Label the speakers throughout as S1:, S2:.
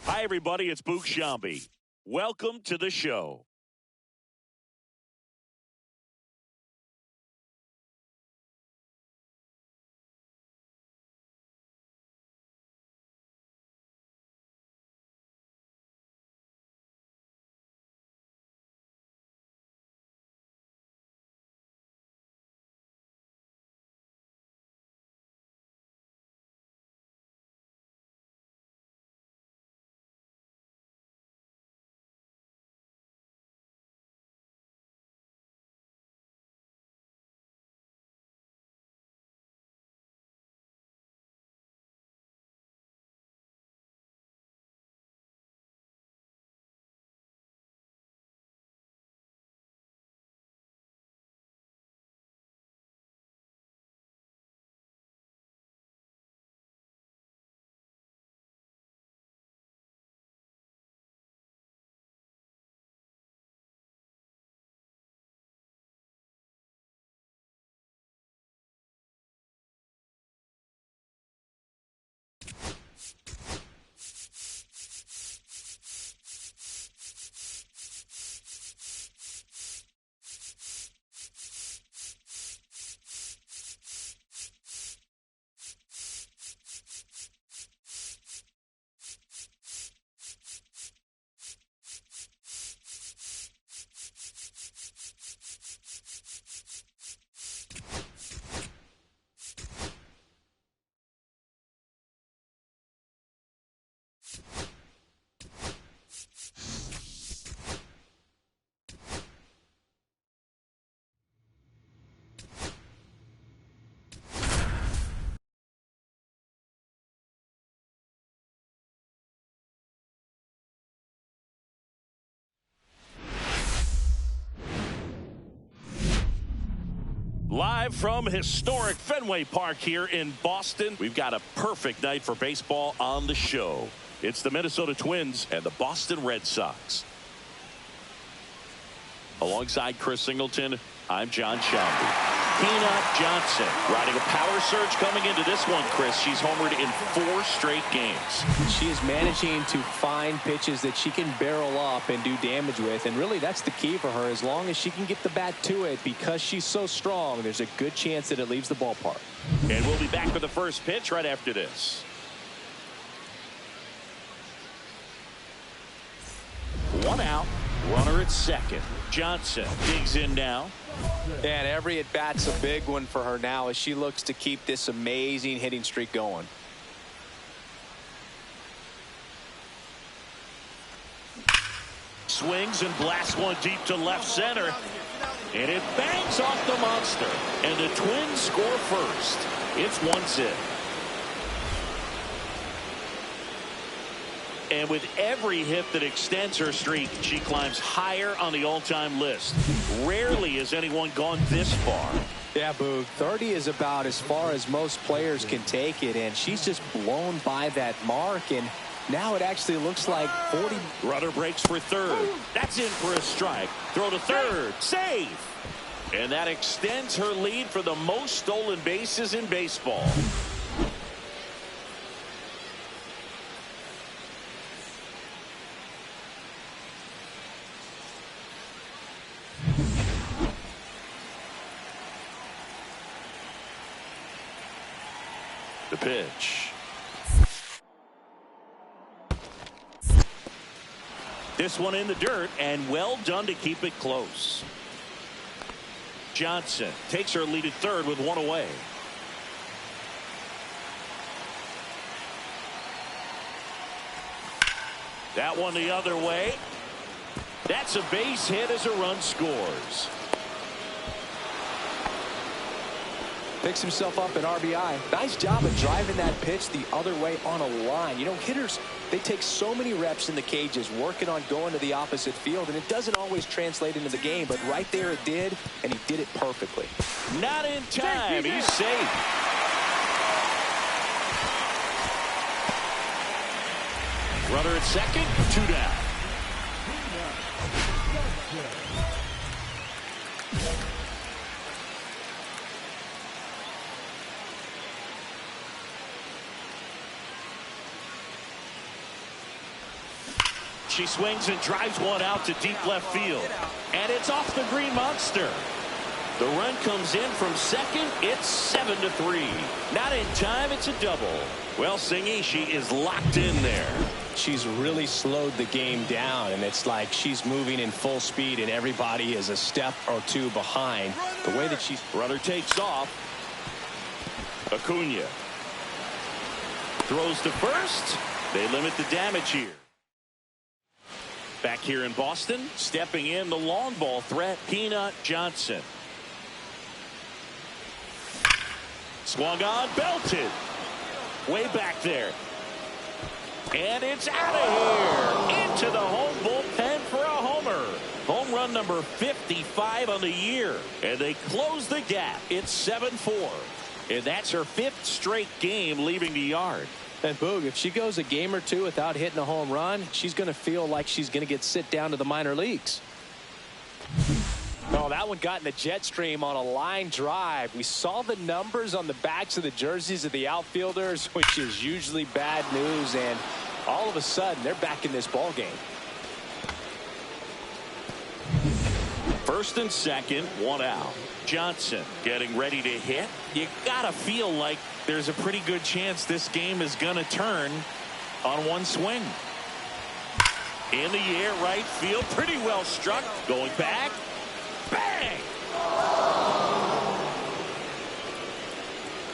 S1: Hi, everybody. It's Boog Shambi. Welcome to the show. Live from historic Fenway Park here in Boston, we've got a perfect night for baseball on the show. It's the Minnesota Twins and the Boston Red Sox. Alongside Chris Singleton, I'm John Shambi. Peanut Johnson riding a power surge coming into this one, Chris. She's homered in 4 straight games.
S2: She is managing to find pitches that she can barrel up and do damage with, and really that's the key for her. As long as she can get the bat to it, because she's so strong, there's a good chance that it leaves the ballpark.
S1: And we'll be back for the first pitch right after this. One out, runner at second. Johnson digs in now.
S2: And every at-bat's a big one for her now as she looks to keep this amazing hitting streak going.
S1: Swings and blasts one deep to left center. And it bangs off the monster. And the Twins score first. It's 1-0. And with every hit that extends her streak, she climbs higher on the all-time list. Rarely has anyone gone this far.
S2: Yeah, Boog, 30 is about as far as most players can take it, and she's just blown by that mark, and now it actually looks like 40.
S1: Runner breaks for third. That's in for a strike. Throw to third. Save. And that extends her lead for the most stolen bases in baseball. The pitch. This one in the dirt, and well done to keep it close. Johnson takes her lead at third with one away. That one the other way. That's a base hit as a run scores.
S2: Picks himself up an RBI. Nice job of driving that pitch the other way on a line. You know, hitters, they take so many reps in the cages working on going to the opposite field, and it doesn't always translate into the game, but right there it did, and he did it perfectly.
S1: Not in time. He's safe. Runner at second, 2 down. She swings and drives one out to deep left field. And it's off the green monster. The run comes in from second. It's 7-3. Not in time. It's a double. Well, Singy, she is locked in there.
S2: She's really slowed the game down, and it's like she's moving in full speed, and everybody is a step or two behind. The way that she's...
S1: Runner takes off. Acuna throws to first. They limit the damage here. Back here in Boston, stepping in the long ball threat, Peanut Johnson. Swung on, belted. Way back there. And it's out of here. Into the home bullpen for a homer. Home run number 55 on the year. And they close the gap. It's 7-4. And that's her 5th straight game leaving the yard.
S2: And Boog, if she goes a game or two without hitting a home run, she's going to feel like she's going to get sit down to the minor leagues. Oh, that one got in the jet stream on a line drive. We saw the numbers on the backs of the jerseys of the outfielders, which is usually bad news, and all of a sudden they're back in this ball game.
S1: First and second, one out. Johnson getting ready to hit. You gotta feel like there's a pretty good chance this game is gonna turn on one swing. In the air, right field, pretty well struck. Going back. Bang!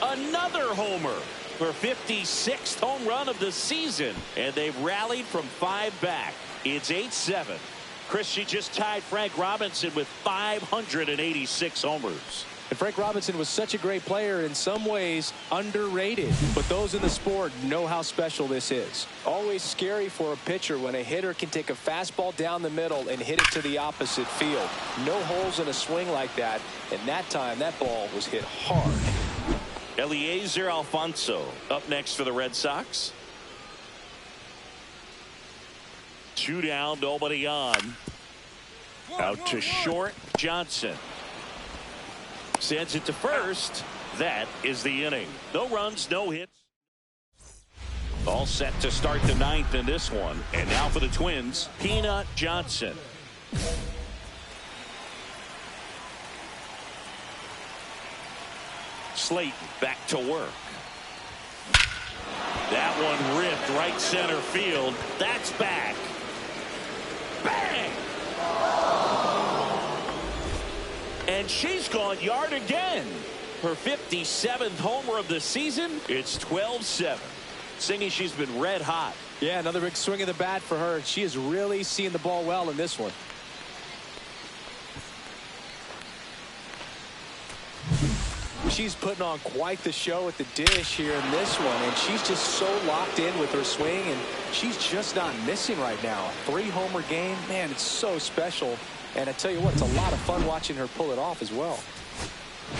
S1: Another homer. Her 56th home run of the season. And they've rallied from 5 back. It's 8-7. Chris, she just tied Frank Robinson with 586 homers.
S2: And Frank Robinson was such a great player, in some ways underrated. But those in the sport know how special this is. Always scary for a pitcher when a hitter can take a fastball down the middle and hit it to the opposite field. No holes in a swing like that. And that time, that ball was hit hard.
S1: Eliezer Alfonso up next for the Red Sox. 2 down, nobody on. Out to short, Johnson. Sends it to first. That is the inning. No runs, no hits. All set to start the 9th in this one. And now for the Twins, Peanut Johnson. Slayton back to work. That one ripped right center field. That's back. Bang! And she's gone yard again. Her 57th homer of the season. It's 12-7. Singy, she's been red hot.
S2: Yeah, another big swing of the bat for her. She is really seeing the ball well in this one. She's putting on quite the show at the dish here in this one, and she's just so locked in with her swing, and she's just not missing right now. A 3-homer game, man, it's so special. And I tell you what, it's a lot of fun watching her pull it off as well.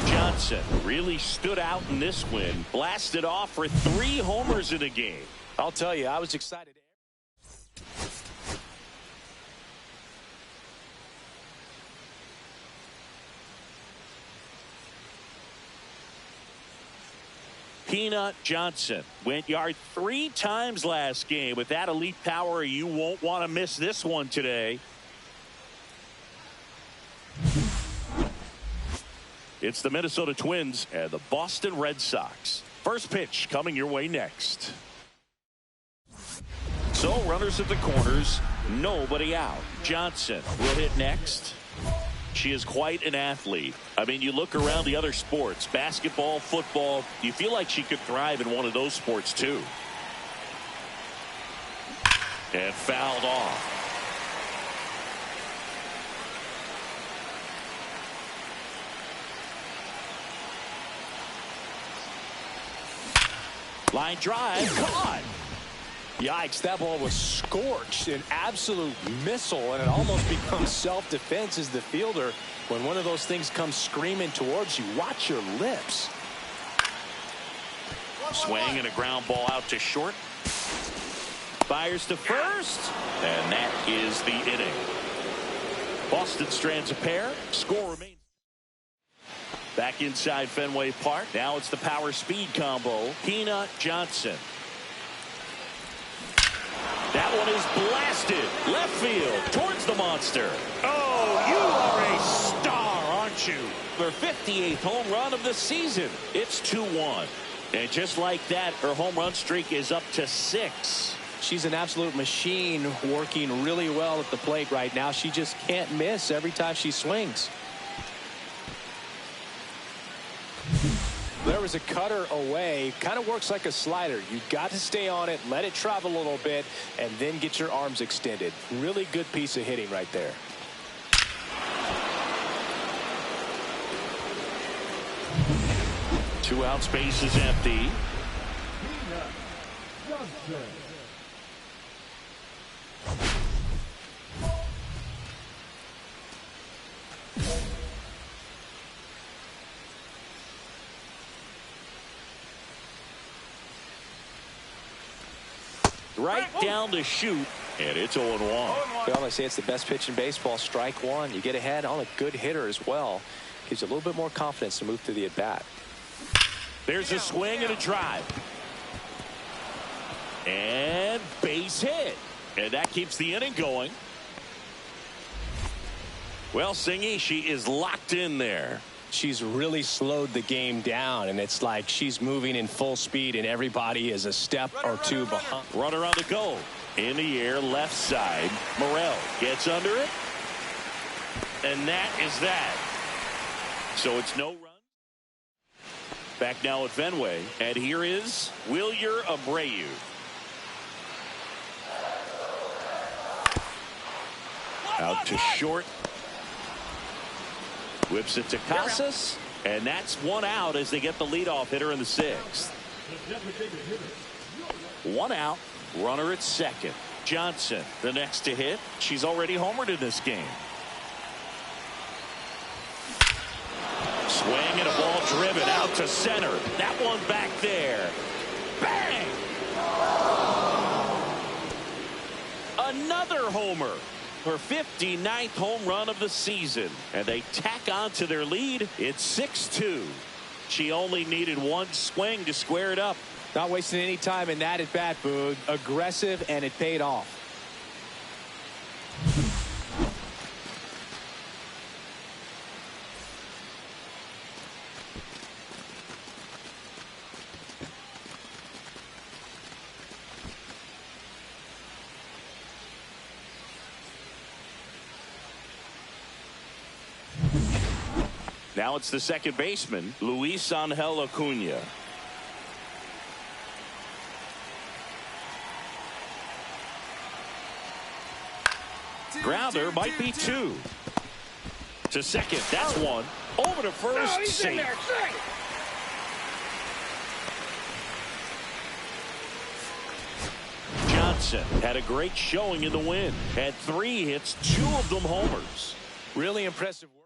S1: Johnson really stood out in this win. Blasted off for 3 homers in a game.
S2: I'll tell you, I was excited.
S1: Peanut Johnson went yard 3 times last game. With that elite power, you won't want to miss this one today. It's the Minnesota Twins and the Boston Red Sox. First pitch coming your way next. So runners at the corners, nobody out. Johnson will hit next. She is quite an athlete. I mean, you look around the other sports, basketball, football, you feel like she could thrive in one of those sports too. And fouled off. Line drive, caught.
S2: Yikes, that ball was scorched, an absolute missile, and it almost becomes self-defense as the fielder. When one of those things comes screaming towards you, watch your lips.
S1: Swing and a ground ball out to short. Fires to first, and that is the inning. Boston strands a pair. Score remains. Back inside Fenway Park. Now it's the power speed combo. Peanut Johnson. That one is blasted left field towards the monster. Oh, you are a star, aren't you? Their 58th home run of the season. It's 2-1. And just like that, her home run streak is up to 6.
S2: She's an absolute machine, working really well at the plate right now. She just can't miss every time she swings. There was a cutter away. Kind of works like a slider. You've got to stay on it, let it travel a little bit, and then get your arms extended. Really good piece of hitting right there.
S1: Two out, space is empty. Right down to shoot, and it's 0-1.
S2: Well, I say it's the best pitch in baseball. Strike one. You get ahead on a good hitter as well. Gives you a little bit more confidence to move through the at-bat.
S1: There's a swing and a drive. And base hit. And that keeps the inning going. Well, Singy, she is locked in there.
S2: She's really slowed the game down, and it's like she's moving in full speed, and everybody is a step or two behind.
S1: Runner on the goal. In the air, left side. Morel gets under it. And that is that. So it's no run. Back now at Fenway. And here is Wilyer Abreu. Out to short. Whips it to Casas. And that's one out as they get the leadoff hitter in the 6th. One out. Runner at second. Johnson, the next to hit. She's already homered in this game. Swing and a ball driven out to center. That one back there. Bang! Another homer. Her 59th home run of the season. And they tack on to their lead. It's 6-2. She only needed one swing to square it up.
S2: Not wasting any time in that at bat, Boog. Aggressive, and it paid off.
S1: Now it's the second baseman, Luis Angel Acuna. Grounder might be 2. To second, that's 1. Over to first, safe. Johnson had a great showing in the win. Had 3 hits, 2 of them homers.
S2: Really impressive work.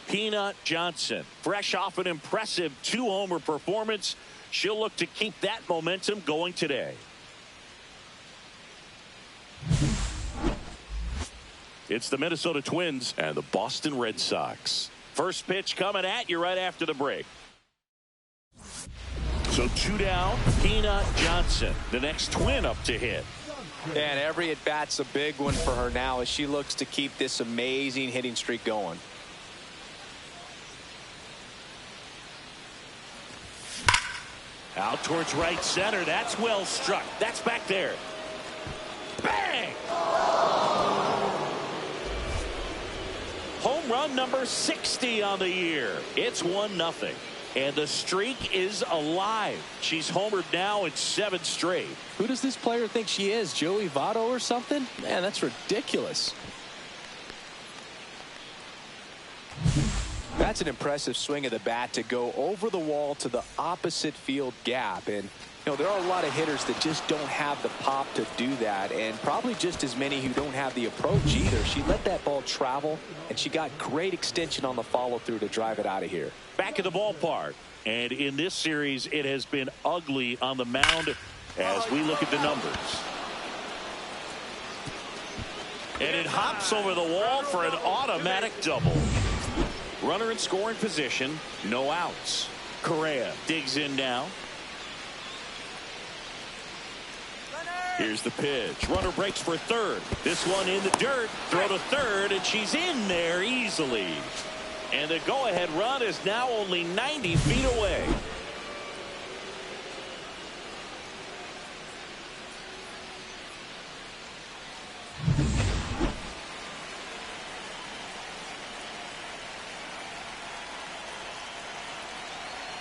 S1: Peanut Johnson, fresh off an impressive 2-homer performance. She'll look to keep that momentum going today. It's the Minnesota Twins and the Boston Red Sox. First pitch coming at you right after the break. So 2 down, Peanut Johnson, the next Twin up to hit.
S2: And every at-bat's a big one for her now as she looks to keep this amazing hitting streak going.
S1: Out towards right center. That's well struck. That's back there. Bang! Home run number 60 on the year. It's 1-0. And the streak is alive. She's homered now in 7 straight.
S2: Who does this player think she is? Joey Votto or something? Man, that's ridiculous. That's an impressive swing of the bat to go over the wall to the opposite field gap. And, you know, there are a lot of hitters that just don't have the pop to do that, and probably just as many who don't have the approach either. She let that ball travel, and she got great extension on the follow-through to drive it out of here.
S1: Back at the ballpark. And in this series, it has been ugly on the mound as we look at the numbers. And it hops over the wall for an automatic double. Runner in scoring position, no outs. Correa digs in now. Here's the pitch. Runner breaks for third. This one in the dirt. Throw to third, and she's in there easily. And the go-ahead run is now only 90 feet away.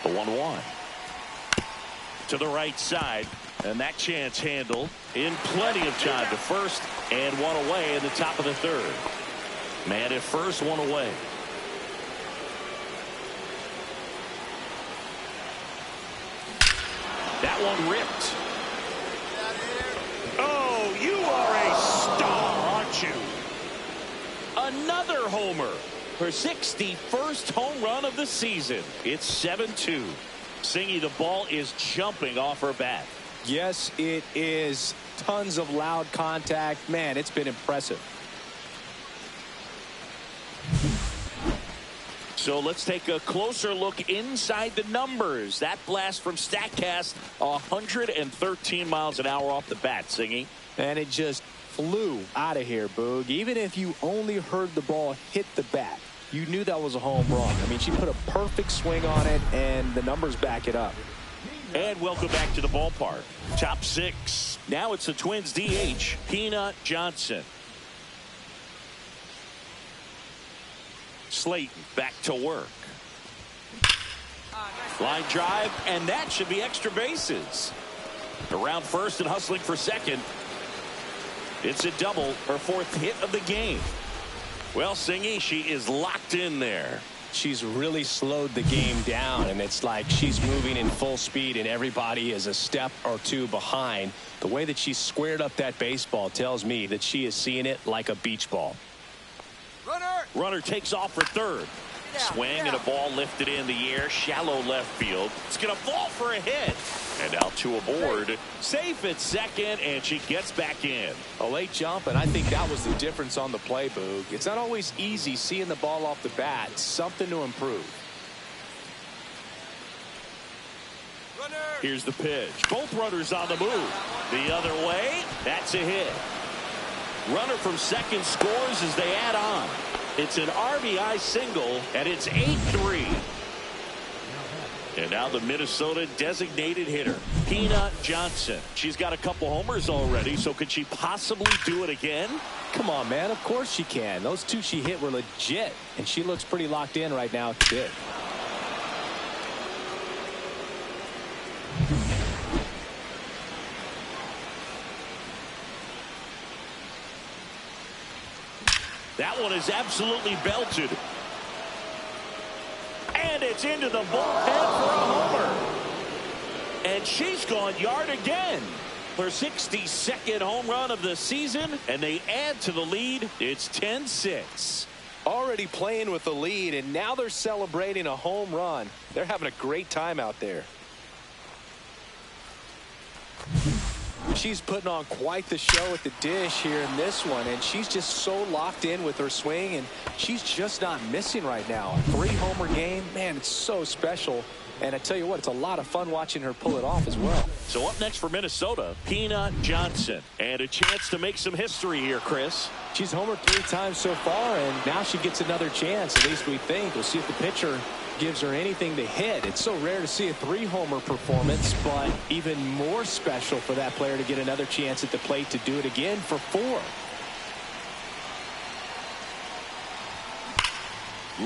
S1: The 1-1. To the right side. And that chance handled in plenty of time to first, and one away in the top of the third. Man at first, one away. That one ripped. Oh, you are a star, aren't you? Another homer. Her 61st home run of the season. It's 7-2. Singy, the ball is jumping off her bat.
S2: Yes, it is. Tons of loud contact. Man, it's been impressive.
S1: So let's take a closer look inside the numbers. That blast from StatCast, 113 miles an hour off the bat, Singy.
S2: And it just flew out of here, Boog. Even if you only heard the ball hit the bat, you knew that was a home run. I mean, she put a perfect swing on it, and the numbers back it up.
S1: And welcome back to the ballpark. Top six. Now it's the Twins DH, Peanut Johnson. Slayton back to work. Line drive, and that should be extra bases. Around first and hustling for second. It's a double, her fourth hit of the game. Well, Singy, she is locked in there.
S2: She's really slowed the game down, and it's like she's moving in full speed and everybody is a step or two behind. The way that she squared up that baseball tells me that she is seeing it like a beach ball.
S1: Runner takes off for third. Swing and a ball lifted in the air, shallow left field. It's going to fall for a hit. And now two aboard. Safe at second, and she gets back in.
S2: A late jump, and I think that was the difference on the play, Boog. It's not always easy seeing the ball off the bat. Something to improve.
S1: Here's the pitch. Both runners on the move. The other way, that's a hit. Runner from second scores as they add on. It's an RBI single, and it's 8-3. And now the Minnesota designated hitter, Peanut Johnson. She's got a couple homers already, so could she possibly do it again?
S2: Come on, man. Of course she can. Those two she hit were legit, and she looks pretty locked in right now at the bit.
S1: That one is absolutely belted. And it's into the bullpen for a homer. And she's gone yard again. Her 62nd home run of the season, and they add to the lead. It's 10-6.
S2: Already playing with the lead, and now they're celebrating a home run. They're having a great time out there. She's putting on quite the show at the dish here in this one, and she's just so locked in with her swing, and she's just not missing right now. A 3-homer game, man, it's so special. And I tell you what, it's a lot of fun watching her pull it off as well.
S1: So up next for Minnesota, Peanut Johnson. And a chance to make some history here, Chris.
S2: She's homered 3 times so far, and now she gets another chance, at least we think. We'll see if the pitcher gives her anything to hit. It's so rare to see a 3-homer performance, but even more special for that player to get another chance at the plate to do it again for 4.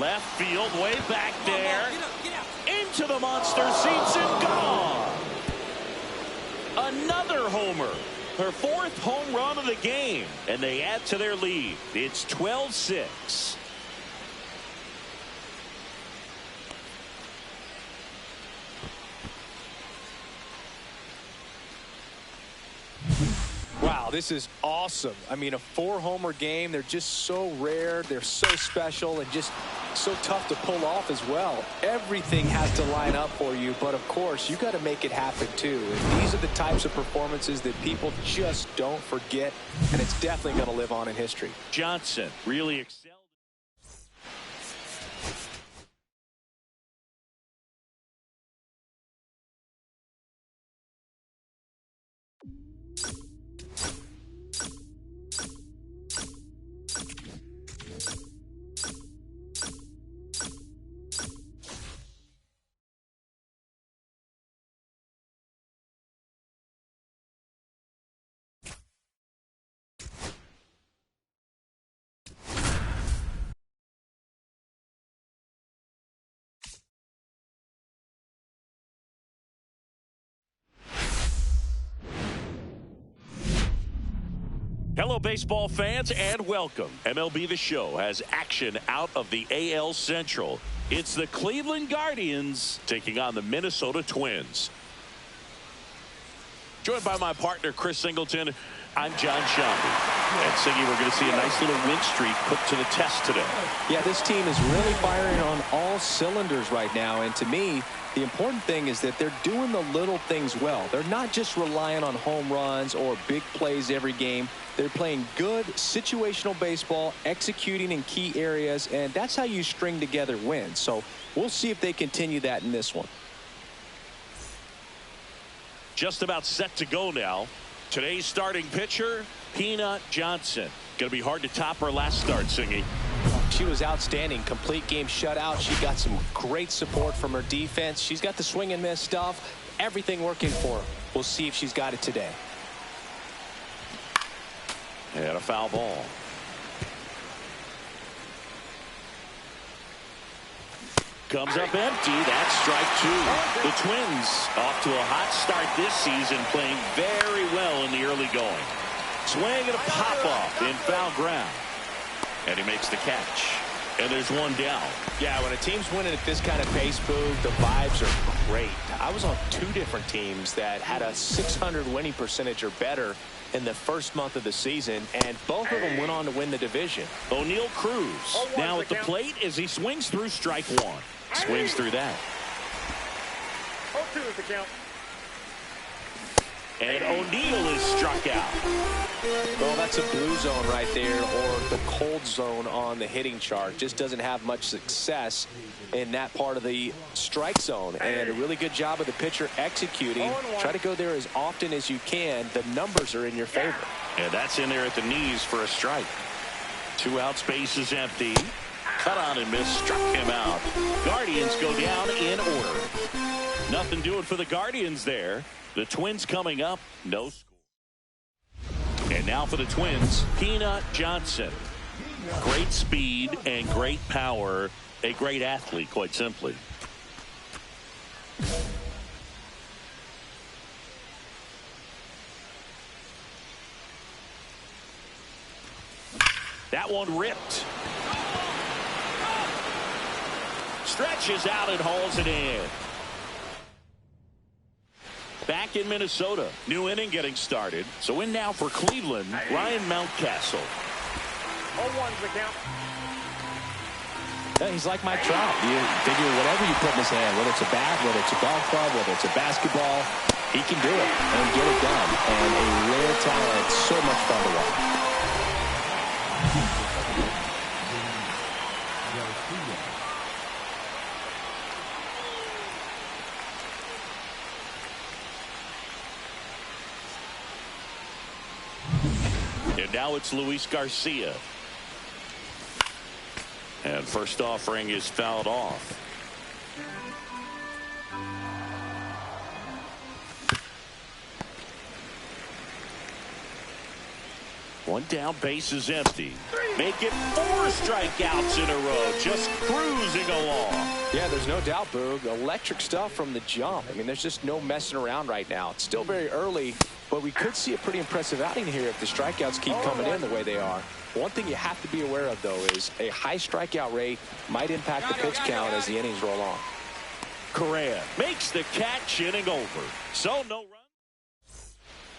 S1: Left field, way back there. Into the monster seats and gone. Another homer. Her 4th home run of the game. And they add to their lead. It's 12-6.
S2: Wow, this is awesome. I mean, a 4-homer game. They're just so rare. They're so special and just so tough to pull off as well. Everything has to line up for you, but of course, you got to make it happen too. And these are the types of performances that people just don't forget, and it's definitely going to live on in history.
S1: Johnson really excelled. Hello, baseball fans, and welcome. MLB The Show has action out of the AL Central. It's the Cleveland Guardians taking on the Minnesota Twins. Joined by my partner, Chris Singleton, I'm John Shambi. And Siggy, we're going to see a nice little win streak put to the test today.
S2: Yeah, this team is really firing on all cylinders right now. And to me, the important thing is that they're doing the little things well. They're not just relying on home runs or big plays every game. They're playing good situational baseball, executing in key areas, and that's how you string together wins. So we'll see if they continue that in this one.
S1: Just about set to go now. Today's starting pitcher, Peanut Johnson. Going to be hard to top her last start, Singy.
S2: She was outstanding. Complete game shutout. She got some great support from her defense. She's got the swing and miss stuff. Everything working for her. We'll see if she's got it today.
S1: And a foul ball. Comes up empty. That's strike two. The Twins off to a hot start this season, playing very well in the early going. Swing and a pop-off in foul ground. And he makes the catch. And there's one down.
S2: Yeah, when a team's winning at this kind of pace, Boog, the vibes are great. I was on 2 different teams that had a .600 winning percentage or better in the first month of the season, and both of them went on to win the division.
S1: O'Neal Cruz now at the plate as he swings through strike one. Swings through that.
S3: 0-2 is the count.
S1: And O'Neal is struck out.
S2: Well, that's a blue zone right there, or the cold zone on the hitting chart. Just doesn't have much success in that part of the strike zone. And a really good job of the pitcher executing. Try to go there as often as you can. The numbers are in your favor.
S1: And that's in there at the knees for a strike. 2 outs, base is empty. Cut on and miss, struck him out. Guardians go down in order. Nothing doing for the Guardians there. The Twins coming up, no score. And now for the Twins, Peanut Johnson. Great speed and great power. A great athlete, quite simply. That one ripped. Stretches out and hauls it in. Back in Minnesota. New inning getting started. So in now for Cleveland, Ryan Mountcastle.
S3: 0-1's the count.
S2: Yeah, he's like Mike Trout. You figure whatever you put in his hand, whether it's a bat, whether it's a golf club, whether it's a basketball, he can do it and get it done. And a rare talent. So much fun to watch.
S1: And now it's Luis Garcia. And first offering is fouled off. One down, base is empty. Make it 4 strikeouts in a row. Just cruising along.
S2: Yeah, there's no doubt, Boog. Electric stuff from the jump. I mean, there's just no messing around right now. It's still very early, but we could see a pretty impressive outing here if the strikeouts keep coming in the way they are. One thing you have to be aware of, though, is a high strikeout rate might impact the pitch count as the innings roll on.
S1: Correa makes the catch, inning over. So no run.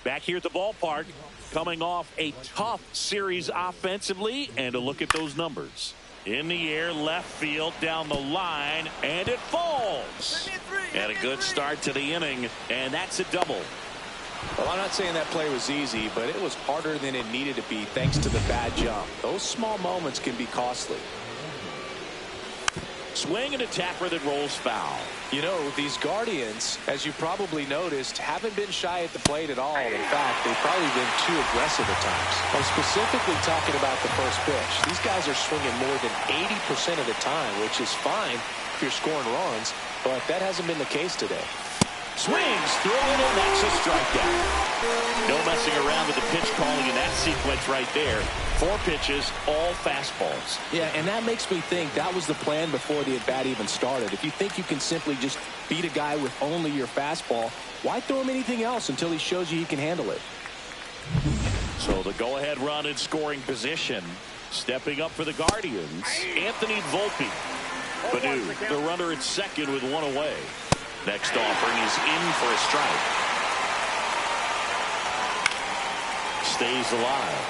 S1: Back here at the ballpark, coming off a tough series offensively, and a look at those numbers. In the air, left field, down the line, and it falls. And a good start to the inning, and that's a double.
S2: Well, I'm not saying that play was easy, but it was harder than it needed to be thanks to the bad jump. Those small moments can be costly.
S1: Swing and a tapper that rolls foul.
S2: You know, these Guardians, as you probably noticed, haven't been shy at the plate at all. In fact, they've probably been too aggressive at times. I'm specifically talking about the first pitch. These guys are swinging more than 80% of the time, which is fine if you're scoring runs, but that hasn't been the case today.
S1: Swings through it, and that's a strikeout. No messing around with the pitch calling in that sequence right there. 4 pitches, all fastballs.
S2: Yeah, and that makes me think that was the plan before the at-bat even started. If you think you can simply just beat a guy with only your fastball, why throw him anything else until he shows you he can handle it?
S1: So the go-ahead run in scoring position. Stepping up for the Guardians, Anthony Volpe. Badu, the runner at second with one away. Next offering is in for a strike. Stays alive.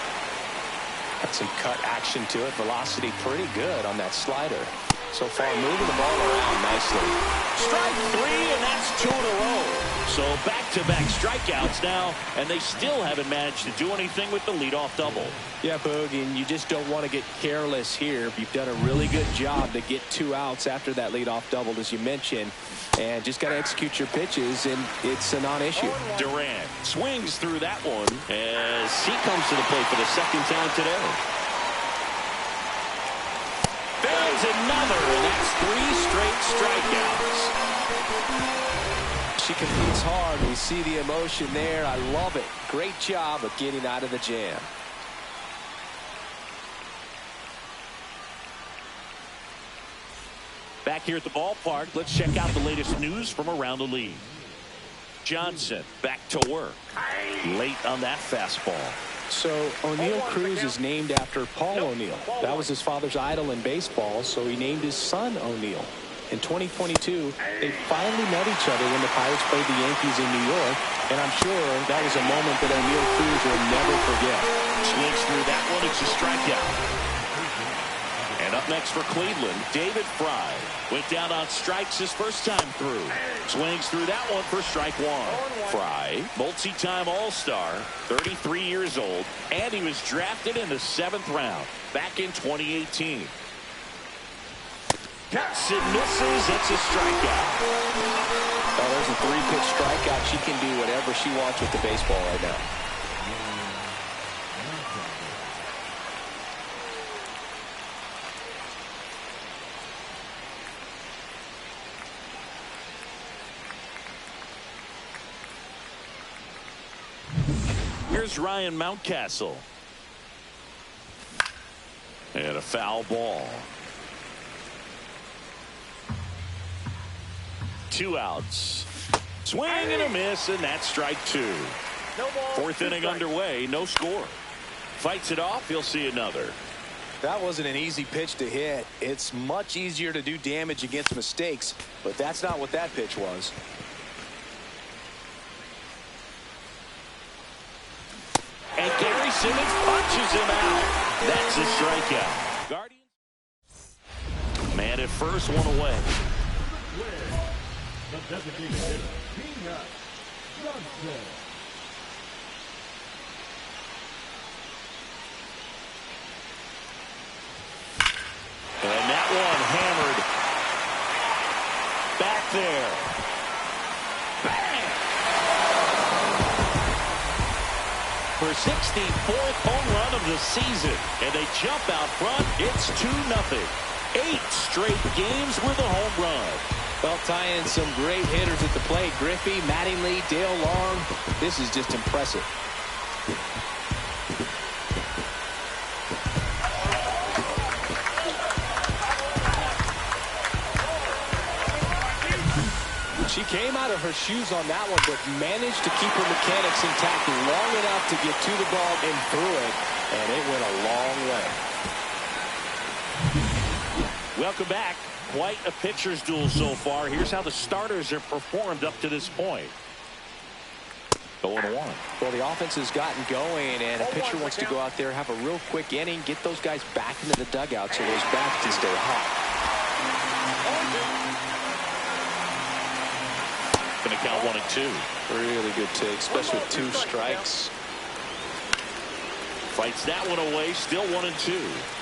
S2: Got some cut action to it. Velocity pretty good on that slider. So far moving the ball around nicely.
S1: Strike three, and that's 2 in a row. So back-to-back strikeouts now, and they still haven't managed to do anything with the leadoff double.
S2: Yeah, Boog, and you just don't want to get careless here. You've done a really good job to get 2 outs after that leadoff double, as you mentioned, and just got to execute your pitches, and it's a non-issue.
S1: Durant swings through that one as he comes to the plate for the second time today. There's another, and that's 3 straight strikeouts.
S2: She competes hard. We see the emotion there. I love it. Great job of getting out of the jam.
S1: Back here at the ballpark, let's check out the latest news from around the league. Johnson back to work. Late on that fastball.
S2: So O'Neill Cruz is named after Paul O'Neill. That was his father's idol in baseball, so he named his son O'Neill. In 2022, they finally met each other when the Pirates played the Yankees in New York, and I'm sure that was a moment that O'Neill Cruz will never forget.
S1: Swings through that one. It's a strikeout. And up next for Cleveland, David Fry. Went down on strikes his first time through. Swings through that one for strike 1. Fry, multi-time All-Star, 33 years old, and he was drafted in the 7th round back in 2018. Cuts and misses. It's a strikeout.
S2: Oh, there's a 3-pitch strikeout. She can do whatever she wants with the baseball right now.
S1: Here's Ryan Mountcastle. And a foul ball. 2 outs. Swing and a miss, and that's strike 2. 4th inning underway, no score. Fights it off, he'll see another.
S2: That wasn't an easy pitch to hit. It's much easier to do damage against mistakes, but that's not what that pitch was.
S1: And Gary Simmons punches him out. That's a strikeout. Guardians. Man at first, one away. And that one hammered. Back there. Bang! For 64th home run of the season. And they jump out front. It's 2-0. 8 straight games with a home run.
S2: Well, tying some great hitters at the plate. Griffey, Mattingly, Dale Long. This is just impressive. She came out of her shoes on that one, but managed to keep her mechanics intact long enough to get to the ball and through it, and it went a long way.
S1: Welcome back. Quite a pitcher's duel so far. Here's how the starters have performed up to this point. 0-1.
S2: Well, the offense has gotten going, and a pitcher wants to go out there, have a real quick inning, get those guys back into the dugout so those bats can stay hot.
S1: Going to count 1-2.
S2: Really good take, especially with 2 strikes.
S1: Fights that one away, still 1-2.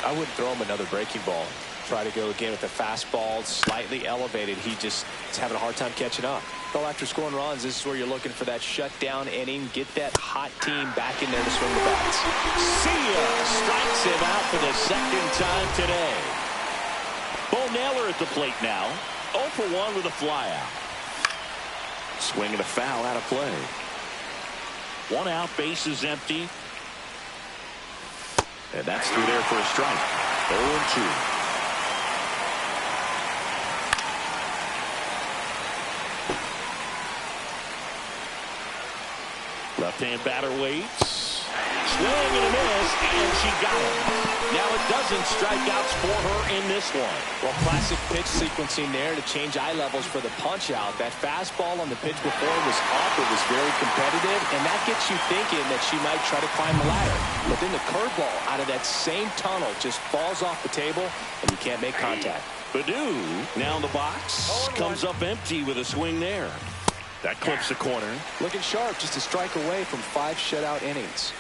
S2: I wouldn't throw him another breaking ball. Try to go again with the fastball, slightly elevated. He just is having a hard time catching up. Well, after scoring runs, this is where you're looking for that shutdown inning. Get that hot team back in there to swing the bats.
S1: See ya! Strikes him out for the second time today. Bo Naylor at the plate now. 0 for 1 with a flyout. Swing and a foul out of play. 1 out, bases empty. And that's through there for a strike. 0-2. Left-hand batter waits. Swing and a miss, and she got it. Now a dozen strikeouts for her in this one.
S2: Well, classic pitch sequencing there to change eye levels for the punch out. That fastball on the pitch before was up. It was very competitive, and that gets you thinking that she might try to climb the ladder. But then the curveball out of that same tunnel just falls off the table, and you can't make contact.
S1: Baddoo now in the box. Comes up empty with a swing there. That clips the corner.
S2: Looking sharp, just a strike away from 5 shutout innings.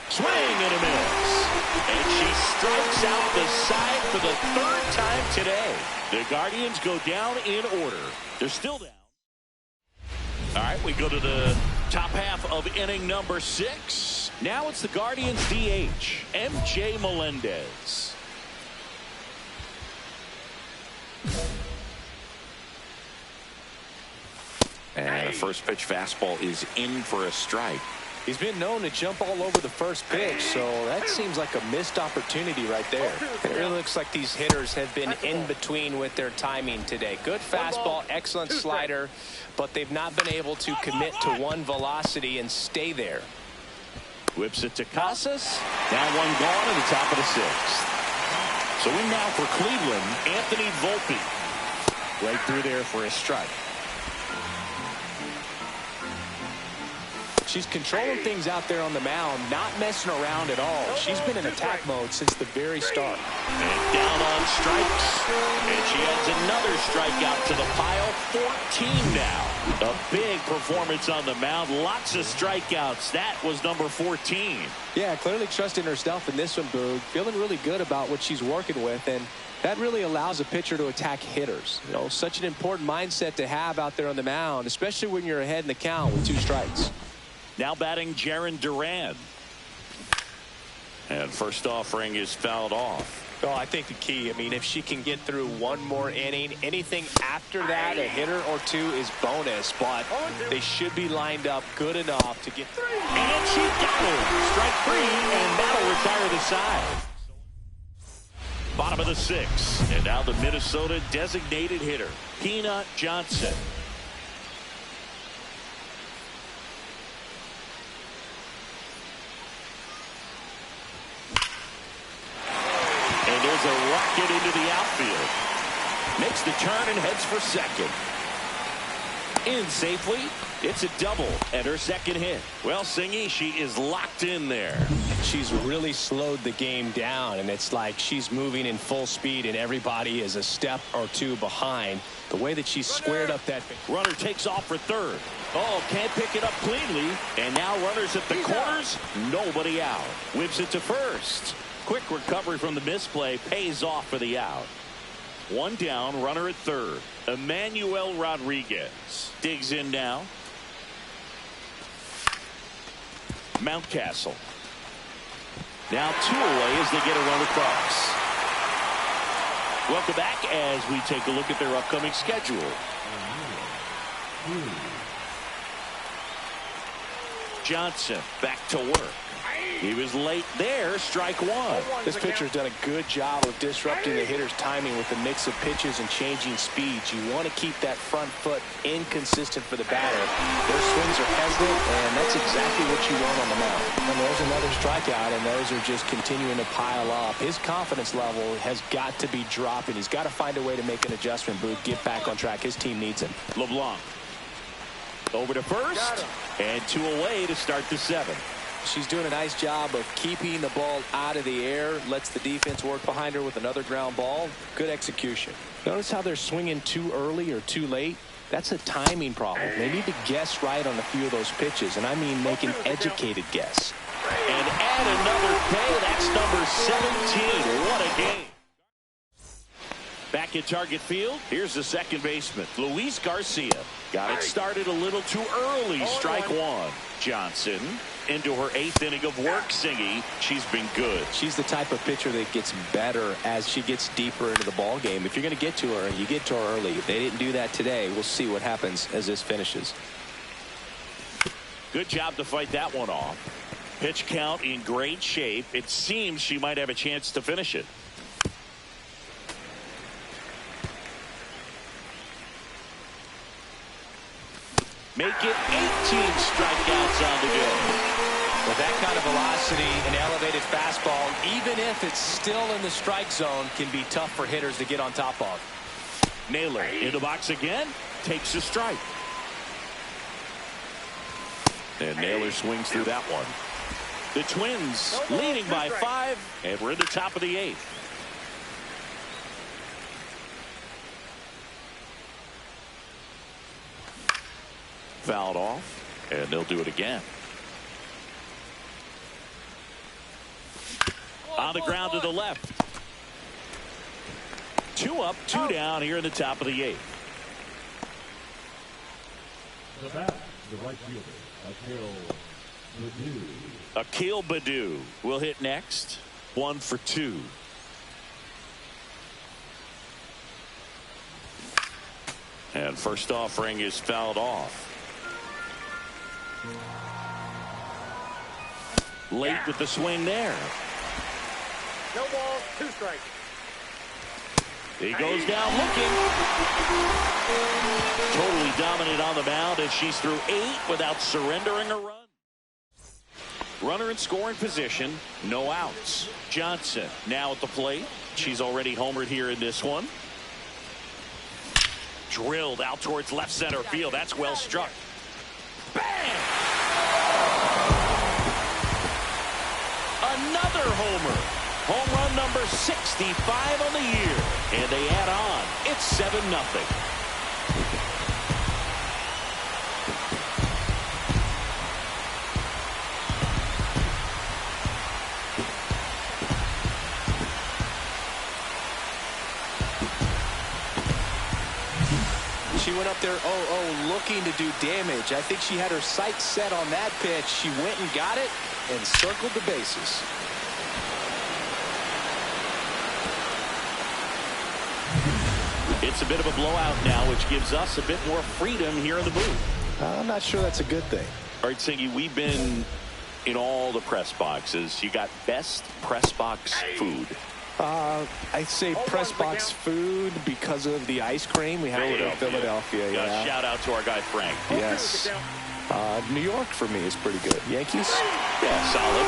S1: Swing and a miss. And she strikes out the side for the 3rd time today. The Guardians go down in order. They're still down. All right, we go to the top half of inning number 6. Now it's the Guardians DH, MJ Melendez. And the first pitch fastball is in for a strike.
S2: He's been known to jump all over the first pitch, so that seems like a missed opportunity right there. It really looks like these hitters have been in between with their timing today. Good fastball, excellent slider, but they've not been able to commit to one velocity and stay there.
S1: Whips it to Casas. Now one gone at the top of the 6th. So in now for Cleveland, Anthony Volpe. Right through there for a strike.
S2: She's controlling things out there on the mound, not messing around at all. She's been in attack mode since the very start.
S1: And down on strikes. And she adds another strikeout to the pile. 14 now. A big performance on the mound. Lots of strikeouts. That was number 14.
S2: Yeah, clearly trusting herself in this one, Boog. Feeling really good about what she's working with, and that really allows a pitcher to attack hitters. You know, such an important mindset to have out there on the mound, especially when you're ahead in the count with 2 strikes.
S1: Now batting Jarren Duran. And first offering is fouled off.
S2: Oh, I think the key, I mean, if she can get through one more inning, anything after that, a hitter or 2 is bonus, but they should be lined up good enough to get through.
S1: And she got it. Strike 3, and that'll retire the side. Bottom of the 6th, and now the Minnesota designated hitter, Peanut Johnson. And there's a rocket into the outfield. Makes the turn and heads for second. In safely. It's a double and her second hit. Well, Singy, she is locked in there.
S2: She's really slowed the game down, and it's like she's moving in full speed and everybody is a step or 2 behind. The way that she squared up that
S1: runner takes off for third. Oh, can't pick it up cleanly. And now runners at the corners. Nobody out. Whips it to first. Quick recovery from the misplay pays off for the out. One down, runner at third. Emmanuel Rodriguez digs in now. Mountcastle. Now 2 away as they get a run across. Welcome back as we take a look at their upcoming schedule. Johnson back to work. He was late there. Strike 1.
S2: This pitcher's done a good job of disrupting the hitter's timing with a mix of pitches and changing speeds. You want to keep that front foot inconsistent for the batter. Their swings are hesitant, and that's exactly what you want on the mound. And there's another strikeout, and those are just continuing to pile up. His confidence level has got to be dropping. He's got to find a way to make an adjustment, Booth. Get back on track. His team needs him.
S1: LeBlanc over to first, and 2 away to start the 7th.
S2: She's doing a nice job of keeping the ball out of the air, lets the defense work behind her with another ground ball. Good execution. Notice how they're swinging too early or too late. That's a timing problem. They need to guess right on a few of those pitches, and I mean make an educated guess.
S1: And add another K. That's number 17. What a game. Back at target field, here's the second baseman, Luis Garcia. Got it started a little too early. Strike 1. Johnson into her 8th inning of work. Singy, she's been good.
S2: She's the type of pitcher that gets better as she gets deeper into the ball game. If you're going to get to her, you get to her early. If they didn't do that today, we'll see what happens as this finishes.
S1: Good job to fight that one off. Pitch count in great shape. It seems she might have a chance to finish it. Make it 18 strikeouts on the game.
S2: With that kind of elevated fastball, even if it's still in the strike zone, can be tough for hitters to get on top of.
S1: Naylor in the box again, takes a strike. And Naylor swings through that one. The Twins leading by 5, and we're in the top of the 8th. Fouled off, and they'll do it again. On the ground to the left. 2 up, 2 down here in the top of the 8th.
S4: The bat, the right fielder,
S1: Akil Baddoo will hit next. 1 for 2. And first offering is fouled off. Late with the swing there.
S3: No balls, 2 strikes.
S1: He goes down looking. Totally dominant on the mound as she's through 8 without surrendering a run. Runner in scoring position, no outs. Johnson now at the plate. She's already homered here in this one. Drilled out towards left center field. That's well struck. Bang! Another homer. Home run number 65 on the year. And they add on. It's 7-0.
S2: She went up there 0-0 looking to do damage. I think she had her sights set on that pitch. She went and got it and circled the bases.
S1: It's a bit of a blowout now, which gives us a bit more freedom here in the booth.
S5: I'm not sure that's a good thing.
S1: All right, Singy, we've been in all the press boxes. You got best press box food.
S5: I say press box food because of the ice cream we have in Philadelphia. Yeah.
S1: Shout out to our guy Frank.
S5: Yes. New York for me is pretty good. Yankees?
S1: Yeah, solid.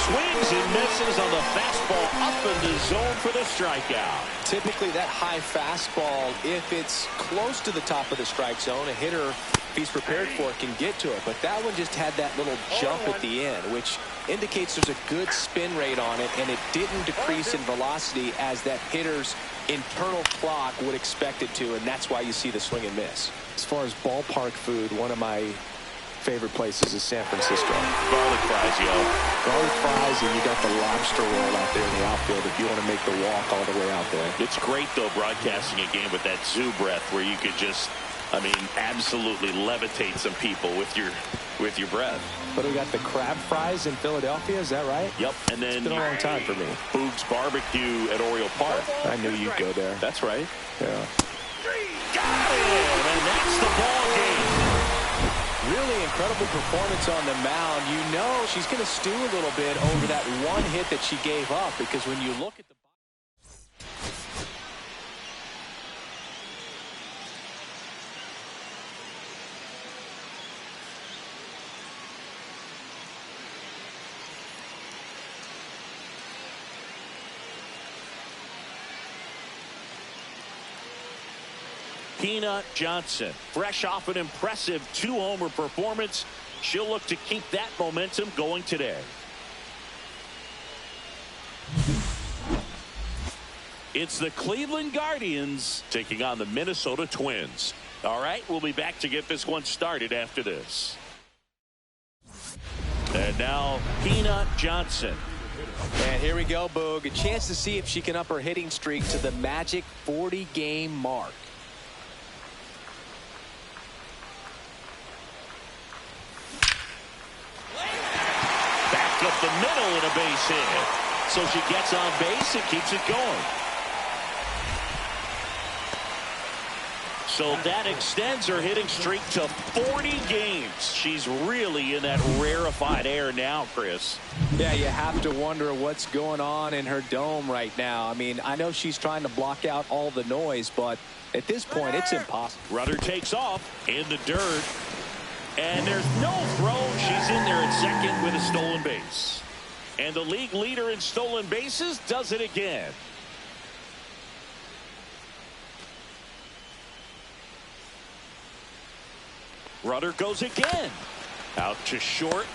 S1: Swings and misses on the fastball up in the zone for the strikeout.
S2: Typically that high fastball, if it's close to the top of the strike zone, a hitter, if he's prepared for it, can get to it. But that one just had that little jump at the end, which indicates there's a good spin rate on it, and it didn't decrease in velocity as that hitter's internal clock would expect it to, and that's why you see the swing and miss.
S5: As far as ballpark food, one of my favorite places is San Francisco.
S1: Garlic fries, yo.
S5: Garlic fries, and you got the lobster roll out there in the outfield if you want to make the walk all the way out there.
S1: It's great, though, broadcasting a game with that zoo breath where you could just, I mean, absolutely levitate some people with your breath.
S5: But we got the crab fries in Philadelphia, is that right?
S1: Yep, and then
S5: it's been a long time for me.
S1: Boog's Barbecue at Oriole Park.
S5: I knew you'd go there.
S1: That's right.
S5: Yeah.
S1: Got it, and that's the ball game.
S2: Really incredible performance on the mound. You know she's going to stew a little bit over that one hit that she gave up, because when you look at the
S1: Peanut Johnson, fresh off an impressive 2-homer performance. She'll look to keep that momentum going today. It's the Cleveland Guardians taking on the Minnesota Twins. All right, we'll be back to get this one started after this. And now Peanut Johnson.
S2: And here we go, Boog. A chance to see if she can up her hitting streak to the magic 40-game mark.
S1: Up the middle and a base hit. So she gets on base and keeps it going. So that extends her hitting streak to 40 games. She's really in that rarefied air now, Chris.
S2: Yeah, you have to wonder what's going on in her dome right now. I mean, I know she's trying to block out all the noise, but at this point, it's impossible.
S1: Runner takes off in the dirt. And there's no throw. She's in there at second with a stolen base. And the league leader in stolen bases does it again. Runner goes again. Out to short.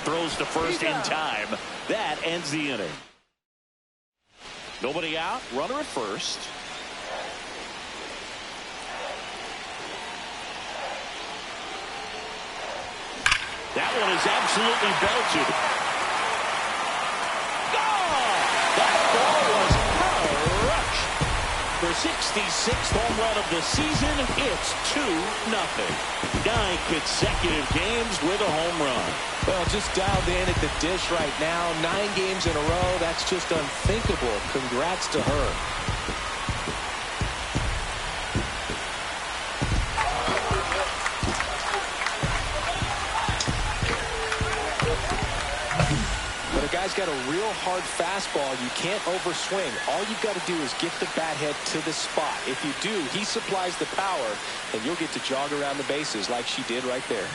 S1: Throws to first in time. That ends the inning. Nobody out. Runner at first. That one is absolutely belted. Gone! That ball was crushed. For 66th home run of the season, it's 2-0. 9 consecutive games with a home run.
S2: Well, just dialed in at the dish right now. 9 games in a row. That's just unthinkable. Congrats to her. But a guy's got a real hard fastball. You can't overswing. All you've got to do is get the bat head to the spot. If you do, he supplies the power, and you'll get to jog around the bases like she did right there.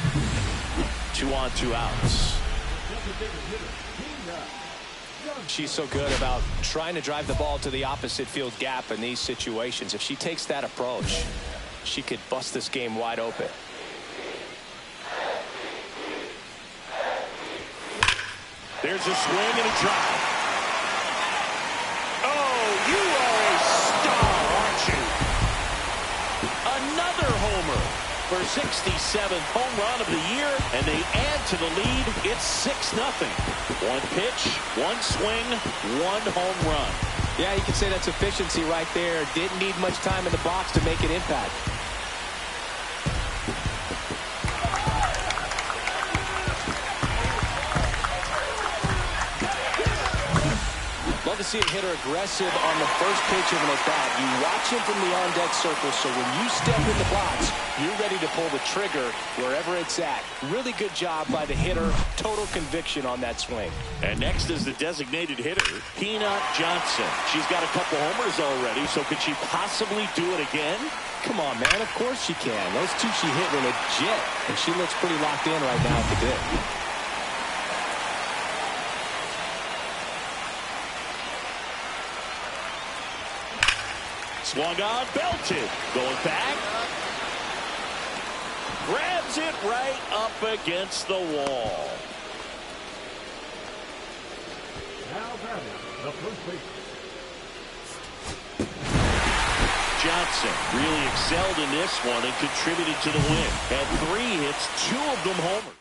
S1: 2 on, 2 outs.
S2: She's so good about trying to drive the ball to the opposite field gap in these situations. If she takes that approach, she could bust this game wide open.
S1: There's a swing and a drive. Oh, you are a star, aren't you? Another homer for 67th home run of the year, and they add to the lead. It's 6-0. 1 pitch, 1 swing, 1 home run.
S2: Yeah, you can say that's efficiency right there. Didn't need much time in the box to make an impact. Love to see a hitter aggressive on the first pitch of an at-bat. You watch him from the on-deck circle, so when you step in the box, you're ready to pull the trigger wherever it's at. Really good job by the hitter. Total conviction on that swing.
S1: And next is the designated hitter, Peanut Johnson. She's got a couple homers already, so could she possibly do it again?
S2: Come on, man. Of course she can. Those 2 she hit were legit, and she looks pretty locked in right now at the dip.
S1: Swung on, belted. Going back. Grabs it right up against the wall.
S4: Now batting, the first base.
S1: Johnson really excelled in this one and contributed to the win. Had 3 hits, 2 of them homers.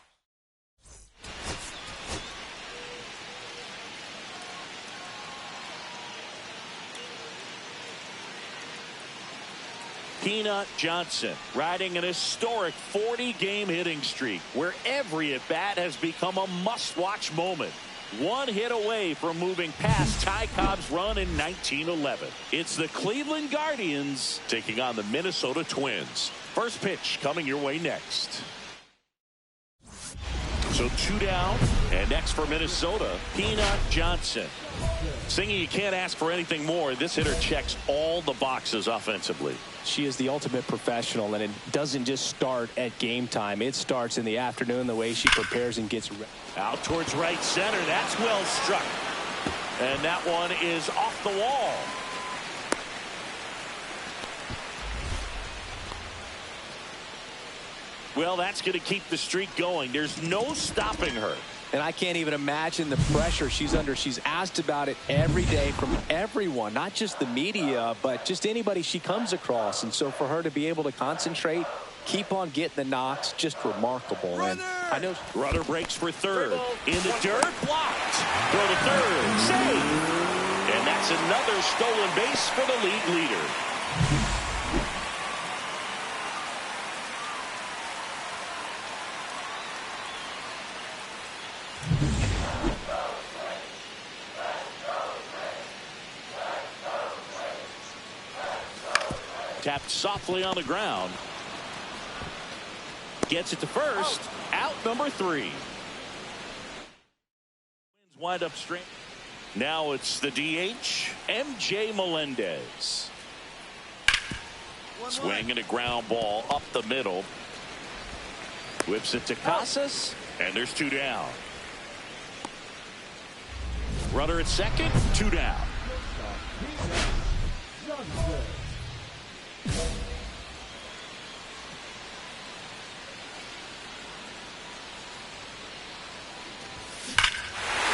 S1: Peanut Johnson riding an historic 40-game hitting streak where every at-bat has become a must-watch moment. 1 hit away from moving past Ty Cobb's run in 1911. It's the Cleveland Guardians taking on the Minnesota Twins. First pitch coming your way next. So 2 down, and next for Minnesota, Peanut Johnson. Singy, you can't ask for anything more. This hitter checks all the boxes offensively.
S2: She is the ultimate professional, and it doesn't just start at game time. It starts in the afternoon, the way she prepares and gets ready.
S1: Out towards right center. That's well struck. And that one is off the wall. Well, that's going to keep the streak going. There's no stopping her.
S2: And I can't even imagine the pressure she's under. She's asked about it every day from everyone, not just the media, but just anybody she comes across. And so for her to be able to concentrate, keep on getting the knocks, just remarkable.
S3: Runner!
S2: And I know
S1: Runner breaks for third. In the dirt, blocked. Throw to third, safe. And that's another stolen base for the league leader. Tapped softly on the ground. Gets it to first. Out number 3. Twins wind up straight. Now it's the DH, MJ Melendez. Swing and a ground ball up the middle. Whips it to Casas, and there's 2 down. Runner at second, 2 down.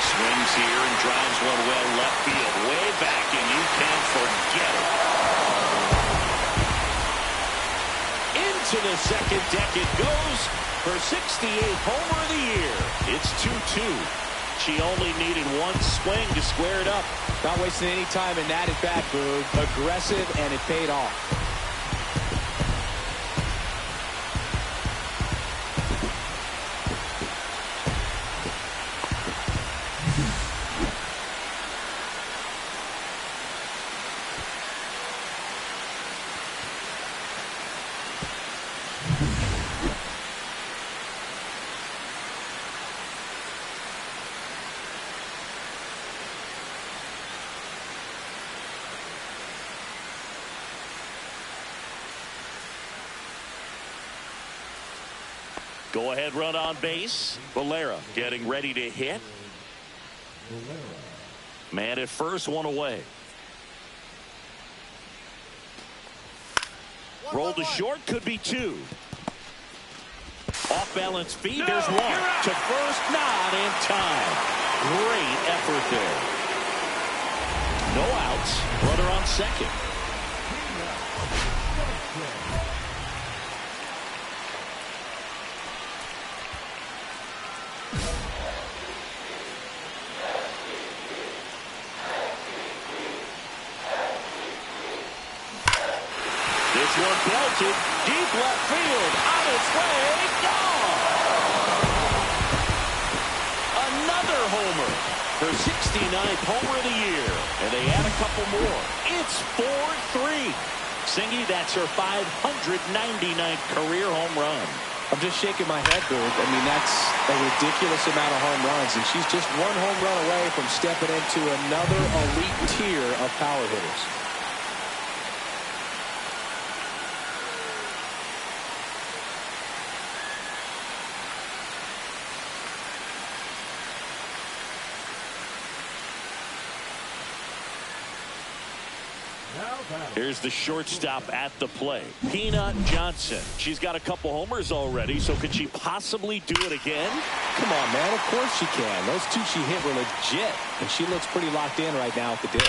S1: Swings here and drives one well left field. Way back, and you can't forget it. Into the second deck it goes for 68th homer of the year. It's 2-2. She only needed one swing to square it up.
S2: Not wasting any time in that at bat, Boog. Aggressive, and it paid off.
S1: Go ahead run on base. Valera getting ready to hit. Man at first, one away. Roll to short, could be 2. Off balance feed, there's 1. To first, not in time. Great effort there. No outs. Runner on second. This one belted deep left field, on its way, gone. Another homer, her 69th homer of the year, and they add a couple more. It's 4-3. Singy, that's her 599th career home run.
S2: I'm just shaking my head, Boog. I mean, that's a ridiculous amount of home runs, and she's just one home run away from stepping into another elite tier of power hitters.
S1: Here's the shortstop at the plate, Peanut Johnson. She's got a couple homers already, so could she possibly do it again?
S2: Come on, man. Of course she can. Those 2 she hit were legit, and she looks pretty locked in right now at the dig.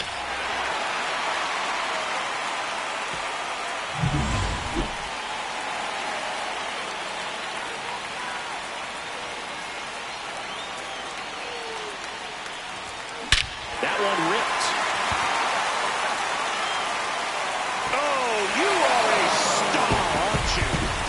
S1: That one ripped.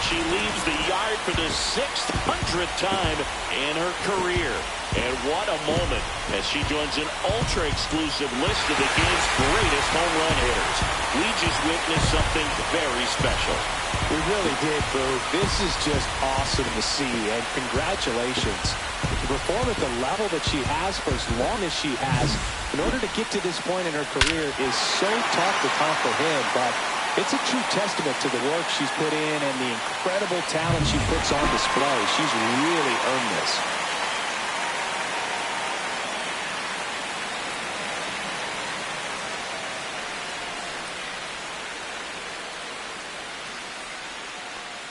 S1: She leaves the yard for the 600th time in her career. And what a moment as she joins an ultra-exclusive list of the game's greatest home run hitters. We just witnessed something very special.
S2: We really did, Boog. This is just awesome to see, and congratulations. To perform at the level that she has for as long as she has, in order to get to this point in her career, is so tough to comprehend, but it's a true testament to the work she's put in and the incredible talent she puts on display. She's really earned this.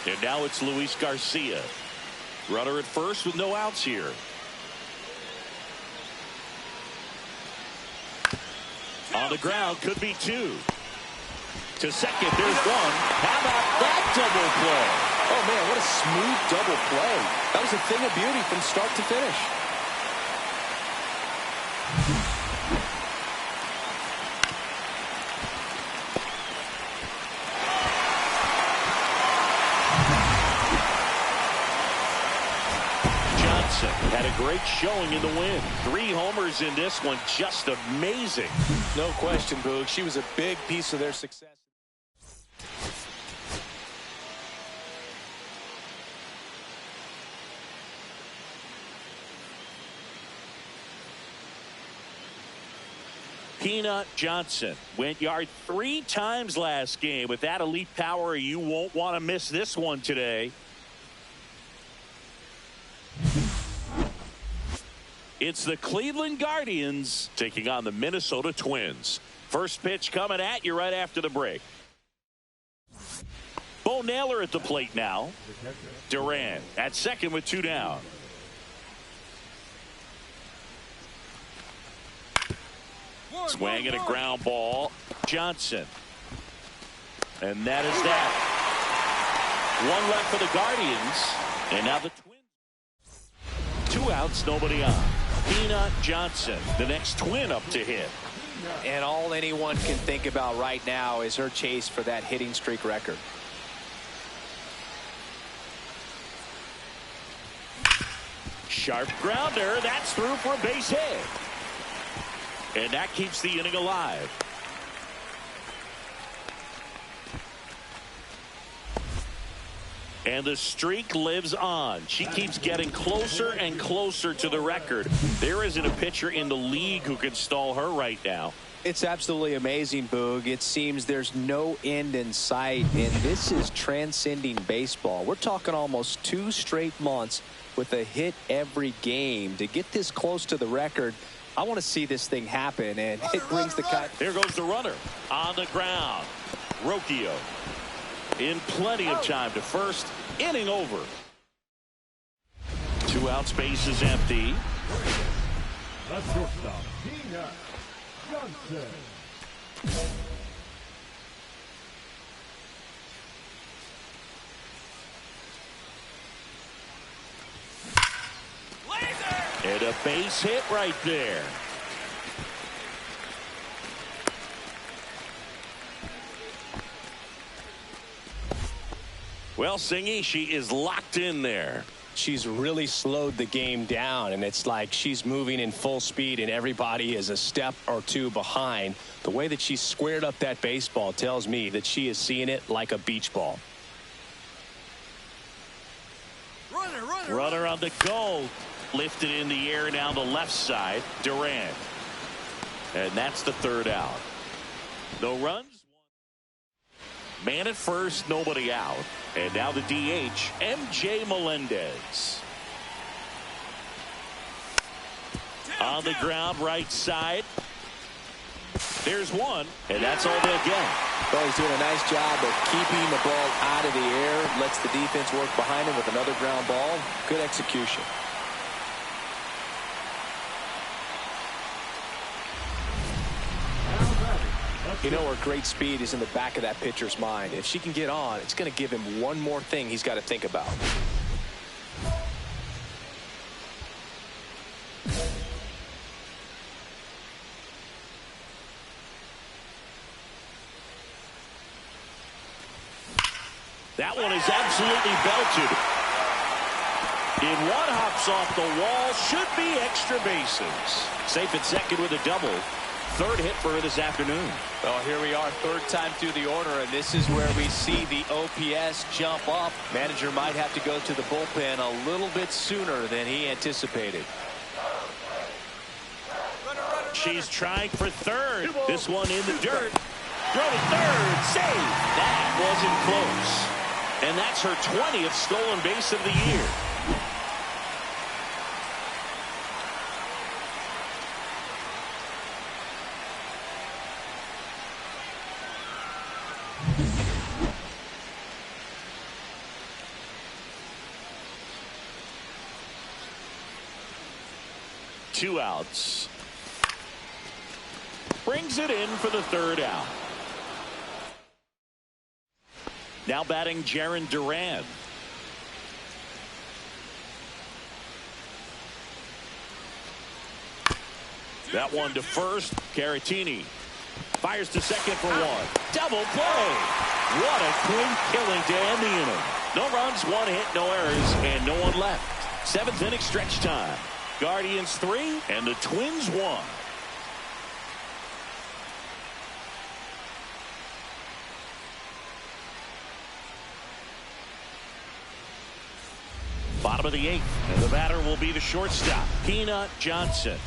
S1: And now it's Luis Garcia. Runner at first with no outs here. On the ground, could be 2. To second, there's 1. How about that double play?
S2: Oh, man, what a smooth double play. That was a thing of beauty from start to finish.
S1: Johnson had a great showing in the win. 3 homers in this one, just amazing.
S2: No question, Boog. She was a big piece of their success.
S1: Peanut Johnson went yard 3 times last game. With that elite power, you won't want to miss this one today. It's the Cleveland Guardians taking on the Minnesota Twins. First pitch coming at you right after the break. Bo Naylor at the plate now. Durant at second with 2 down. Swinging a ground ball. Johnson. And that is that. One left for the Guardians. And now the Twins. 2 outs, nobody on. Peanut Johnson, the next Twin up to hit.
S2: And all anyone can think about right now is her chase for that hitting streak record.
S1: Sharp grounder. That's through for a base hit. And that keeps the inning alive. And the streak lives on. She keeps getting closer and closer to the record. There isn't a pitcher in the league who can stall her right now.
S2: It's absolutely amazing, Boog. It seems there's no end in sight, and this is transcending baseball. We're talking almost 2 straight months with a hit every game. To get this close to the record, I want to see this thing happen, and it brings the kind.
S1: There goes the runner on the ground. Rocchio in plenty of time to first. Inning over. 2 outs, base is empty.
S4: That's shortstop, Peanut Johnson.
S1: And a base hit right there. Well, Singy, she is locked in there.
S5: She's really slowed the game down, and it's like she's moving in full speed and everybody is a step or 2 behind. The way that she squared up that baseball tells me that she is seeing it like a beach ball.
S1: Runner on the go. Lifted in the air down the left side. Durant. And that's the 3rd out. No runs. Man at first, nobody out. And now the DH, MJ Melendez. On the ground, right side. There's one, and that's all they'll get.
S2: Well, he's doing a nice job of keeping the ball out of the air. Lets the defense work behind him with another ground ball. Good execution. You know, her great speed is in the back of that pitcher's mind. If she can get on, it's going to give him one more thing he's got to think about.
S1: That one is absolutely belted. In one, hops off the wall. Should be extra bases. Safe at second with a double. 3rd hit for her this afternoon.
S2: Well, here we are, 3rd time through the order, and this is where we see the OPS jump up. Manager might have to go to the bullpen a little bit sooner than he anticipated.
S1: She's trying for 3rd. This one in the dirt. Throw to 3rd. Save. That wasn't close. And that's her 20th stolen base of the year. Two outs. Brings it in for the 3rd out. Now batting Jarren Duran. That one to first. Caratini fires to second for 1. Double play. What a quick killing to end the inning. No runs, 1 hit, no errors, and no one left. 7th inning stretch time. Guardians 3 and the Twins 1. Bottom of the 8th, and the batter will be the shortstop, Peanut Johnson.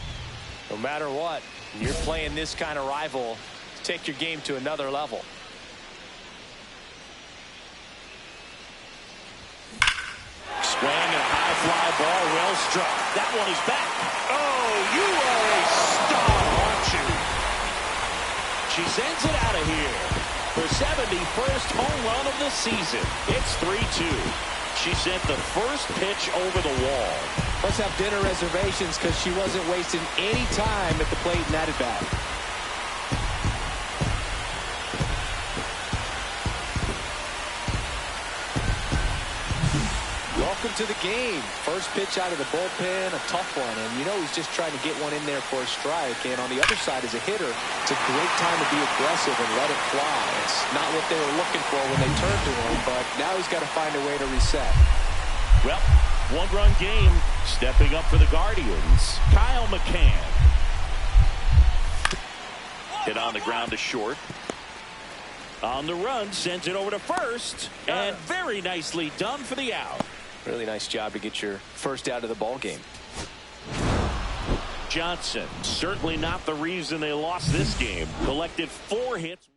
S2: No matter what, you're playing this kind of rival, take your game to another level.
S1: Swing and a high fly Ball well struck. That one is back. Oh, you are a star, aren't you? She sends it out of here. Her 71st home run of the season. It's 3-2. She sent the first pitch over the wall.
S2: Must have dinner reservations because she wasn't wasting any time at the plate in that at-bat. Welcome to the game. First pitch out of the bullpen, a tough one. And you know he's just trying to get one in there for a strike. And on the other side as a hitter, it's a great time to be aggressive and let it fly. It's not what they were looking for when they turned to him, but now he's got to find a way to reset.
S1: Well, one-run game. Stepping up for the Guardians, Kyle McCann. Hit on the ground to short. On the run, sends it over to first. And very nicely done for the out.
S2: Really nice job to get your first out of the ball game.
S1: Johnson, certainly not the reason they lost this game. Collected 4 hits.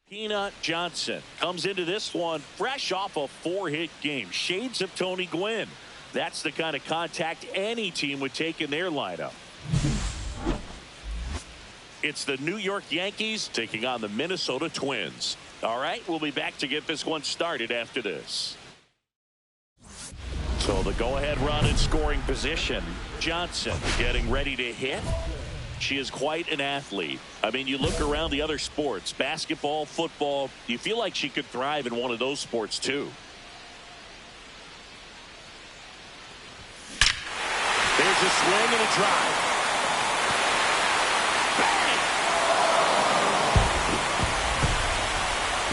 S1: Peanut Johnson comes into this one fresh off a 4-hit game. Shades of Tony Gwynn. That's the kind of contact any team would take in their lineup. It's the New York Yankees taking on the Minnesota Twins. All right, we'll be back to get this one started after this. So the go-ahead run in scoring position. Johnson getting ready to hit. She is quite an athlete. I mean, you look around the other sports, basketball, football, you feel like she could thrive in one of those sports too. There's a swing and a drive. Bang!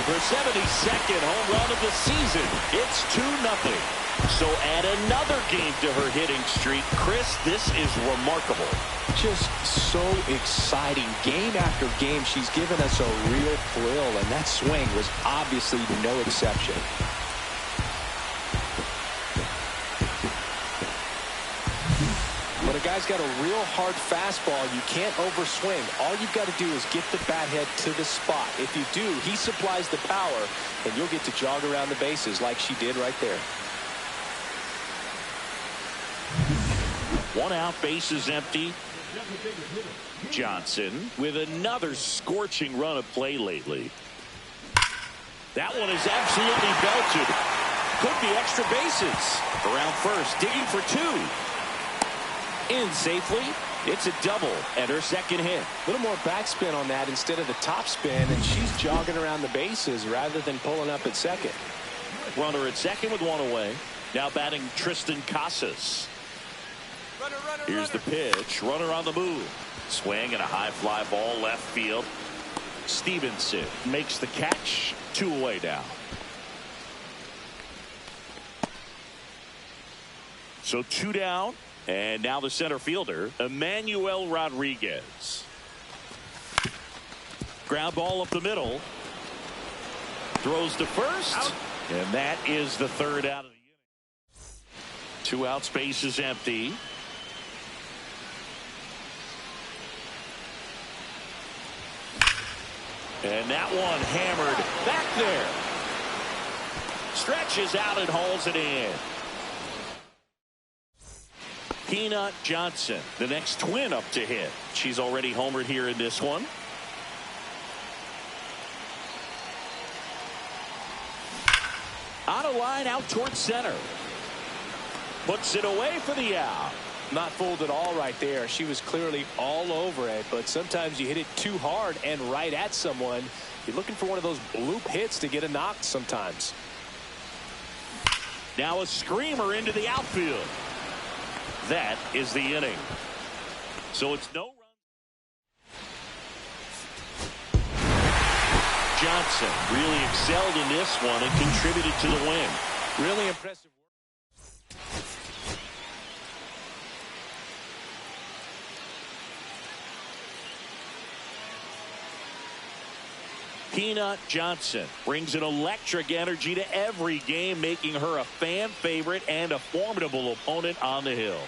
S1: Her 72nd home run of the season. It's 2-0. So add another game to her hitting streak. Chris, this is remarkable.
S2: Just so exciting. Game after game, she's given us a real thrill, and that swing was obviously no exception. When a guy's got a real hard fastball, you can't overswing. All you've got to do is get the bat head to the spot. If you do, he supplies the power, and you'll get to jog around the bases like she did right there.
S1: 1 out, bases empty. Johnson with another scorching run of play lately. That one is absolutely belted. Could be extra bases. Around first, digging for 2. In safely. It's a double and her second hit.
S2: A little more backspin on that instead of the top spin, and she's jogging around the bases rather than pulling up at second.
S1: Runner at second with 1 away. Now batting Tristan Casas. Here's the pitch. Runner on the move. Swing and a high fly ball left field. Stevenson makes the catch. 2 away now. So 2 down. And now the center fielder, Emmanuel Rodriguez. Ground ball up the middle. Throws to first. Out. And that is the 3rd out of the inning. 2 outs, base is empty. And that one hammered back there. Stretches out and hauls it in. Peanut Johnson, the next Twin up to hit. She's already homered here in this one. On a line out towards center. Puts it away for the out.
S2: Not fooled at all right there. She was clearly all over it, but sometimes you hit it too hard and right at someone. You're looking for one of those bloop hits to get a knock sometimes.
S1: Now a screamer into the outfield. That is the inning. So it's no run. Johnson really excelled in this one and contributed to the win.
S2: Really impressive.
S1: Peanut Johnson brings an electric energy to every game, making her a fan favorite and a formidable opponent on the hill.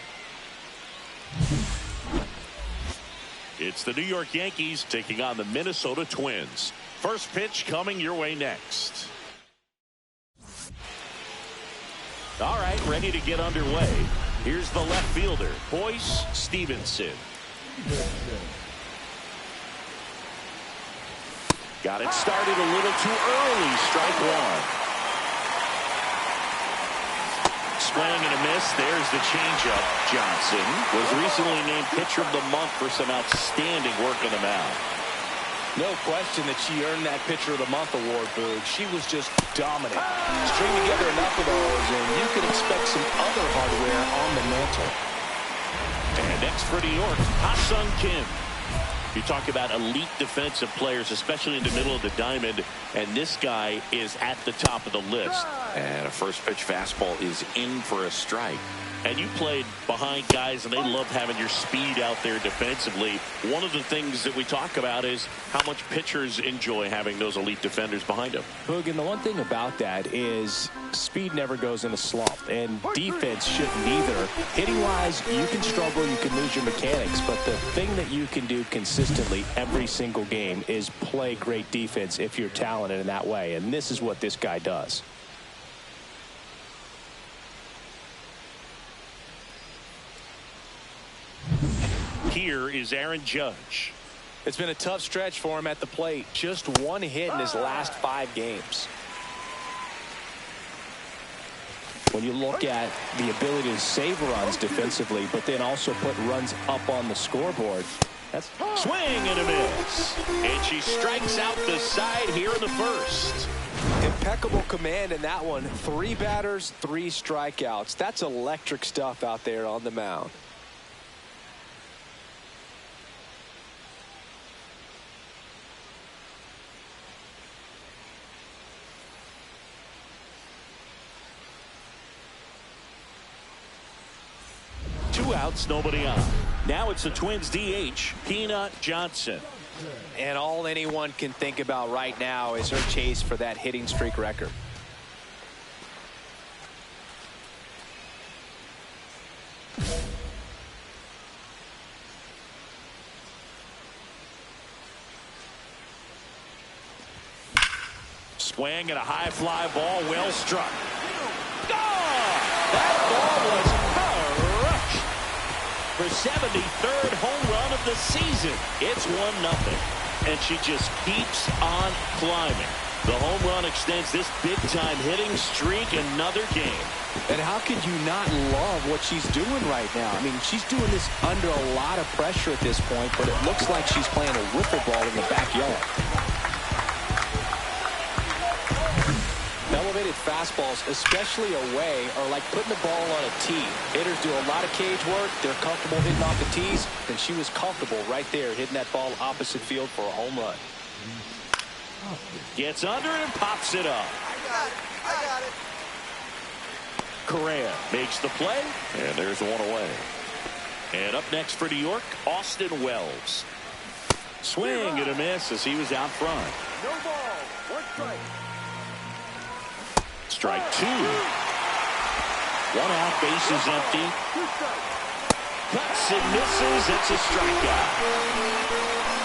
S1: It's the New York Yankees taking on the Minnesota Twins. First pitch coming your way next. All right, ready to get underway. Here's the left fielder, Boyce Stevenson. Got it started a little too early. Strike one. Swing and a miss. There's the changeup. Johnson was recently named pitcher of the month for some outstanding work on the mound.
S2: No question that she earned that pitcher of the month award, Boog. She was just dominant. String together enough of those, and you can expect some other hardware on the mantle.
S1: And next for New York, Ha-Sung Kim. You talk about elite defensive players, especially in the middle of the diamond, and this guy is at the top of the list. And a first pitch fastball is in for a strike. And you played behind guys, and they love having your speed out there defensively. One of the things that we talk about is how much pitchers enjoy having those elite defenders behind them.
S2: Boog, and the one thing about that is speed never goes in a slump, and defense shouldn't either. Hitting-wise, you can struggle, you can lose your mechanics, but the thing that you can do consistently every single game is play great defense if you're talented in that way, and this is what this guy does.
S1: Here is Aaron Judge.
S2: It's been a tough stretch for him at the plate. Just one hit in his last 5 games. When you look at the ability to save runs defensively, but then also put runs up on the scoreboard, that's
S1: swing and a miss. And she strikes out the side here in the first.
S2: Impeccable command in that one. 3 batters, 3 strikeouts. That's electric stuff out there on the mound.
S1: Outs, nobody on. Now it's the Twins DH, Peanut Johnson.
S2: And all anyone can think about right now is her chase for that hitting streak record.
S1: Swing and a high fly ball, well struck. Gone! That ball was her 73rd home run of the season. It's 1-0, and she just keeps on climbing. The home run extends this big-time hitting streak another game.
S2: And how could you not love what she's doing right now? I mean, she's doing this under a lot of pressure at this point, but it looks like she's playing a wiffle ball in the backyard. Elevated fastballs, especially away, are like putting the ball on a tee. Hitters do a lot of cage work. They're comfortable hitting off the tees, and she was comfortable right there hitting that ball opposite field for a home run.
S1: Gets under and pops it up.
S3: I got it.
S1: Correa makes the play, and there's one away. And up next for New York, Austin Wells. Swing and a miss as he was out front.
S3: No ball. 1 strike.
S1: Strike 2. 1 out, bases empty.
S3: 2 strikes.
S1: Cuts and misses. It's a strikeout.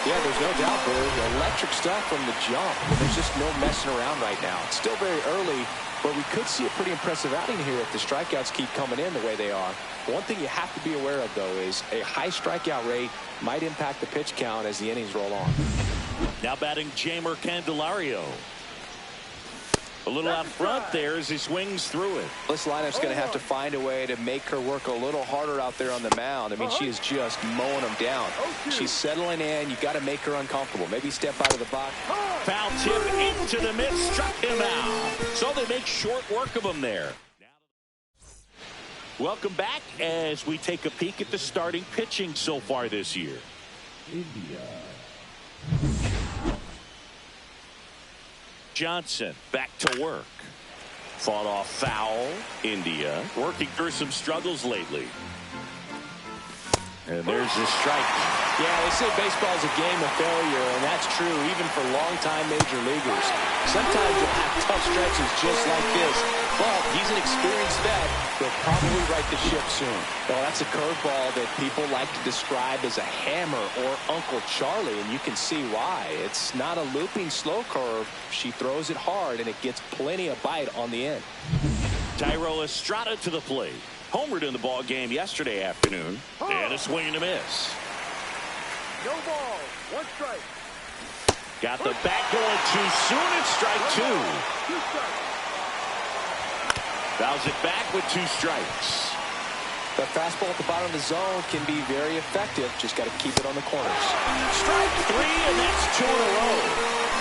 S2: Yeah, there's no doubt, Bird. Electric stuff from the jump. There's just no messing around right now. It's still very early, but we could see a pretty impressive outing here if the strikeouts keep coming in the way they are. One thing you have to be aware of, though, is a high strikeout rate might impact the pitch count as the innings roll on.
S1: Now batting Jamer Candelario. A little out front there as he swings through it.
S2: This lineup's going to have to find a way to make her work a little harder out there on the mound. I mean, she is just mowing them down. She's settling in. You got to make her uncomfortable. Maybe step out of the box.
S1: Foul tip into the mid, struck him out. So they make short work of him there. Welcome back as we take a peek at the starting pitching so far this year.
S4: India.
S1: Johnson back to work. Fought off foul. India working through some struggles lately. And there's the strike.
S2: Yeah, they say baseball is a game of failure, and that's true even for longtime major leaguers. Sometimes you'll have tough stretches just like this, but he's an experienced vet. He'll probably right the ship soon. Well, that's a curveball that people like to describe as a hammer or Uncle Charlie, and you can see why. It's not a looping slow curve. She throws it hard, and it gets plenty of bite on the end.
S1: Thairo Estrada to the plate. Homered in the ball game yesterday afternoon. And a swing and a miss.
S3: No ball. One strike.
S1: Got the bat going too soon. It's strike two.
S3: Two strikes.
S1: Fouls it back with 2 strikes.
S2: The fastball at the bottom of the zone can be very effective. Just got to keep it on the corners.
S1: Strike 3, and that's 2 in a row.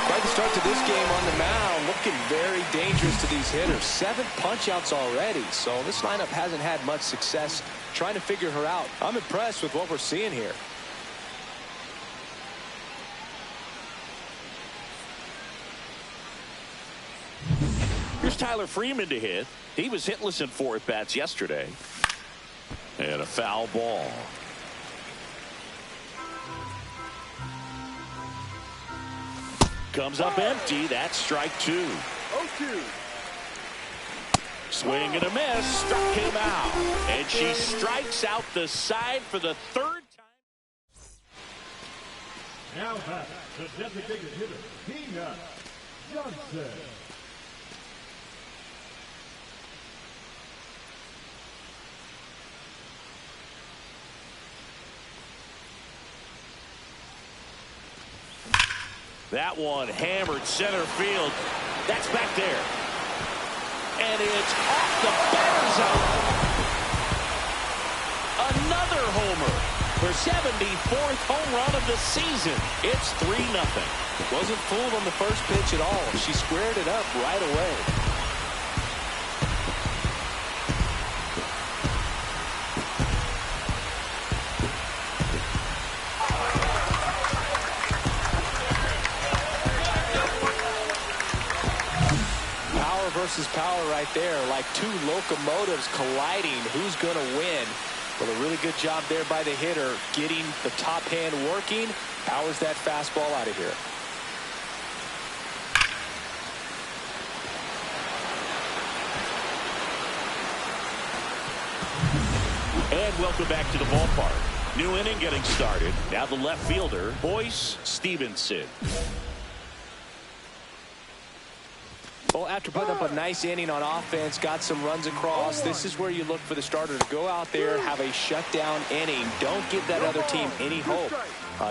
S2: Quite the start to this game on the mound. Looking very dangerous to these hitters. 7 punch-outs already, so this lineup hasn't had much success trying to figure her out. I'm impressed with what we're seeing here.
S1: Here's Tyler Freeman to hit. He was hitless in 4 at-bats yesterday. And a foul ball. Comes up empty. That's strike 2.
S3: 0-2.
S1: Swing and a miss. Struck him out. And she strikes out the side for the 3rd time.
S4: Now back, the designated hitter, Tina Johnson.
S1: That one hammered center field. That's back there. And it's off the batter's eye. Another homer. Her 74th home run of the season. It's 3-0.
S2: Wasn't fooled on the first pitch at all. She squared it up right away. Versus power right there, like 2 locomotives colliding. Who's going to win? Well, a really good job there by the hitter, getting the top hand working. Powers that fastball out of here.
S1: And welcome back to the ballpark. New inning getting started. Now the left fielder, Boyce Stevenson.
S2: Well, after putting up a nice inning on offense, got some runs across, this is where you look for the starter to go out there, have a shutdown inning. Don't give that other team any hope.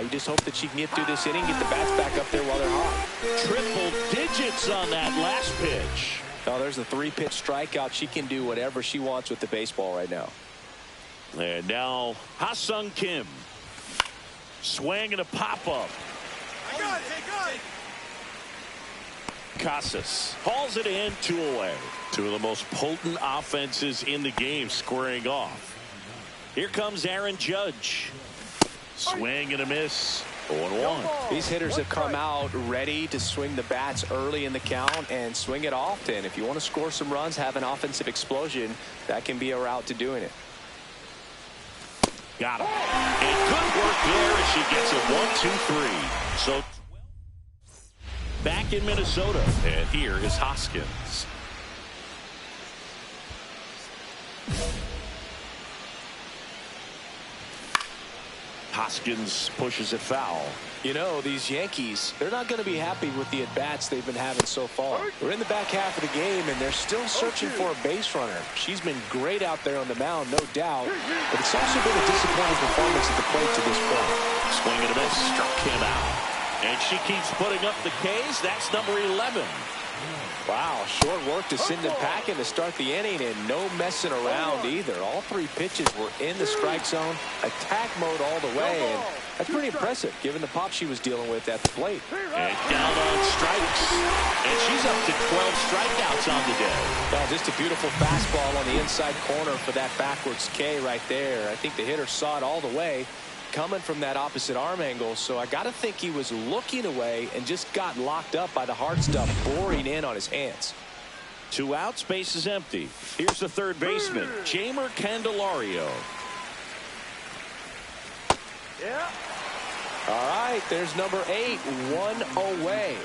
S2: You just hope that she can get through this inning, get the bats back up there while they're hot.
S1: Triple digits on that last pitch.
S2: Oh, there's a 3-pitch strikeout. She can do whatever she wants with the baseball right now.
S1: And now Ha-Sung Kim. Swing and a pop-up.
S3: I got it. I got it.
S1: Casas hauls it in, 2 away. 2 of the most potent offenses in the game squaring off. Here comes Aaron Judge. Swing and a miss. 0-1.
S2: These hitters have come out ready to swing the bats early in the count and swing it often. If you want to score some runs, have an offensive explosion, that can be a route to doing it.
S1: Got him. And good work there as she gets a 1-2-3. So back in Minnesota, and here is Hoskins. Hoskins pushes it foul.
S2: You know, these Yankees, they're not going to be happy with the at-bats they've been having so far. We're in the back half of the game, and they're still searching for a base runner. She's been great out there on the mound, no doubt, but it's also been a disappointing performance at the plate to this point.
S1: Swing and a miss, struck him out. And she keeps putting up the Ks. That's number 11.
S2: Wow, short work to send them packing to start the inning, and no messing around either. All 3 pitches were in the strike zone, attack mode all the way, and that's pretty impressive given the pop she was dealing with at the plate.
S1: And down on strikes. And she's up to 12 strikeouts on the day.
S2: Well, just a beautiful fastball on the inside corner for that backwards K right there. I think the hitter saw it all the way coming from that opposite arm angle, so I got to think he was looking away and just got locked up by the hard stuff boring in on his hands.
S1: 2 outs, base is empty. Here's the third baseman, Jamer Candelario.
S3: Yeah.
S2: All right, there's number 8, 1 away.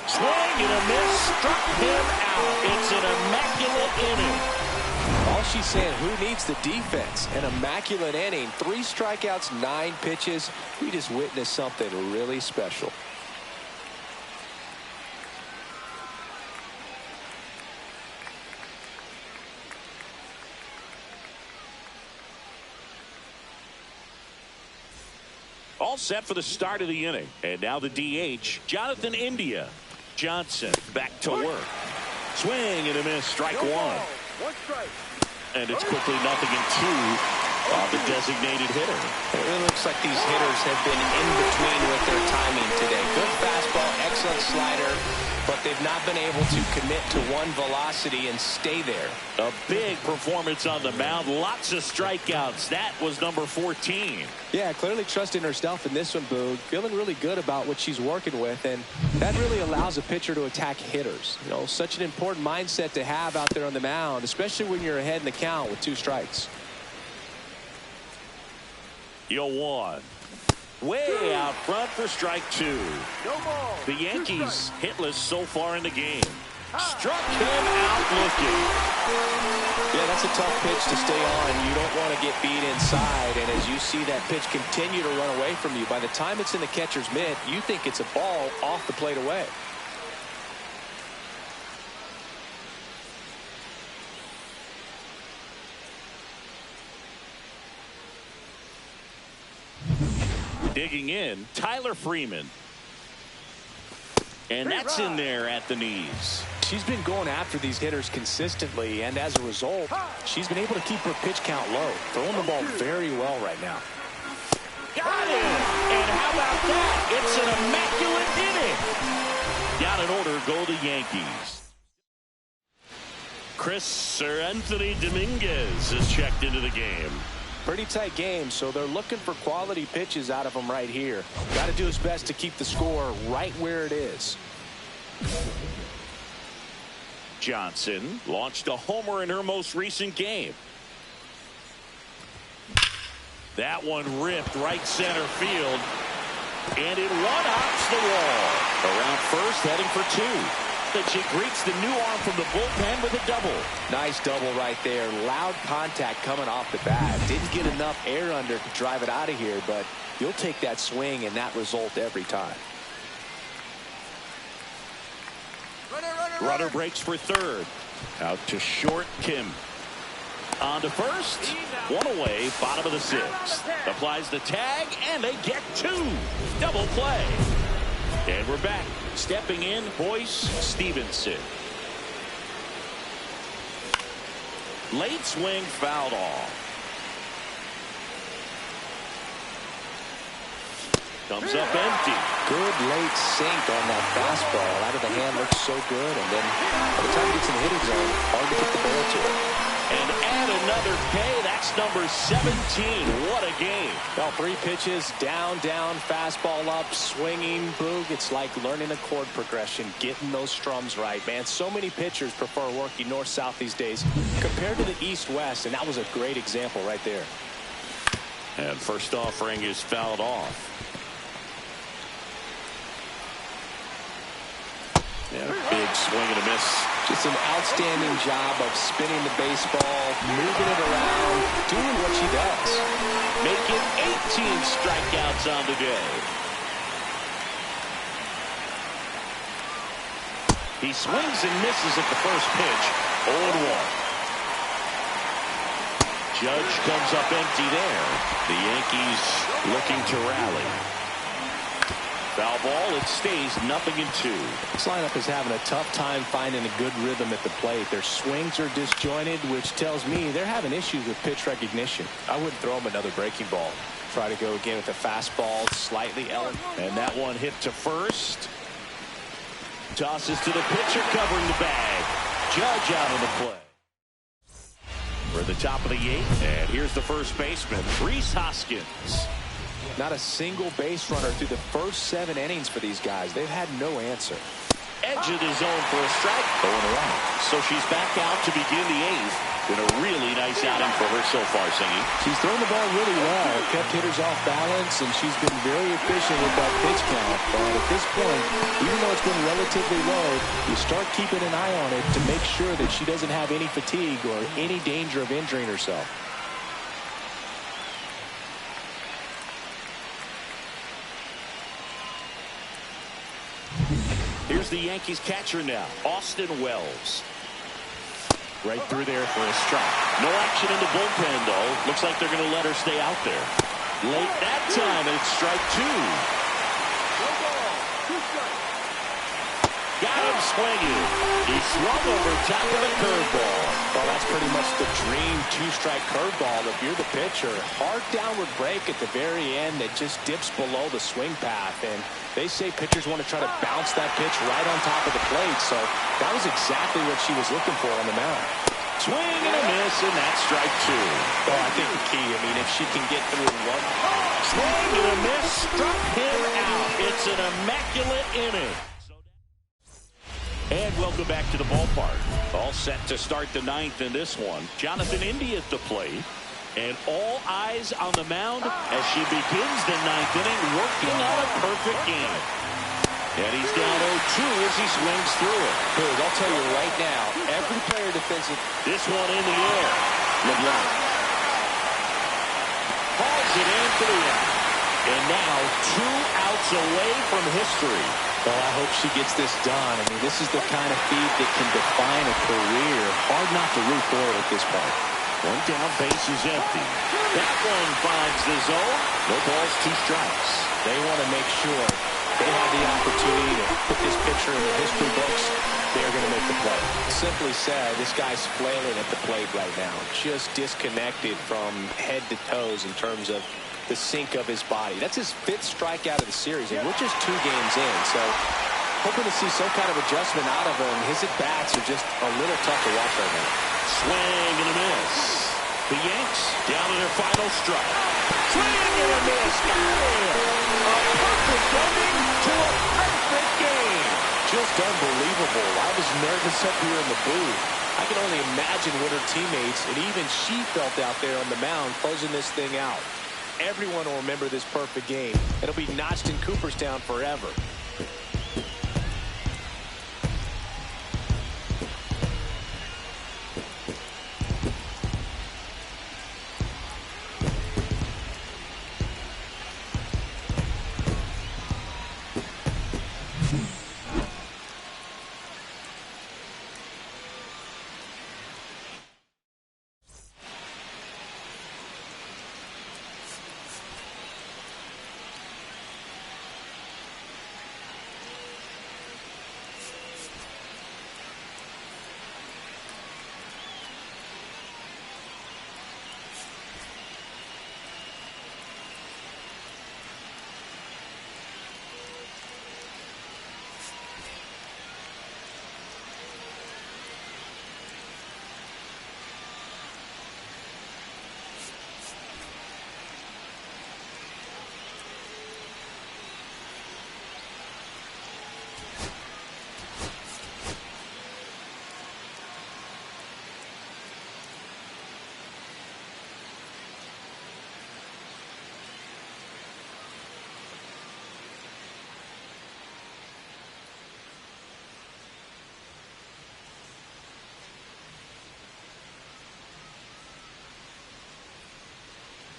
S1: Swing and a miss, struck him out. It's an immaculate inning.
S2: All she's saying, who needs the defense? An immaculate inning, 3 strikeouts, 9 pitches. We just witnessed something really special.
S1: All set for the start of the inning. And now the DH, Jonathan India. Johnson back to work. Swing and a miss, strike
S3: No
S1: one.
S3: ball. 1 strike.
S1: And it's quickly 0-2 on the designated hitter.
S2: It really looks like these hitters have been in between with their timing today. Good fastball, excellent slider, but they've not been able to commit to one velocity and stay there.
S1: A big performance on the mound. Lots of strikeouts. That was number 14.
S2: Yeah, clearly trusting herself in this one, Boog. Feeling really good about what she's working with, and that really allows a pitcher to attack hitters. You know, such an important mindset to have out there on the mound, especially when you're ahead in the count with 2 strikes.
S1: 0-1. Way out front for strike 2.
S3: No ball.
S1: The
S3: 2
S1: Yankees
S3: strikes.
S1: hitless so far in the game. Struck him out looking.
S2: Yeah, that's a tough pitch to stay on. You don't want to get beat inside, and as you see that pitch continue to run away from you, by the time it's in the catcher's mitt, you think it's a ball off the plate away.
S1: Digging in, Tyler Freeman. And that's in there at the knees.
S2: She's been going after these hitters consistently, and as a result, she's been able to keep her pitch count low, throwing the ball very well right now.
S1: Got it! And how about that? It's an immaculate inning. Down in order go the Yankees. Sir Anthony Dominguez is checked into the game.
S2: Pretty tight game, so they're looking for quality pitches out of him right here. Got to do his best to keep the score right where it is.
S1: Johnson launched a homer in her most recent game. That one ripped right center field, and it one-hops the wall. Around first, heading for 2. That she greets the new arm from the bullpen with a double.
S2: Nice double right there. Loud contact coming off the bat. Didn't get enough air under to drive it out of here, but you'll take that swing and that result every time.
S1: Runner breaks for third. Out to short, Kim. On to first. 1 away, bottom of the 6th. Applies the tag, and they get 2. Double play. And we're back. Stepping in, Boyce Stevenson. Late swing fouled off. Comes up empty.
S2: Good late sink on that fastball. Out of the hand, looks so good. And then by the time it gets in the hitting zone, hard to get the ball to it.
S1: And add another K. That's number 17. What a game.
S2: Well, 3 pitches, down, fastball up, swinging, boog. It's like learning a chord progression, getting those strums right, man. So many pitchers prefer working north-south these days compared to the east-west, and that was a great example right there.
S1: And first offering is fouled off. Yeah, big swing and a miss.
S2: Just an outstanding job of spinning the baseball, moving it around, doing what she does.
S1: Making 18 strikeouts on the day. He swings and misses at the first pitch. 0-1. Judge comes up empty there. The Yankees looking to rally. Foul ball, it stays 0-2.
S2: This lineup is having a tough time finding a good rhythm at the plate. Their swings are disjointed, which tells me they're having issues with pitch recognition. I wouldn't throw them another breaking ball. Try to go again with a fastball, slightly elevated.
S1: And that one hit to first. Tosses to the pitcher, covering the bag. Judge out of the play. We're at the top of the 8th, and here's the first baseman, Rhys Hoskins.
S2: Not a single base runner through the first 7 innings for these guys. They've had no answer.
S1: Edge of the zone for a strike. Going around. So she's back out to begin the 8th. Been a really nice outing for her so far, Singy.
S2: She's thrown the ball really well. Kept hitters off balance, and she's been very efficient with that pitch count. But at this point, even though it's been relatively low, you start keeping an eye on it to make sure that she doesn't have any fatigue or any danger of injuring herself.
S1: Here's the Yankees catcher now, Austin Wells. Right through there for a strike. No action in the bullpen, though. Looks like they're going to let her stay out there. Late that time, and it's strike 2. Got him swinging. He swung over top of the curveball.
S2: Well, that's pretty much the dream two-strike curveball. If you're the pitcher, hard downward break at the very end that just dips below the swing path. And they say pitchers want to try to bounce that pitch right on top of the plate. So that was exactly what she was looking for on the mound.
S1: Swing and a miss, and that's strike 2.
S2: Well, I think the key, I mean, if she can get through one.
S1: Swing and a miss, struck him out. It's an immaculate inning. And welcome back to the ballpark. All set to start the 9th in this one. Jonathan India at the plate. And all eyes on the mound as she begins the 9th inning, working on a perfect game. And he's down 0-2 as he swings through it.
S2: Dude, I'll tell you right now, every player defensive.
S1: This one in the air. LeBlanc hauls it in for the out. And now 2 outs away from history.
S2: Well, I hope she gets this done. I mean, this is the kind of feat that can define a career. Hard not to root for it at this point.
S1: One down, base is empty. That one finds the zone. No balls, 2 strikes.
S2: They want to make sure they have the opportunity to put this pitcher in the history books. They're going to make the play. Simply said, this guy's flailing at the plate right now. Just disconnected from head to toes in terms of the sink of his body. That's his 5th strikeout of the series, and we're just 2 games in. So hoping to see some kind of adjustment out of him. His at-bats are just a little tough to watch right now.
S1: Swing and a miss. The Yanks down to their final strike. Swing and a miss. Got it. A perfect ending to a perfect game.
S2: Just unbelievable. I was nervous up here in the booth. I can only imagine what her teammates and even she felt out there on the mound closing this thing out. Everyone will remember this perfect game. It'll be notched in Cooperstown forever.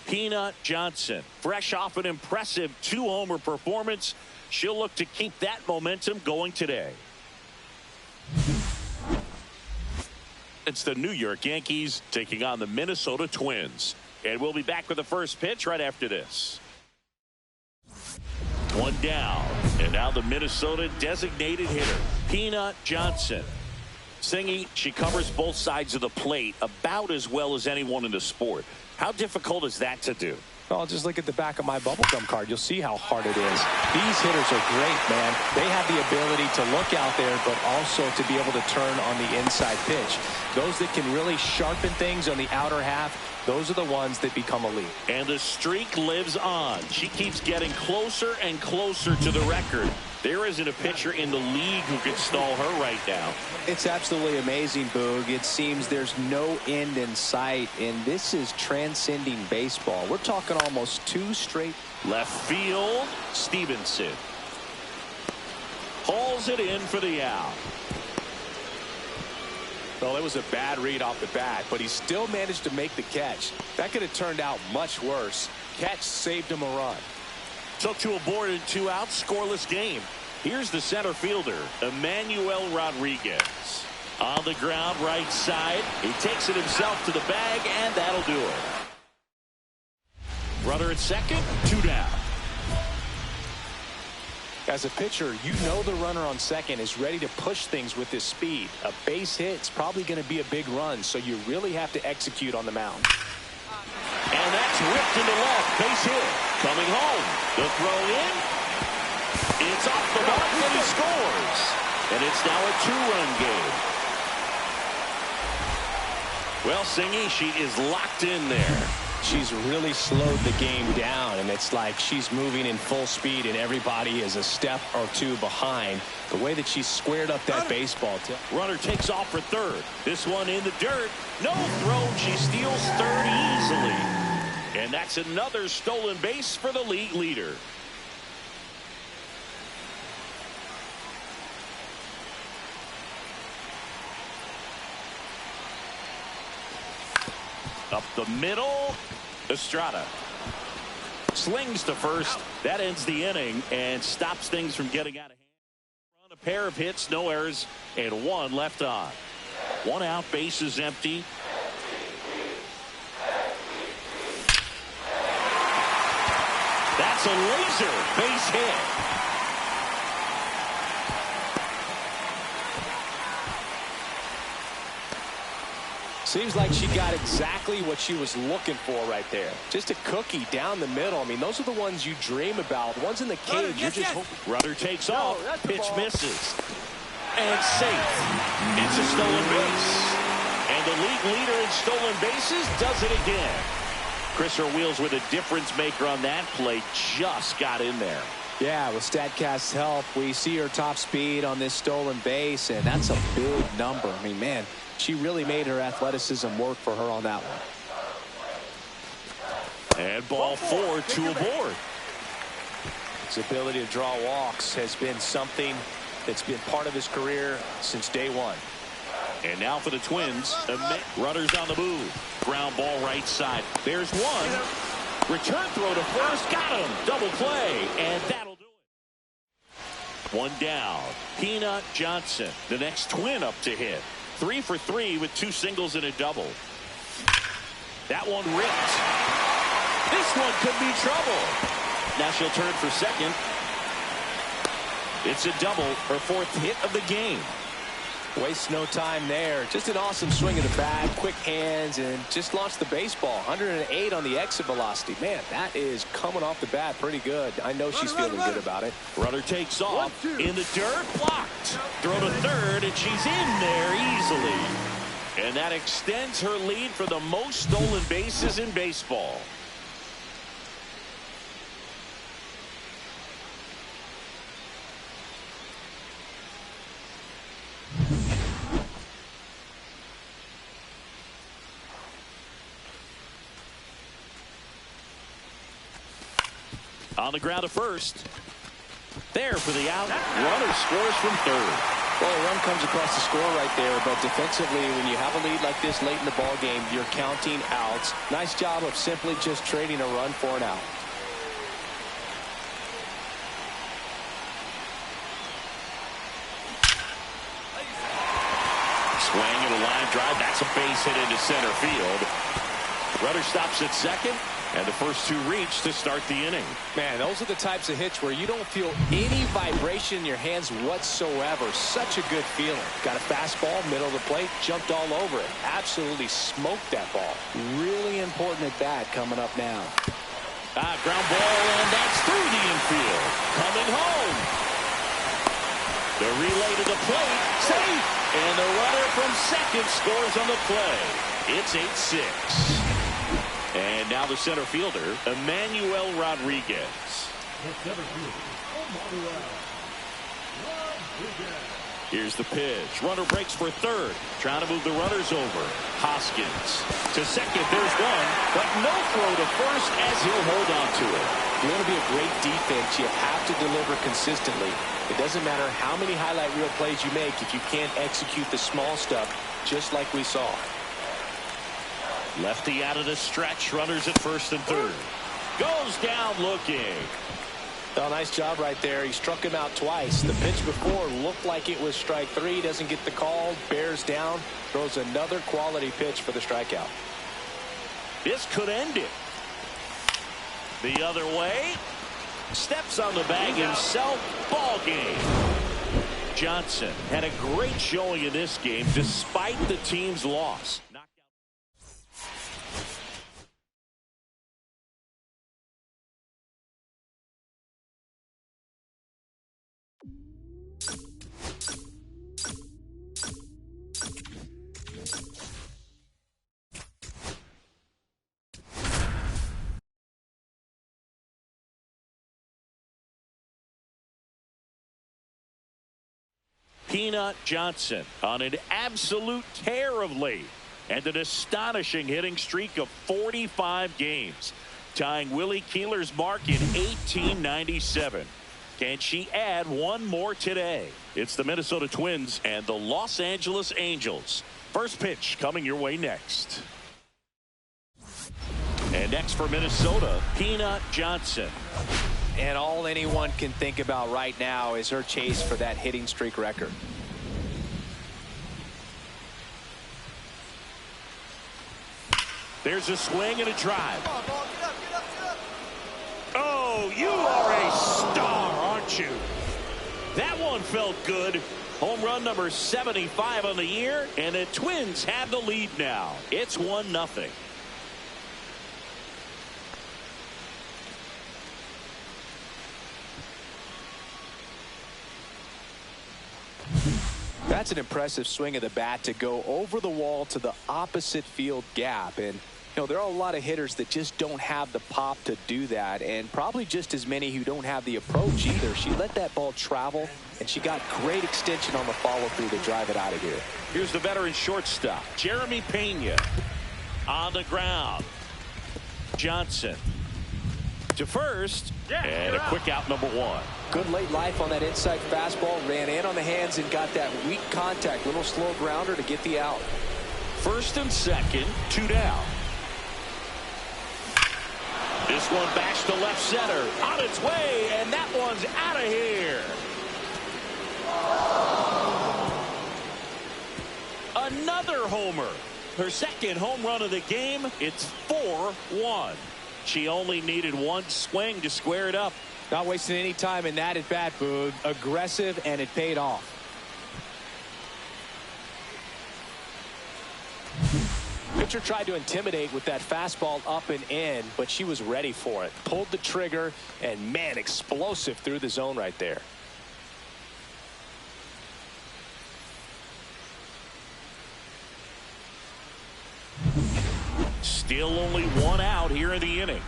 S1: Peanut Johnson, fresh off an impressive 2-homer performance. She'll look to keep that momentum going today. It's the New York Yankees taking on the Minnesota Twins. And we'll be back with the first pitch right after this. One down. And now the Minnesota designated hitter, Peanut Johnson. Singy, she covers both sides of the plate about as well as anyone in the sport. How difficult is that to do?
S2: Well, just look at the back of my bubblegum card. You'll see how hard it is. These hitters are great, man. They have the ability to look out there, but also to be able to turn on the inside pitch. Those that can really sharpen things on the outer half, those are the ones that become elite.
S1: And the streak lives on. She keeps getting closer and closer to the record. There isn't a pitcher in the league who can stall her right now.
S2: It's absolutely amazing, Boog. It seems there's no end in sight, and this is transcending baseball. We're talking almost 2 straight.
S1: Left field, Stevenson hauls it in for the out.
S2: Well, it was a bad read off the bat, but he still managed to make the catch. That could have turned out much worse. Catch saved him a run.
S1: So 2 aboard and 2 out, scoreless game. Here's the center fielder, Emmanuel Rodriguez. On the ground, right side. He takes it himself to the bag, and that'll do it. Runner at second, 2 down.
S2: As a pitcher, you know the runner on second is ready to push things with his speed. A base hit's probably going to be a big run, so you really have to execute on the mound.
S1: And that's ripped into left. Base hit. Coming home. The throw in. It's off the mark, and he scores. And it's now a 2-run game. Well, Singy, she is locked in there.
S5: She's really slowed the game down, and it's like she's moving in full speed, and everybody is a step or 2 behind. The way that she squared up that baseball.
S1: Runner takes off for third. This one in the dirt. No throw. She steals third easily. And that's another stolen base for the league leader. Up the middle, Estrada slings to first. That ends the inning and stops things from getting out of hand. A pair of hits, no errors, and 1 left on. 1 out, bases empty. That's a laser base hit.
S2: Seems like she got exactly what she was looking for right there. Just a cookie down the middle. I mean, those are the ones you dream about. The ones in the cage, you're just hoping.
S1: Runner takes off. Pitch misses. And safe. It's a stolen base. And the league leader in stolen bases does it again. Christopher Wheels with a difference maker on that play. Just got in there.
S2: Yeah, with StatCast's help, we see her top speed on this stolen base, and that's a big number. I mean, man, she really made her athleticism work for her on that one.
S1: And ball 4, 2 aboard.
S2: His ability to draw walks has been something that's been part of his career since day 1.
S1: And now for the Twins. Runners on the move. Ground ball right side. There's one. Return throw to first. Got him. Double play. And that'll do it. 1 down. Peanut Johnson, the next Twin up to hit. 3 for 3 with 2 singles and a double. That one ripped. This one could be trouble. Now she'll turn for second. It's a double, her 4th hit of the game.
S2: Waste no time there. Just an awesome swing of the bat, quick hands, and just launched the baseball. 108 on the exit velocity. Man, that is coming off the bat pretty good. I know she's feeling good about it.
S1: Runner takes off. In the dirt, blocked. Throw to third, and she's in there easily. And that extends her lead for the most stolen bases in baseball. On the ground to first. There for the out. Runner scores from third.
S2: Well, a run comes across the score right there, but defensively, when you have a lead like this late in the ball game, you're counting outs. Nice job of simply just trading a run for an out.
S1: Swing and a line drive. That's a base hit into center field. Runner stops at second. And the first 2 reach to start the inning.
S2: Man, those are the types of hits where you don't feel any vibration in your hands whatsoever. Such a good feeling. Got a fastball, middle of the plate, jumped all over it. Absolutely smoked that ball. Really important at bat coming up now.
S1: Ground ball, and that's through the infield. Coming home. The relay to the plate. Safe. And the runner from second scores on the play. It's 8-6. And now the center fielder, Emmanuel Rodriguez.
S4: The center fielder, Emmanuel Rodriguez.
S1: Here's the pitch. Runner breaks for third. Trying to move the runners over. Hoskins to second. There's one. But no throw to first as he'll hold on to it.
S2: You want to be a great defense, you have to deliver consistently. It doesn't matter how many highlight reel plays you make if you can't execute the small stuff, just like we saw.
S1: Lefty out of the stretch. Runners at first and third. Goes down looking.
S2: Oh, nice job right there. He struck him out twice. The pitch before looked like it was strike three. Doesn't get the call. Bears down. Throws another quality pitch for the strikeout.
S1: This could end it. The other way. Steps on the bag himself. Ball game. Johnson had a great showing in this game despite the team's loss. Peanut Johnson on an absolute tear of late and an astonishing hitting streak of 45 games, tying Willie Keeler's mark in 1897. Can she add one more today? It's the Minnesota Twins and the Los Angeles Angels. First pitch coming your way next. And next for Minnesota, Peanut Johnson.
S2: And all anyone can think about right now is her chase for that hitting streak record.
S1: There's a swing and a drive. Oh, you are a star, aren't you? That one felt good. Home run number 75 on the year, and the Twins have the lead now. It's 1-0.
S2: That's an impressive swing of the bat to go over the wall to the opposite field gap. And, you know, there are a lot of hitters that just don't have the pop to do that, and probably just as many who don't have the approach either. She let that ball travel, and she got great extension on the follow-through to drive it out of here.
S1: Here's the veteran shortstop, Jeremy Pena, on the ground. Johnson to first, and a quick out, number one.
S2: Good late life on that inside fastball. Ran in on the hands and got that weak contact. Little slow grounder to get the out.
S1: First and second, 2 down. This one backs to left center. On its way, and that one's out of here. Another homer. Her second home run of the game. It's 4-1. She only needed one swing to square it up.
S2: Not wasting any time in that at bat, Boog. Aggressive, and it paid off. Pitcher tried to intimidate with that fastball up and in, but she was ready for it. Pulled the trigger, and man, explosive through the zone right there.
S1: Still only one out here in the inning.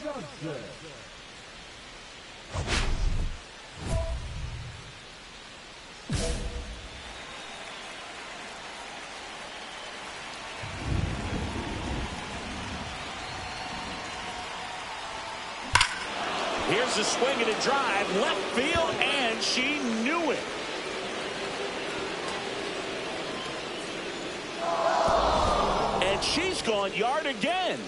S4: Johnson.
S1: Here's a swing and a drive, left field, and she knew it. And she's gone yard again.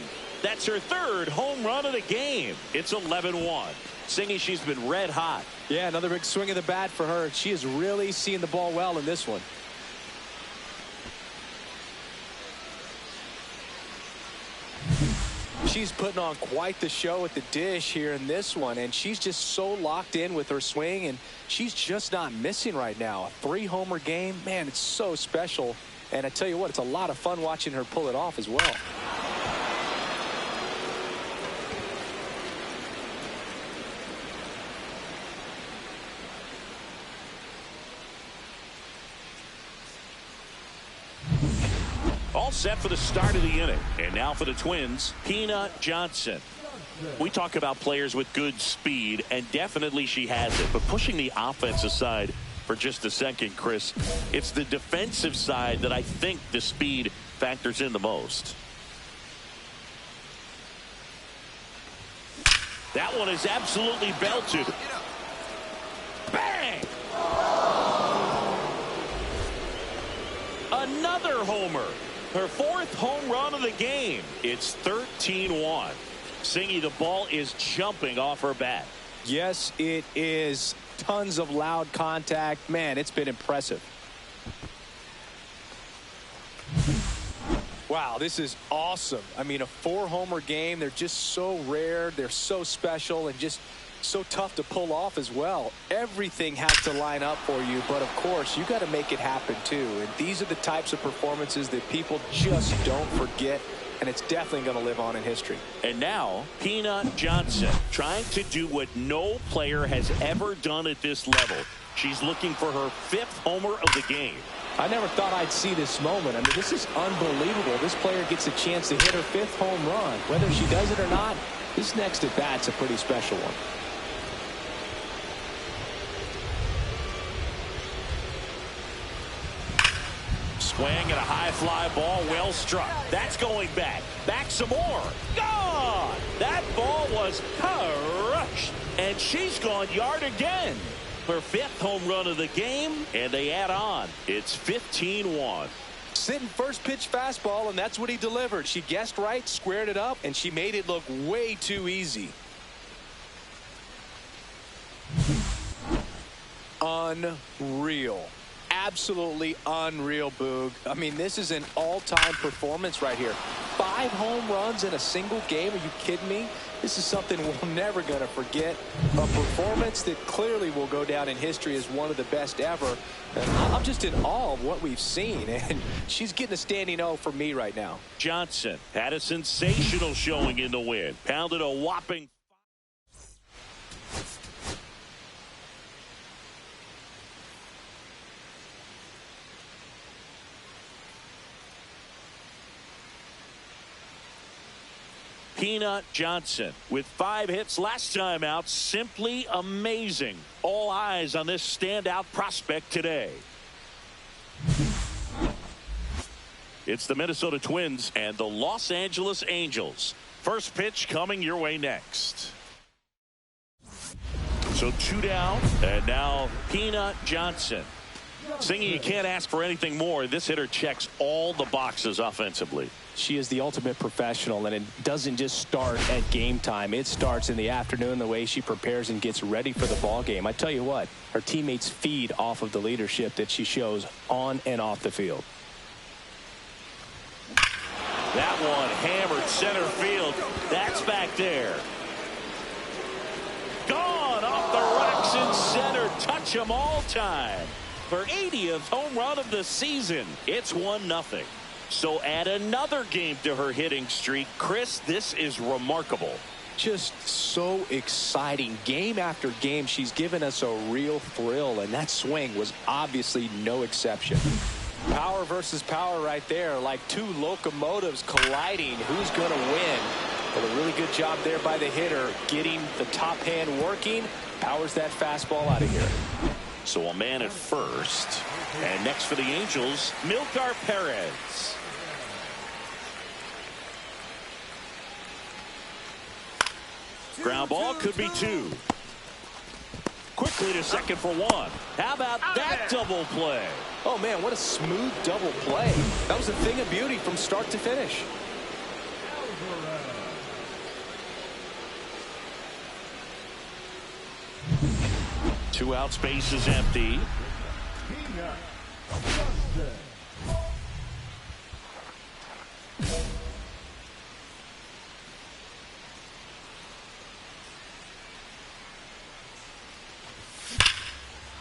S1: That's her third home run of the game. It's 11-1. Singy, she's been red hot.
S2: Yeah, another big swing of the bat for her. She is really seeing the ball well in this one. She's putting on quite the show at the dish here in this one, and she's just so locked in with her swing, and she's just not missing right now. A 3-homer game, man, it's so special. And I tell you what, it's a lot of fun watching her pull it off as well.
S1: all set for the start of the inning. And now for the Twins, Peanut Johnson. We talk about players with good speed, and definitely she has it. But pushing the offense aside for just a second, Chris, it's the defensive side that I think the speed factors in the most. That one is absolutely belted. Bang! Another homer. Her 4th home run of the game. It's 13-1. Singy, the ball is jumping off her bat.
S2: Yes, it is. Tons of loud contact. Man, it's been impressive. Wow, this is awesome. I mean, a 4-homer game. They're just so rare. They're so special and just so tough to pull off as well. Everything has to line up for you, but of course, you got to make it happen too. And these are the types of performances that people just don't forget. And it's definitely going to live on in history.
S1: And now, Peanut Johnson trying to do what no player has ever done at this level. She's looking for her 5th homer of the game.
S2: I never thought I'd see this moment. I mean, this is unbelievable. This player gets a chance to hit her 5th home run. Whether she does it or not, this next at bat's a pretty special one.
S1: Swing and a high fly ball, well struck. That's going back. Back some more. Gone! That ball was crushed. And she's gone yard again. Her 5th home run of the game, and they add on. It's 15-1.
S2: Sitting first pitch fastball, and that's what he delivered. She guessed right, squared it up, and she made it look way too easy. Unreal. Absolutely unreal, Boog. I mean, this is an all-time performance right here. 5 home runs in a single game. Are you kidding me? This is something we're never going to forget. A performance that clearly will go down in history as one of the best ever. And I'm just in awe of what we've seen. And she's getting a standing O for me right now.
S1: Johnson had a sensational showing in the win. Pounded a whopping. Peanut Johnson with 5 hits last time out. Simply amazing. All eyes on this standout prospect today. It's the Minnesota Twins and the Los Angeles Angels. First pitch coming your way next. So 2 down, and now Peanut Johnson. Singy, you can't ask for anything more. This hitter checks all the boxes offensively.
S2: She is the ultimate professional, and it doesn't just start at game time. It starts in the afternoon, the way she prepares and gets ready for the ball game. I tell you what, her teammates feed off of the leadership that she shows on and off the field.
S1: That one hammered center field. That's back there. Gone off the rocks in center. Touch 'em all time. Her 80th home run of the season. It's 1-0. So add another game to her hitting streak. Chris, this is remarkable.
S2: Just so exciting. Game after game, she's given us a real thrill, and that swing was obviously no exception. Power versus power right there, like 2 locomotives colliding. Who's going to win? But a really good job there by the hitter, getting the top hand working. Powers that fastball out of here.
S1: So a man at first. And next for the Angels, Milkar Perez. Ground ball, could be 2. Quickly to second for 1. How about that double play?
S2: Oh, man, what a smooth double play. That was a thing of beauty from start to finish.
S1: 2 out, space is empty.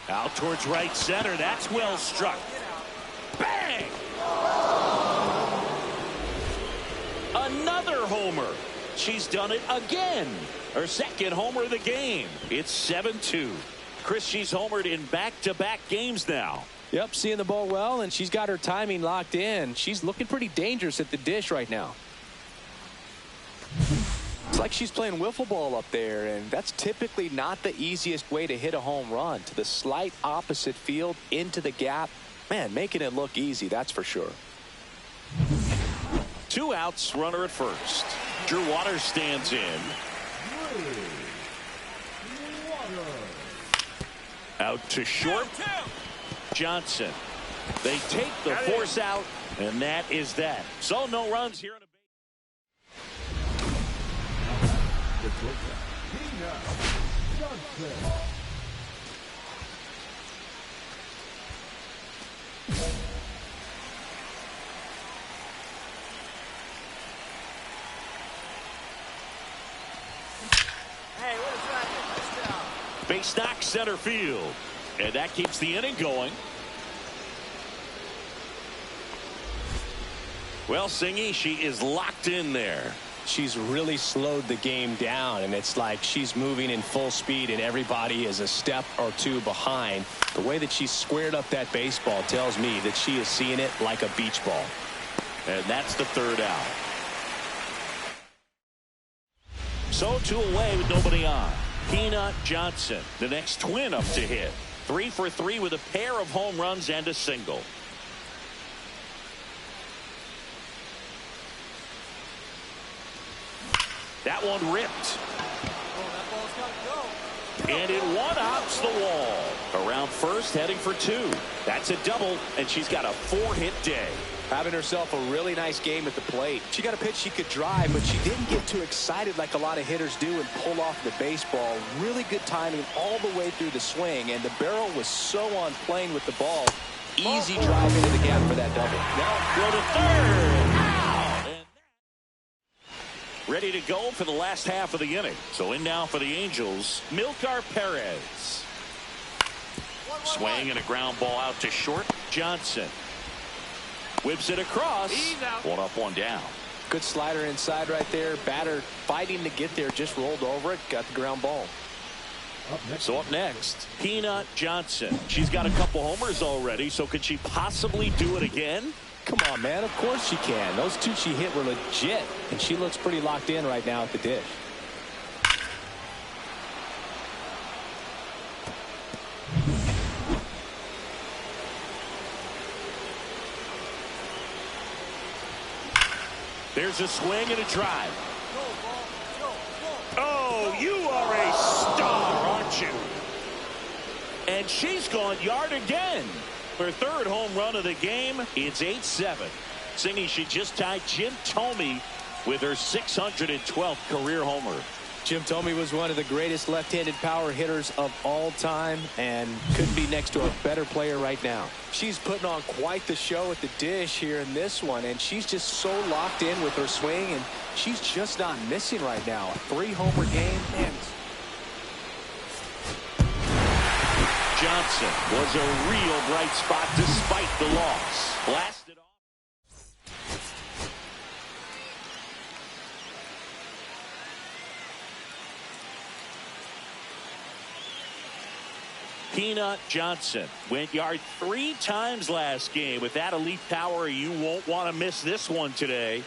S1: Out towards right center. That's well struck. Bang! Another homer. She's done it again. Her 2nd homer of the game. It's 7-2. Chris, she's homered in back-to-back games now.
S2: Yep, seeing the ball well, and she's got her timing locked in. She's looking pretty dangerous at the dish right now. It's like she's playing wiffle ball up there, and that's typically not the easiest way to hit a home run. To the slight opposite field, into the gap. Man, making it look easy, that's for sure.
S1: 2 outs, runner at first. Drew Waters stands in. Out to short. Johnson. They take the force out, and that is that. So no runs here in a base knock center field, and that keeps the inning going. Well, Singy, she is locked in there.
S5: She's really slowed the game down, and it's like she's moving in full speed and everybody is a step or two behind. The way that she squared up that baseball tells me that she is seeing it like a beach ball.
S1: And that's the 3rd out. So 2 away with nobody on. Peanut Johnson, the next twin up to hit. 3 for 3 with a pair of home runs and a single. That one ripped. And it one-hops the wall. Around first, heading for 2. That's a double, and she's got a 4-hit day.
S2: Having herself a really nice game at the plate. She got a pitch she could drive, but she didn't get too excited like a lot of hitters do and pull off the baseball. Really good timing all the way through the swing, and the barrel was so on plane with the ball. Easy drive into the gap for that double.
S1: Now go to 3rd. Out. And ready to go for the last half of the inning. So in now for the Angels, Milcar Perez. Swing and a ground ball out to short. Johnson whips it across. 1 up, 1 down.
S2: Good slider inside right there. Batter fighting to get there, just rolled over it, got the ground ball.
S1: So up next, Peanut Johnson. She's got a couple homers already, so could she possibly do it again?
S2: Come on, man. Of course she can. Those 2 she hit were legit, and she looks pretty locked in right now at the dish.
S1: There's a swing and a drive. Oh, you are a star, aren't you? And she's gone yard again. Her 3rd home run of the game. It's 8-7. Singy, she just tied Jim Thome with her 612th career homer.
S2: Jim Thome was one of the greatest left-handed power hitters of all time and couldn't be next to a better player right now. She's putting on quite the show at the dish here in this one, and she's just so locked in with her swing, and she's just not missing right now. A 3-homer game, man.
S1: Johnson was a real bright spot despite the loss. Blasted off. Peanut Johnson went yard 3 times last game. With that elite power, you won't want to miss this one today.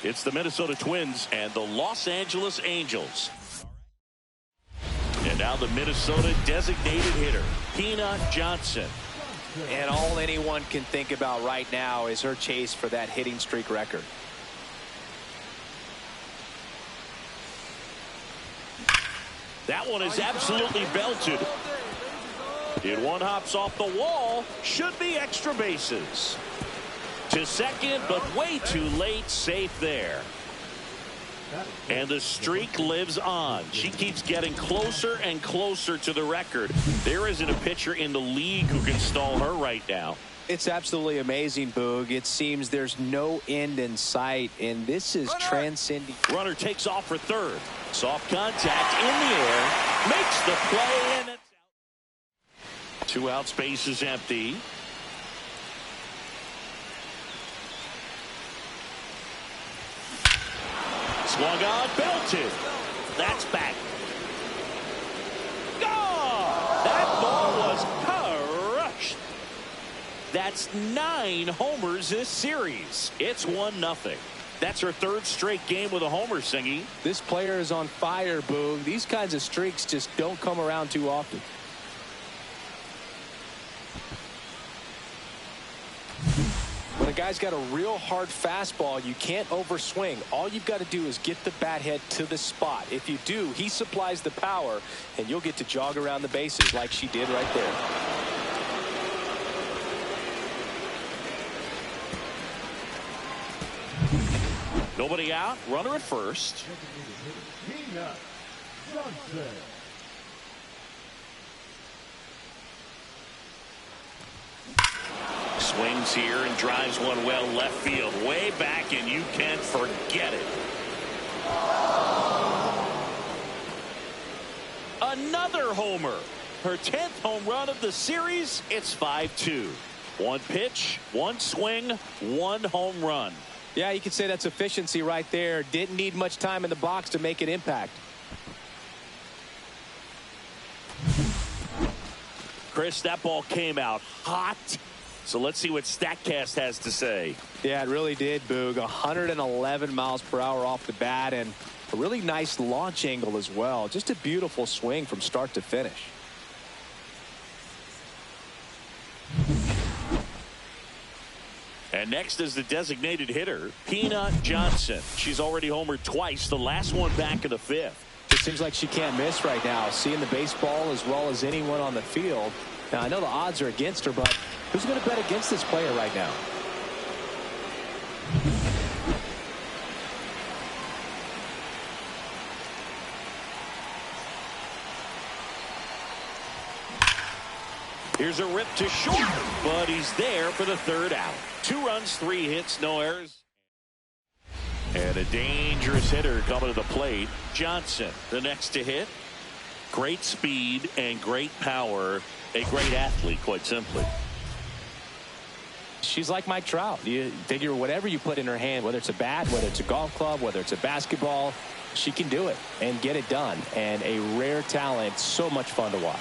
S1: It's the Minnesota Twins and the Los Angeles Angels. And now the Minnesota designated hitter, Peanut Johnson.
S2: And all anyone can think about right now is her chase for that hitting streak record.
S1: That one is absolutely belted. It one hops off the wall. Should be extra bases. To second, but way too late. Safe there. And the streak lives on. She keeps getting closer and closer to the record. There isn't a pitcher in the league who can stall her right now.
S2: It's absolutely amazing, Boog. It seems there's no end in sight, and this is transcending.
S1: Runner takes off for 3rd. Soft contact in the air. Makes the play, and it's out. 2 out, space is empty. Swung on, belted. That's back. That's 9 homers this series. It's 1-0. That's her 3rd straight game with a homer, Singy.
S2: This player is on fire, Boog. These kinds of streaks just don't come around too often. When a guy's got a real hard fastball, you can't overswing. All you've got to do is get the bat head to the spot. If you do, he supplies the power, and you'll get to jog around the bases like she did right there.
S1: Nobody out. Runner at first. Swings here and drives one well left field. Way back, and you can't forget it. Another homer. Her 10th home run of the series. It's 5-2. 1 pitch, 1 swing, 1 home run.
S2: Yeah, you could say that's efficiency right there. Didn't need much time in the box to make an impact.
S1: Chris, that ball came out hot. So let's see what StatCast has to say.
S2: Yeah, it really did, Boog. 111 miles per hour off the bat, and a really nice launch angle as well. Just a beautiful swing from start to finish.
S1: And next is the designated hitter, Peanut Johnson. She's already homered twice, the last one back in the 5th.
S2: It seems like she can't miss right now, seeing the baseball as well as anyone on the field. Now, I know the odds are against her, but who's going to bet against this player right now?
S1: Here's a rip to short, but he's there for the 3rd out. 2 runs, 3 hits, no errors. And a dangerous hitter coming to the plate. Johnson, the next to hit. Great speed and great power. A great athlete, quite simply.
S2: She's like Mike Trout. You figure whatever you put in her hand, whether it's a bat, whether it's a golf club, whether it's a basketball, she can do it and get it done. And a rare talent, so much fun to watch.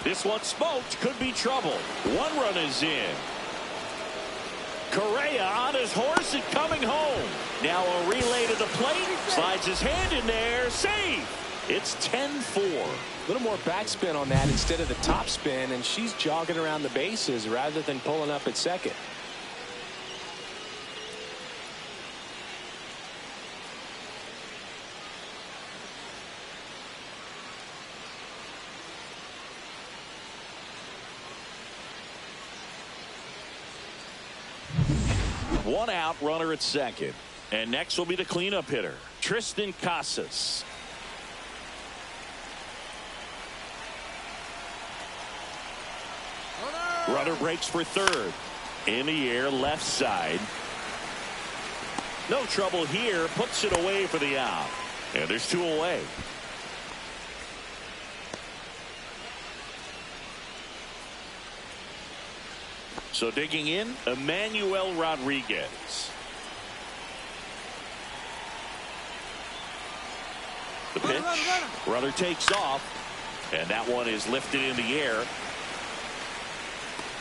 S1: This one smoked, could be trouble. 1 run is in. Correa on his horse and coming home. Now a relay to the plate. Slides his hand in there. Save. It's 10-4.
S2: A little more backspin on that instead of the top spin, and she's jogging around the bases rather than pulling up at second.
S1: One out, runner at second. And next will be the cleanup hitter, Tristan Casas. Runner breaks for 3rd. In the air, left side. No trouble here. Puts it away for the out. And there's 2 away. So digging in, Emmanuel Rodriguez. The pitch. Runner takes off. And that one is lifted in the air.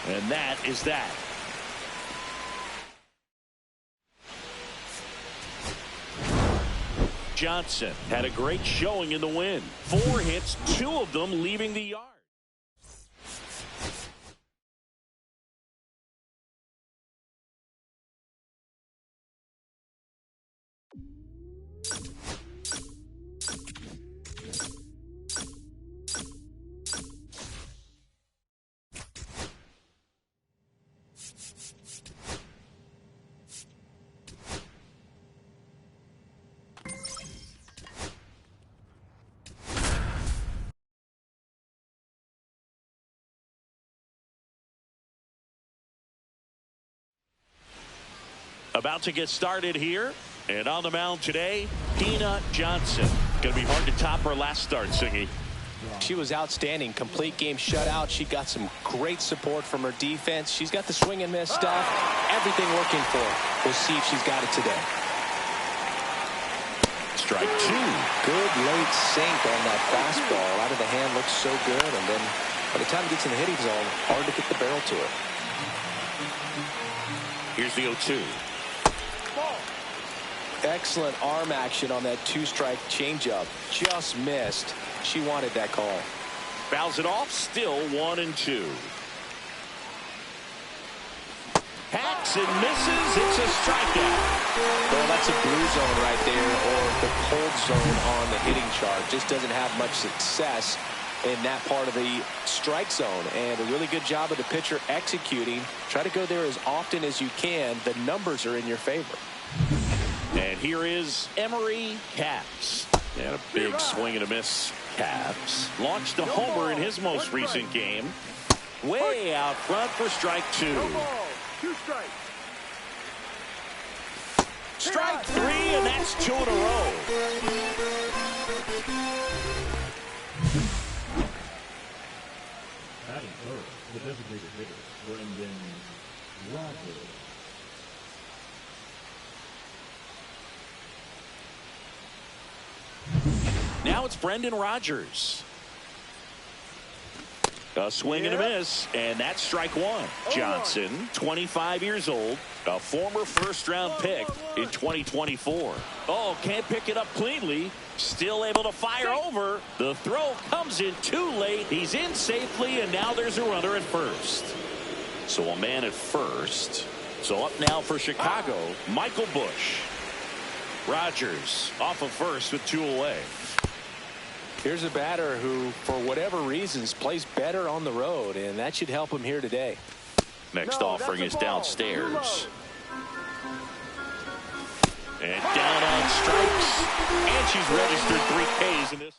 S1: And that is that. Johnson had a great showing in the win. 4 hits, 2 of them leaving the yard. About to get started here. And on the mound today, Peanut Johnson. Going to be hard to top her last start, Singy.
S2: She was outstanding. Complete game shutout. She got some great support from her defense. She's got the swing and miss stuff. Everything working for her. We'll see if she's got it today.
S1: Strike 2.
S2: Good late sink on that fastball. Out of the hand looks so good. And then By the time it gets in the hitting zone, hard to get the barrel to it.
S1: Here's the 0-2.
S2: Excellent arm action on that 2-strike changeup. Just missed. She wanted that call.
S1: Fouls it off. Still 1-2. Hacks and misses. It's a strikeout.
S2: Well, that's a blue zone right there, or the cold zone on the hitting chart. Just doesn't have much success in that part of the strike zone. And a really good job of the pitcher executing. Try to go there as often as you can. The numbers are in your favor.
S1: And here is Emery Capps. And a big swing and a miss. Capps launched a homer in his most recent game. Way out front for strike 2.
S3: No ball. 2 strikes.
S1: Strike 3, and that's 2 in a row.
S4: Batting first, the designated hitter, Brendan Rodgers.
S1: Now it's Brendan Rodgers. A swing and a miss, and that's strike 1. Johnson, 25 years old, a former first-round pick in 2024. Oh, can't pick it up cleanly. Still able to fire over. The throw comes in too late. He's in safely, and now there's a runner at first. So a man at first. So up now for Chicago, Michael Busch. Rodgers off of first with 2 away.
S2: Here's a batter who, for whatever reasons, plays better on the road, and that should help him here today.
S1: Next offering is downstairs. And down on strikes. And she's registered 3 Ks in this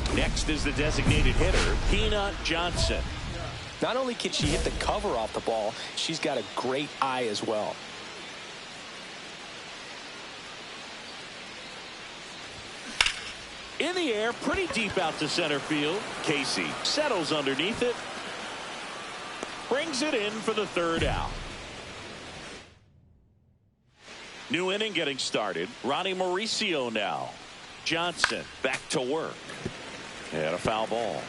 S1: one. Next is the designated hitter, Peanut Johnson.
S2: Not only can she hit the cover off the ball, she's got a great eye as well.
S1: In the air, pretty deep out to center field. Casey settles underneath it. Brings it in for the 3rd out. New inning getting started. Ronnie Mauricio now. Johnson back to work. And a foul ball.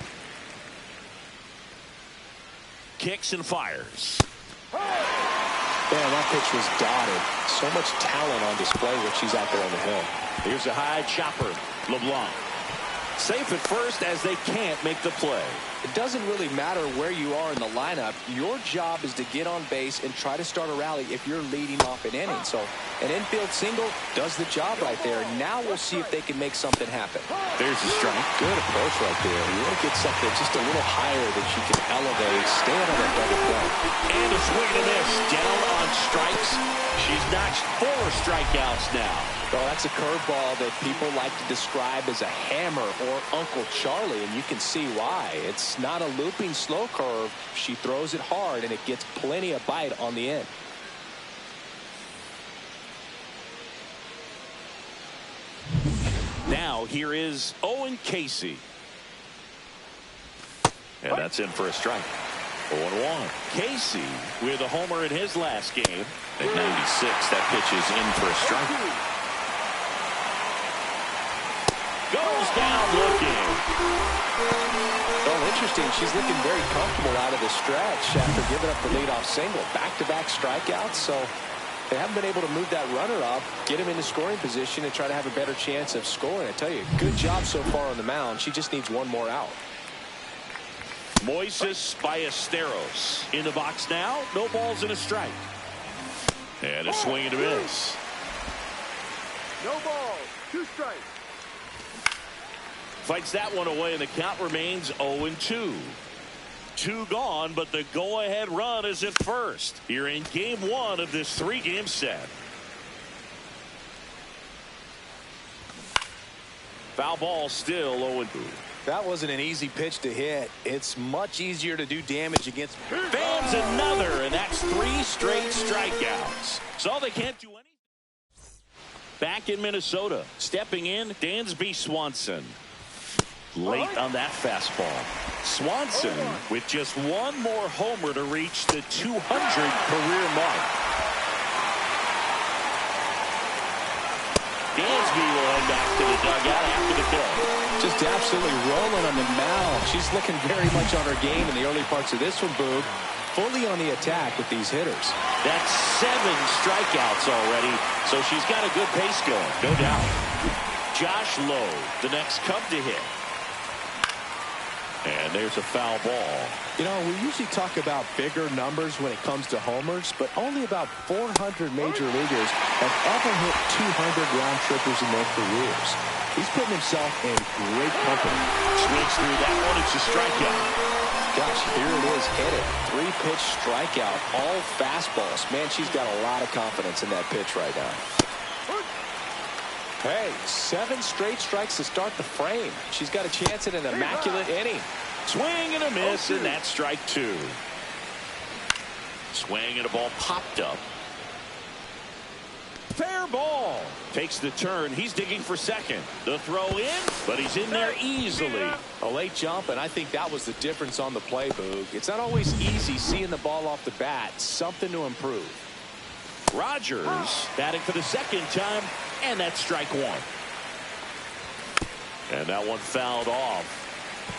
S1: Kicks and fires.
S2: Man, that pitch was dotted. So much talent on display when she's out there on the hill.
S1: Here's a high chopper. LeBlanc. Safe at first as they can't make the play.
S2: It doesn't really matter where you are in the lineup. Your job is to get on base and try to start a rally if you're leading off an inning. So an infield single does the job right there. Now we'll see if they can make something happen.
S1: There's a strike.
S2: Good approach right there. You want to get something just a little higher that you can elevate. Stay on that double play.
S1: And a swing and a miss. Down on strikes. She's notched 4 strikeouts now.
S2: Well, that's a curveball that people like to describe as a hammer or Uncle Charlie, and you can see why. It's not a looping slow curve. She throws it hard, and it gets plenty of bite on the end.
S1: Now here is Owen Casey. And that's in for a strike. 0-1. Casey with a homer in his last game. At 96, that pitch is in for a strike. Goes down looking.
S2: Well, interesting. She's looking very comfortable out of the stretch after giving up the leadoff single. Back-to-back strikeouts, so they haven't been able to move that runner up, get him into scoring position, and try to have a better chance of scoring. I tell you, good job so far on the mound. She just needs one more out.
S1: Moises Ballesteros in the box now. No balls and a strike. And a swing and a miss.
S3: No ball. 2 strikes.
S1: Fights that one away, and the count remains 0-2. 2 gone, but the go-ahead run is at first here in game 1 of this 3-game set. Foul ball still 0-2.
S2: That wasn't an easy pitch to hit. It's much easier to do damage against.
S1: Fans another, and that's 3 straight strikeouts. So they can't do anything. Back in Minnesota, stepping in, Dansby Swanson. Late on that fastball. Swanson with just 1 more homer to reach the 200 career mark. Dansby will head back to the dugout after the kill.
S2: Just absolutely rolling on the mound. She's looking very much on her game in the early parts of this one, Boog. Fully on the attack with these hitters.
S1: That's 7 strikeouts already, so she's got a good pace going, no doubt. Josh Lowe, the next Cub to hit. And there's a foul ball.
S2: You know, we usually talk about bigger numbers when it comes to homers, but only about 400 major leaguers have ever hit 200 round trippers in their careers. He's putting himself in great company.
S1: Swings through that one. It's a strikeout.
S2: Gosh, here it is. Hit it. 3-pitch strikeout. All fastballs. Man, she's got a lot of confidence in that pitch right now. Hey, 7 straight strikes to start the frame. She's got a chance at an immaculate inning.
S1: Swing and a miss, and that's strike 2. Swing and a ball popped up. Fair ball. Takes the turn. He's digging for second. The throw in, but he's in there easily.
S2: A late jump, and I think that was the difference on the play, Boog. It's not always easy seeing the ball off the bat. Something to improve.
S1: Rogers batting for the second time, and that's strike 1. And that one fouled off.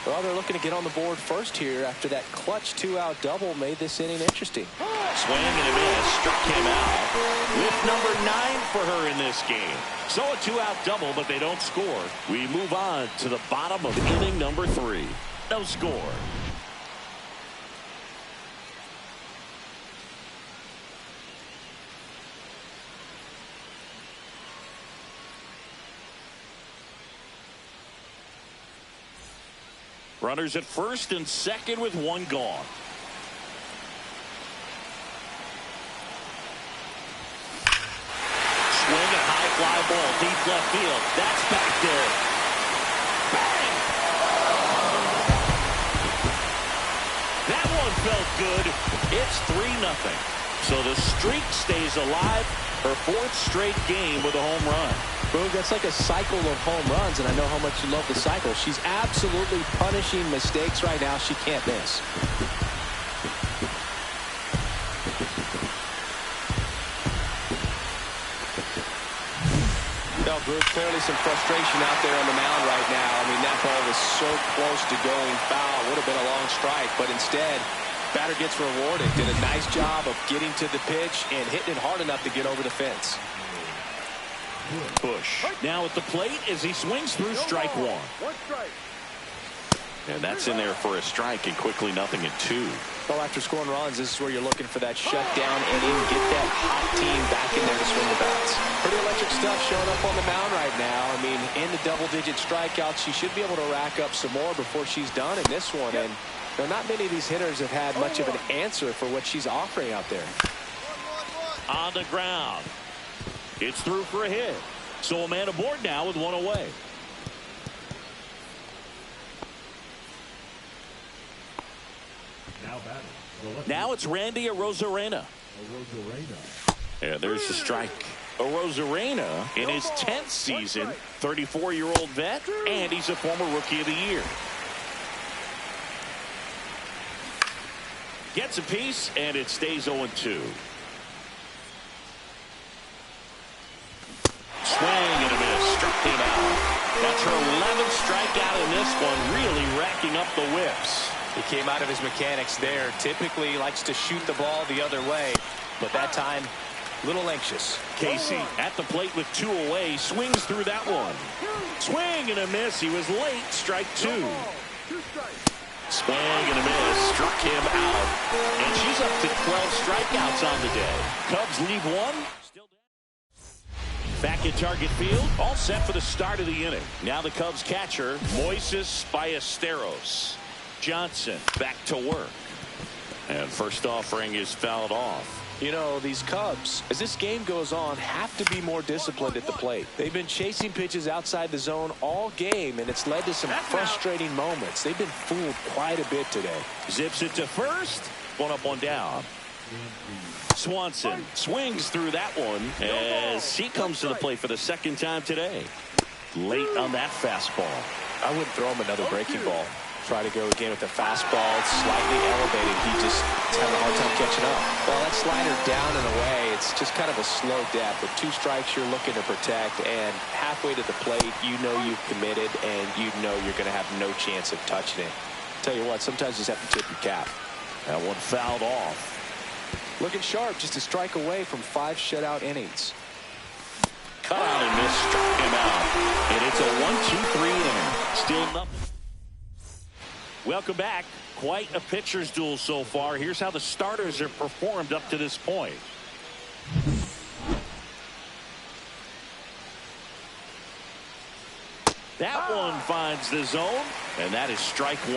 S2: Well, they're looking to get on the board first here after that clutch 2-out double made this inning interesting.
S1: Swing and a miss, struck him out. With number 9 for her in this game. So a 2-out double, but they don't score. We move on to the bottom of inning number 3. No score. Runners at first and second with 1 gone. Swing a high fly ball deep left field. That's back there. Bang! That one felt good. It's 3-0. So the streak stays alive. Her 4th straight game with a home run.
S2: Boog, that's like a cycle of home runs, and I know how much you love the cycle. She's absolutely punishing mistakes right now. She can't miss. No, Boog, clearly some frustration out there on the mound right now. I mean, that ball was so close to going foul. Would have been a long strike, but instead, batter gets rewarded. Did a nice job of getting to the pitch and hitting it hard enough to get over the fence.
S1: Bush now at the plate as he swings through strike 1.
S3: 1 strike.
S1: And that's in there for a strike, and quickly 0-2.
S2: Well, after scoring runs, this is where you're looking for that shutdown inning. Get that hot team back in there to swing the bats. Pretty electric stuff showing up on the mound right now. I mean, in the double-digit strikeouts, she should be able to rack up some more before she's done in this one. And you know, not many of these hitters have had much of an answer for what she's offering out there.
S1: On the ground. It's through for a hit. So a man aboard now with 1 away. Now it's Randy Arozarena. And there's the strike. Arozarena in his 10th season, 34-year-old vet, and he's a former Rookie of the Year. Gets a piece, and it stays 0-2. Swing and a miss. Struck him out. That's her 11th strikeout in this one, really racking up the whiffs.
S2: He came out of his mechanics there. Typically likes to shoot the ball the other way, but that time, a little anxious.
S1: Casey at the plate with 2 away, swings through that one. Swing and a miss. He was late. Strike 2.
S3: 2 strikes.
S1: Swing and a miss. Struck him out. And she's up to 12 strikeouts on the day. Cubs leave 1. Back at Target Field, all set for the start of the inning. Now the Cubs catcher, Moises Ballesteros. Johnson back to work. And first offering is fouled off.
S2: You know, these Cubs, as this game goes on, have to be more disciplined at the plate. They've been chasing pitches outside the zone all game, and it's led to some frustrating moments. They've been fooled quite a bit today.
S1: Zips it to first. 1 up, 1 down. Swanson swings through that one as he comes to the plate for the 2nd time today. Late on that fastball.
S2: I wouldn't throw him another breaking ball. Try to go again with the fastball. It's slightly elevated. He just is having a hard time catching up. Well, that slider down and away, it's just kind of a slow death. With 2 strikes, you're looking to protect, and halfway to the plate, you know you've committed, and you know you're going to have no chance of touching it. Tell you what, sometimes you just have to tip your cap.
S1: That one fouled off.
S2: Looking sharp, just a strike away from 5 shutout innings.
S1: Cut out and missed, struck him out. And it's a 1-2-3 inning. Still nothing. Welcome back. Quite a pitcher's duel so far. Here's how the starters have performed up to this point. That one finds the zone, and that is strike 1.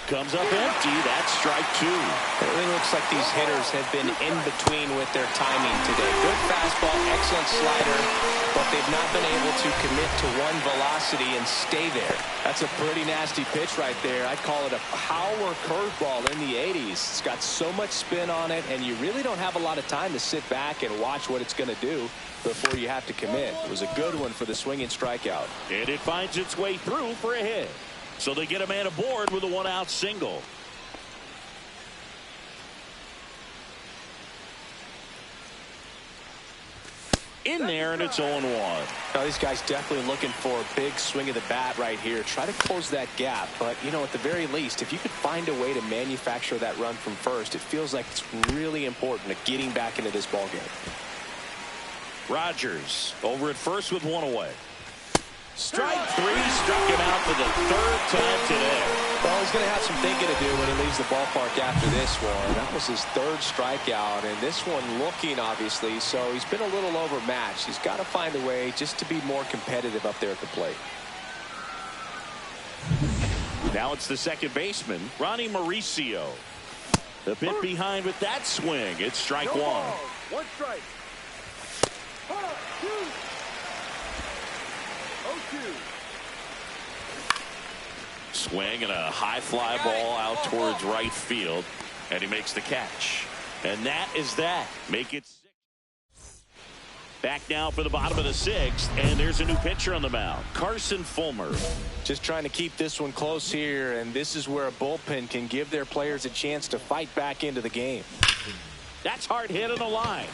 S1: Comes up empty. That's strike 2.
S2: It really looks like these hitters have been in between with their timing today. Good fastball, excellent slider, but they've not been able to commit to one velocity and stay there. That's a pretty nasty pitch right there. I'd call it a power curveball in the 80s. It's got so much spin on it, and you really don't have a lot of time to sit back and watch what it's going to do before you have to commit. It was a good one for the swinging strikeout.
S1: And it finds its way through for a hit. So they get a man aboard with a 1-out single. In there, and it's 0-1.
S2: Now, these guys definitely looking for a big swing of the bat right here. Try to close that gap. But, you know, at the very least, if you could find a way to manufacture that run from first, it feels like it's really important to getting back into this ballgame.
S1: Rogers over at first with 1 away. Strike 3, struck him out for the 3rd time today.
S2: Well, he's going to have some thinking to do when he leaves the ballpark after this one. That was his 3rd strikeout, and this one looking, obviously, so he's been a little overmatched. He's got to find a way just to be more competitive up there at the plate.
S1: Now it's the second baseman, Ronnie Mauricio. The bit behind with that swing. It's strike 1.
S3: 1 strike. 0-2.
S1: Swing and a high fly ball out towards right field, and he makes the catch. And that is that. Make it 6. Back now for the bottom of the 6th, and there's a new pitcher on the mound, Carson Fulmer.
S2: Just trying to keep this one close here, and this is where a bullpen can give their players a chance to fight back into the game.
S1: That's hard hit on the line.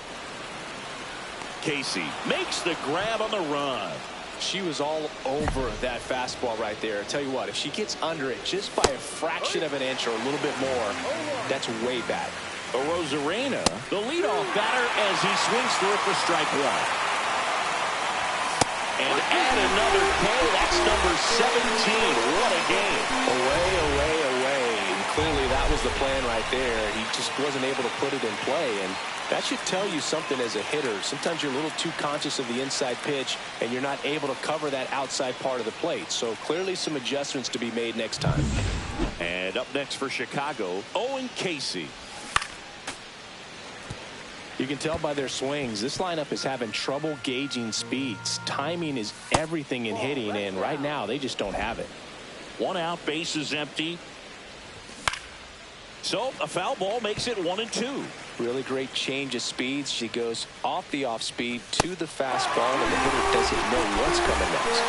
S1: Casey makes the grab on the run.
S2: She was all over that fastball right there. I tell you what, if she gets under it just by a fraction of an inch or a little bit more, that's way bad.
S1: Rosarena, the leadoff batter, as he swings through it for strike 1. And add another K. That's number 17. What a game.
S2: Away. And clearly that was the plan right there. He just wasn't able to put it in play. And that should tell you something as a hitter. Sometimes you're a little too conscious of the inside pitch, and you're not able to cover that outside part of the plate. So clearly some adjustments to be made next time.
S1: And up next for Chicago, Owen Casey.
S2: You can tell by their swings, this lineup is having trouble gauging speeds. Timing is everything in hitting, and right now they just don't have it.
S1: 1 out, base is empty. So a foul ball makes it 1-2.
S2: Really great change of speeds. She goes off the off speed to the fastball, and the hitter doesn't know what's coming next.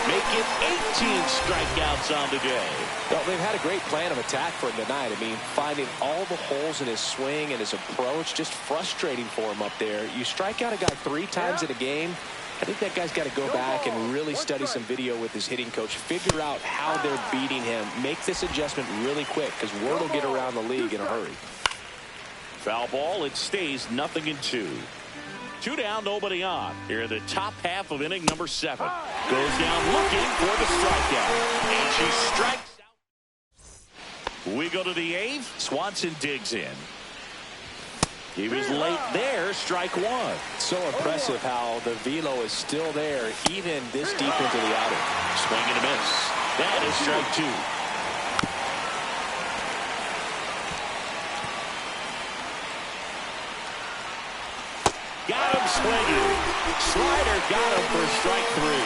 S1: Make it 18 strikeouts on the day.
S2: Well, they've had a great plan of attack for him tonight. I mean, finding all the holes in his swing and his approach, just frustrating for him up there. You strike out a guy 3 times in a game. I think that guy's got to go back and really study some video with his hitting coach, figure out how they're beating him, make this adjustment really quick, because word will get around the league in a hurry.
S1: Foul ball, it stays 0-2. 2 down, nobody on. Here in the top half of inning number 7. Goes down looking for the strikeout. And she strikes out. We go to the 8th. Swanson digs in. He was late there, strike 1.
S2: So impressive how the velo is still there, even this deep into the outing.
S1: Swing and a miss. That is strike 2. Got him swinging. Slider got him for strike 3.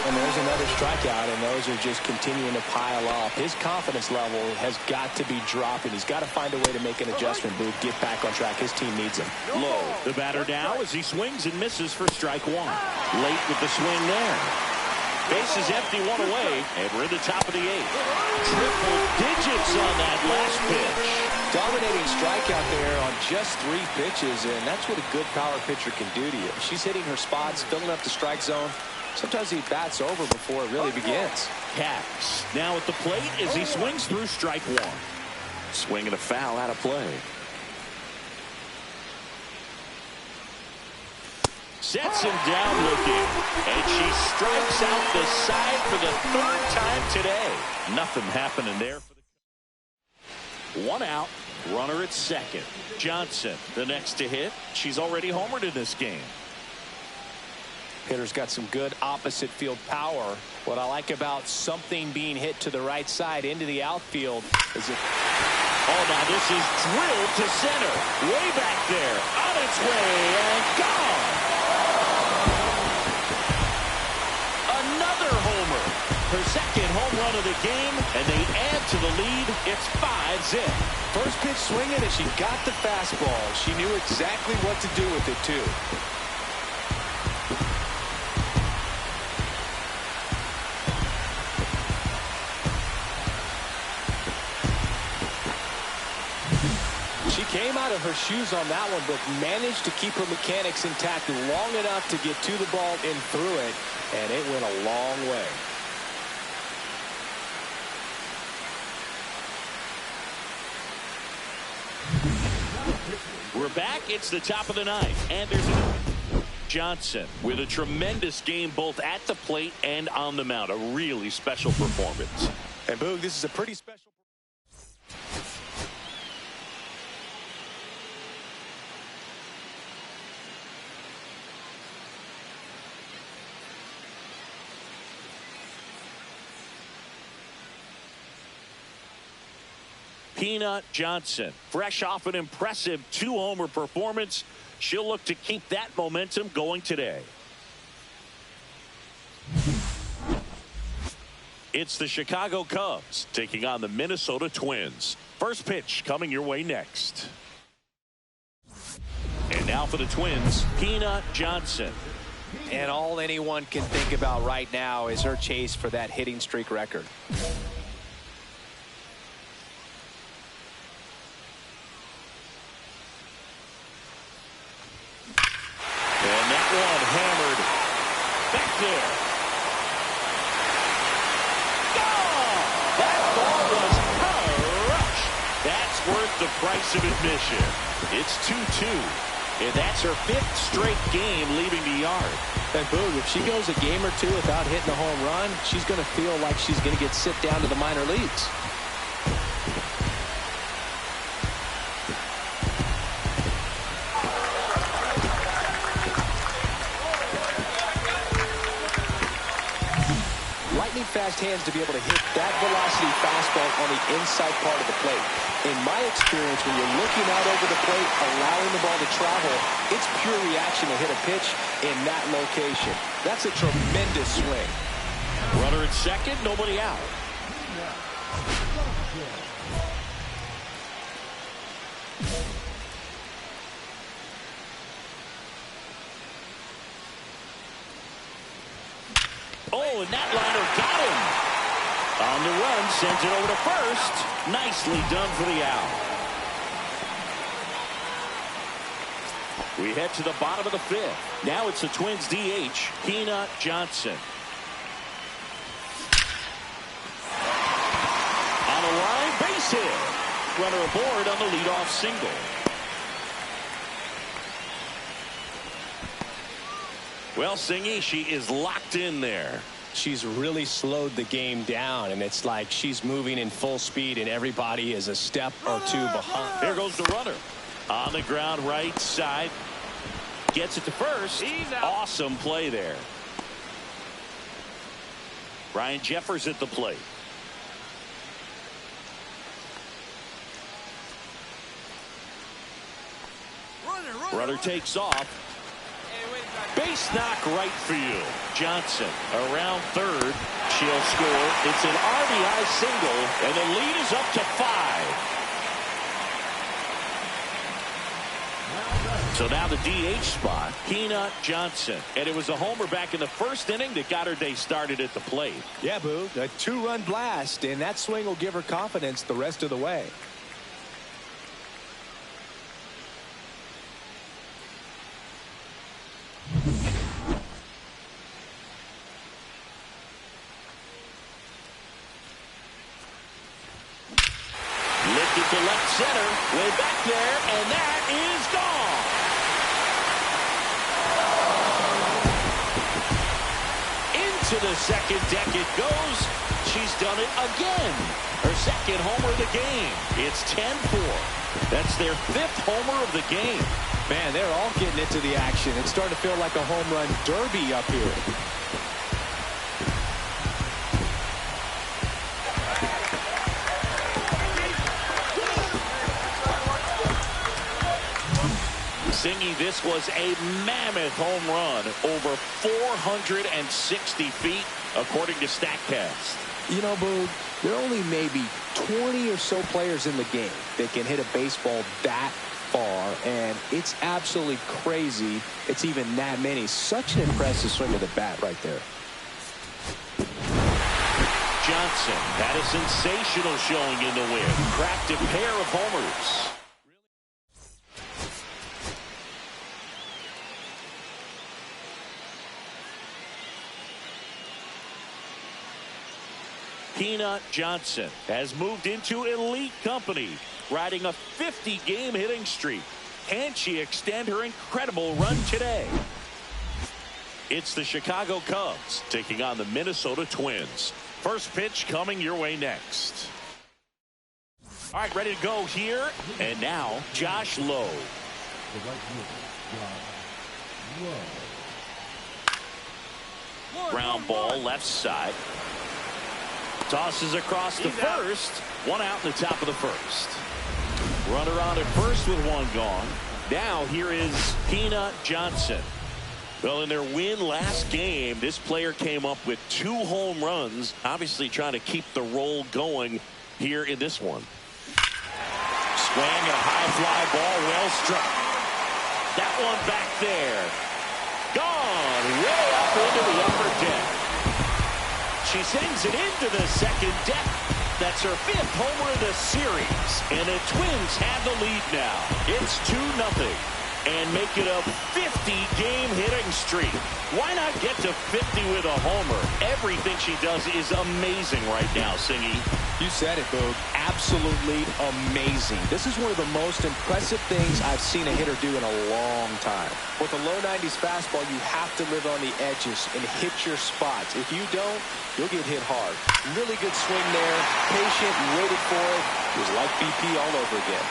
S2: And there's another strikeout, and those are just continuing to pile up. His confidence level has got to be dropping. He's got to find a way to make an adjustment, Booth, get back on track. His team needs him.
S1: Low. The batter now as he swings and misses for strike 1. Late with the swing there. Base is empty, one away, and we're in the top of the 8th. Triple digits on that last pitch.
S2: Dominating strikeout there on just 3 pitches, and that's what a good power pitcher can do to you. She's hitting her spots, filling up the strike zone. Sometimes he bats over before it really begins.
S1: Caps now at the plate as he swings through strike 1. Swing and a foul out of play. Sets him down looking, and she strikes out the side for the 3rd time today. Nothing happening there. 1 out, runner at second. Johnson, the next to hit. She's already homered in this game.
S2: Hitter's got some good opposite field power.
S5: What I like about something being hit to the right side into the outfield is it.
S1: Oh, now this is drilled to center. Way back there, on its way, and gone. Another homer. Her second home run of the game, and they add to the lead. It's 5-zip.
S2: First pitch swinging, and she got the fastball. She knew exactly what to do with it, too. She came out of her shoes on that one, but managed to keep her mechanics intact long enough to get to the ball and through it, and it went a long way.
S1: We're back. It's the top of the 9th, and there's a Johnson with a tremendous game both at the plate and on the mound. A really special performance.
S2: And Boog, this is a pretty special.
S1: Peanut Johnson, fresh off an impressive 2-homer performance. She'll look to keep that momentum going today. It's the Chicago Cubs taking on the Minnesota Twins. First pitch coming your way next. And now for the Twins, Peanut Johnson.
S2: And all anyone can think about right now is her chase for that hitting streak record.
S1: And that one hammered back there. Gone! That ball was crushed. That's worth the price of admission. It's 2-2. And that's her 5th straight game leaving the yard.
S2: And Boog, if she goes a game or two without hitting a home run, she's going to feel like she's going to get sit down to the minor leagues. Fast hands to be able to hit that velocity fastball on the inside part of the plate. In my experience, when you're looking out over the plate, allowing the ball to travel, it's pure reaction to hit a pitch in that location. That's a tremendous swing.
S1: Runner at second, nobody out. Oh, and that liner got him. On the run, sends it over to first. Nicely done for the out. We head to the bottom of the 5th. Now it's the Twins DH, Peanut Johnson. On the line, base hit. Runner aboard on the leadoff single. Well, Singy, she is locked in there.
S5: She's really slowed the game down, and it's like she's moving in full speed, and everybody is a step or 2 behind.
S1: There goes the runner. On the ground, right side. Gets it to first. Awesome play there. Ryan Jeffers at the plate. Runner takes off. Base knock right field. Johnson around third. She'll score. It's an RBI single, and the lead is up to 5. So now the DH spot, Peanut Johnson. And it was a homer back in the first inning that got her day started at the plate.
S2: Yeah, Boo, a two-run blast, and that swing will give her confidence the rest of the way.
S1: Lifted to left center, way back there, and that is gone. Into the second deck it goes. She's done it again. Her second homer of the game. It's 10-4. That's their fifth homer of the game.
S2: Man, they're all getting into the action. It's starting to feel like a home run derby up here.
S1: Singy, this was a mammoth home run, over 460 feet, according to StatCast.
S2: You know, Boo, there are only maybe 20 or so players in the game that can hit a baseball that far, and it's absolutely crazy it's even that many. Such an impressive swing of the bat right there.
S1: Johnson had a sensational showing in the win. Cracked a pair of homers. Peanut Johnson has moved into elite company, riding a 50-game hitting streak. Can she extend her incredible run today? It's the Chicago Cubs taking on the Minnesota Twins. First pitch coming your way next. All right, ready to go here. And now, Josh Lowe.
S4: The right fielder, Josh Lowe.
S1: Ground ball left side. Tosses across the first. One out in the top of the first. Runner on at first with one gone. Now here is Peanut Johnson. Well, in their win last game, this player came up with 2 home runs, obviously trying to keep the roll going here in this one. Swing and a high fly ball, well struck. That one back there. Gone way up into the upper deck. She sends it into the second deck. That's her 5th homer of the series. And the Twins have the lead now. It's 2-0. And make it a 50-game hitting streak. Why not get to 50 with a homer? Everything she does is amazing right now, Singy.
S2: You said it, Boog. Absolutely amazing. This is one of the most impressive things I've seen a hitter do in a long time. With a low 90s fastball, you have to live on the edges and hit your spots. If you don't, you'll get hit hard. Really good swing there. Patient, waited for it. It was like BP all over again.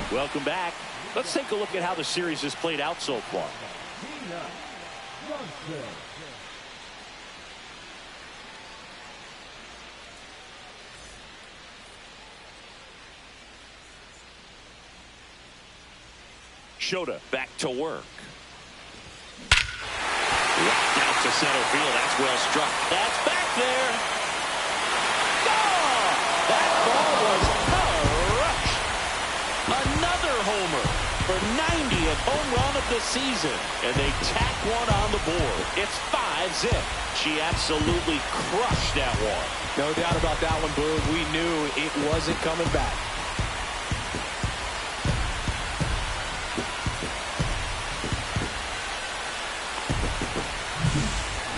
S1: Welcome back. Let's take a look at how the series has played out so far.
S4: Peanut Johnson.
S1: Shota back to work. Rocked out to center field. That's well struck. That's back there. Gone! That ball was crushed. Another homer for 90th home run of the season. And they tack one on the board. It's 5-zip. She absolutely crushed that one.
S2: No doubt about that one, Boog. We knew it wasn't coming back.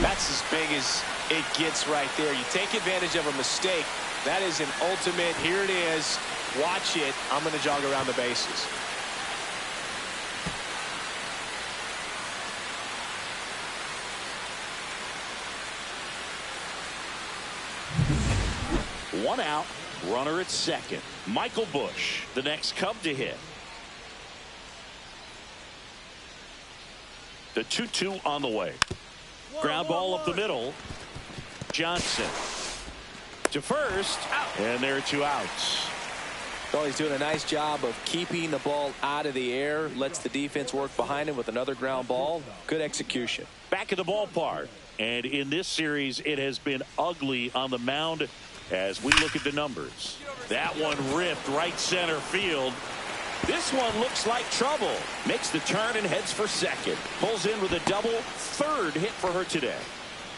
S2: That's as big as it gets right there. You take advantage of a mistake. That is an ultimate. Here it is. Watch it. I'm going to jog around the bases.
S1: One out. Runner at second. Michael Bush, the next Cub to hit. The 2-2 on the way. Ground ball up the middle. Johnson to first. And there are 2 outs.
S2: Well, he's doing a nice job of keeping the ball out of the air. Lets the defense work behind him with another ground ball. Good execution.
S1: Back at the ballpark. And in this series, it has been ugly on the mound as we look at the numbers. That one ripped right center field. This one looks like trouble. Makes the turn and heads for second. Pulls in with a double. Third hit for her today.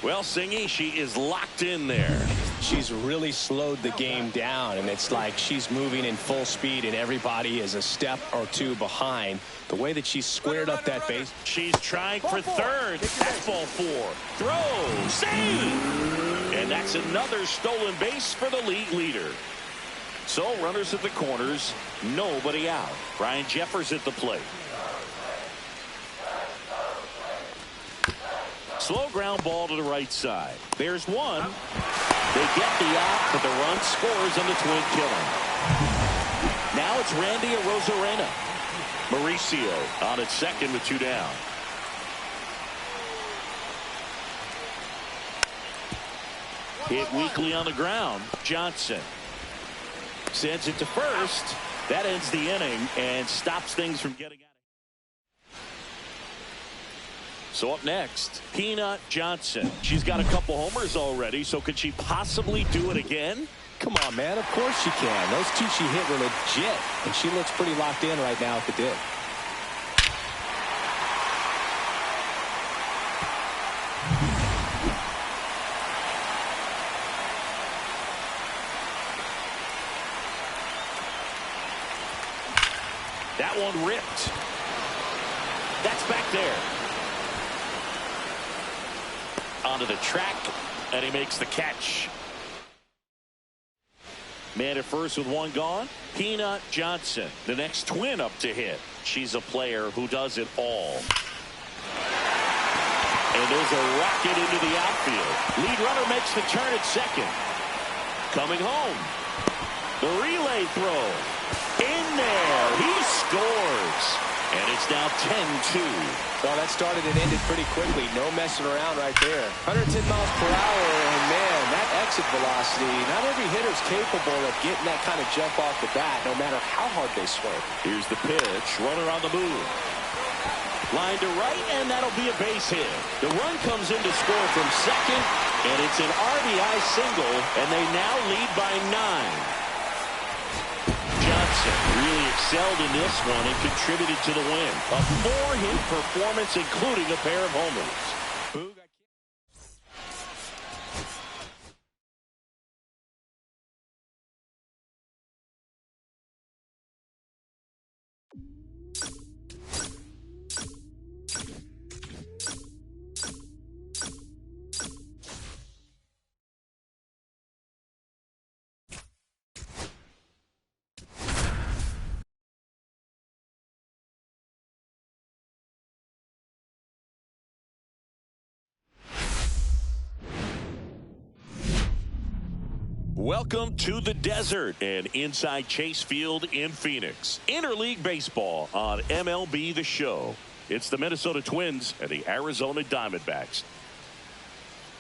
S1: Well, Singy, she is locked in there.
S5: She's really slowed the game down, and it's like she's moving in full speed, and everybody is a step or two behind. The way that she squared up that base.
S1: She's trying for third. That's ball four. Throw. Save. And that's another stolen base for the league leader. So runners at the corners. Nobody out. Brian Jeffers at the plate. Slow ground ball to the right side. There's one. They get the out, but the run scores on the twin killing. Now it's Randy Arozarena. Mauricio on at second with two down. Hit weakly on the ground. Johnson sends it to first. That ends the inning and stops things from getting out. So up next, Peanut Johnson. She's got a couple homers already, so could she possibly do it again?
S5: Come on, man. Of course she can. Those two she hit were legit, and she looks pretty locked in right now at the dig.
S1: That one ripped. That's back there. Onto the track, and he makes the catch. Man at first with one gone. Peanut Johnson, the next twin up to hit. She's a player who does it all. And there's a rocket into the outfield. Lead runner makes the turn at second. Coming home. The relay throw. In there. He scores. And it's now 10-2.
S2: Well, that started and ended pretty quickly. No messing around right there. 110 miles per hour, and man, that exit velocity, not every hitter's capable of getting that kind of jump off the bat, no matter how hard they swing.
S1: Here's the pitch. Runner on the move. Line to right, and that'll be a base hit. The run comes in to score from second, and it's an RBI single, and they now lead by 9. Really excelled in this one and contributed to the win. A 4-hit performance, including a pair of homers. Welcome to the desert and inside Chase Field in Phoenix. Interleague baseball on MLB The Show. It's the Minnesota Twins and the Arizona Diamondbacks.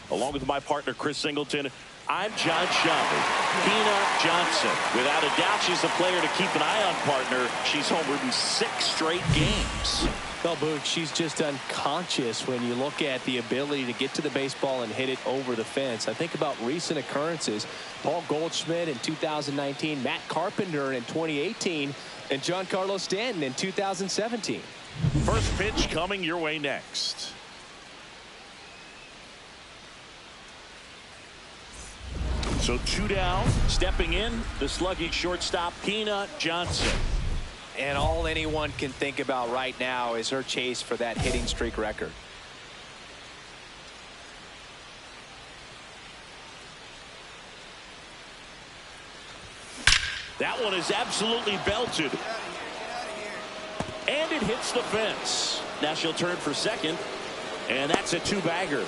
S1: Along with my partner, Chris Singleton, I'm John Schaubel. Peanut Johnson. Without a doubt, she's a player to keep an eye on, partner. She's homered in 6 straight games.
S5: Well, Boog, she's just unconscious when you look at the ability to get to the baseball and hit it over the fence. I think about recent occurrences. Paul Goldschmidt in 2019, Matt Carpenter in 2018, and Giancarlo Stanton in 2017.
S1: First pitch coming your way next. So 2 down, stepping in, the sluggy shortstop, Peanut Johnson.
S2: And all anyone can think about right now is her chase for that hitting streak record.
S1: That one is absolutely belted. And it hits the fence. Now she'll turn for second. And that's a 2-bagger.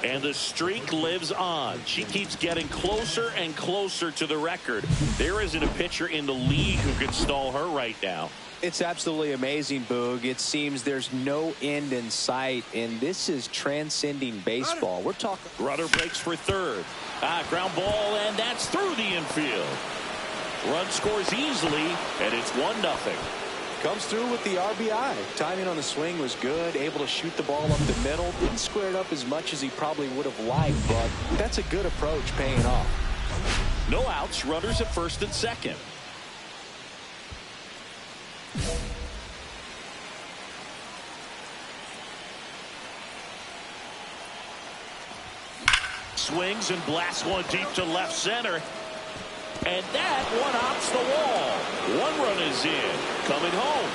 S1: And the streak lives on. She keeps getting closer and closer to the record. There isn't a pitcher in the league who can stall her right now.
S2: It's absolutely amazing, Boog. It seems there's no end in sight, and this is transcending baseball. We're talking.
S1: Runner breaks for third. Ground ball, and that's through the infield. Run scores easily, and it's 1-0.
S2: Comes through with the RBI. Timing on the swing was good. Able to shoot the ball up the middle. Didn't square it up as much as he probably would have liked, but that's a good approach paying off.
S1: No outs. Runners at first and second. Swings and blasts one deep to left center. And that one hops the wall. One run is in. Coming home.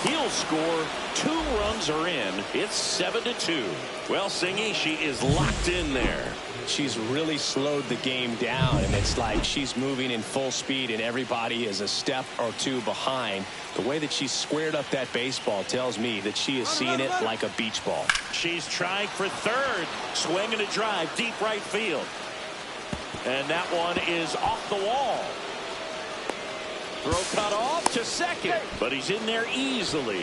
S1: He'll score. 2 runs are in. It's 7-2. Well, Singy, she is locked in there.
S5: She's really slowed the game down, and it's like she's moving in full speed and everybody is a step or 2 behind. The way that she squared up that baseball tells me that she is seeing it like a beach ball.
S1: She's trying for third. Swinging a drive deep right field. And that one is off the wall. Throw cut off to second, but he's in there easily.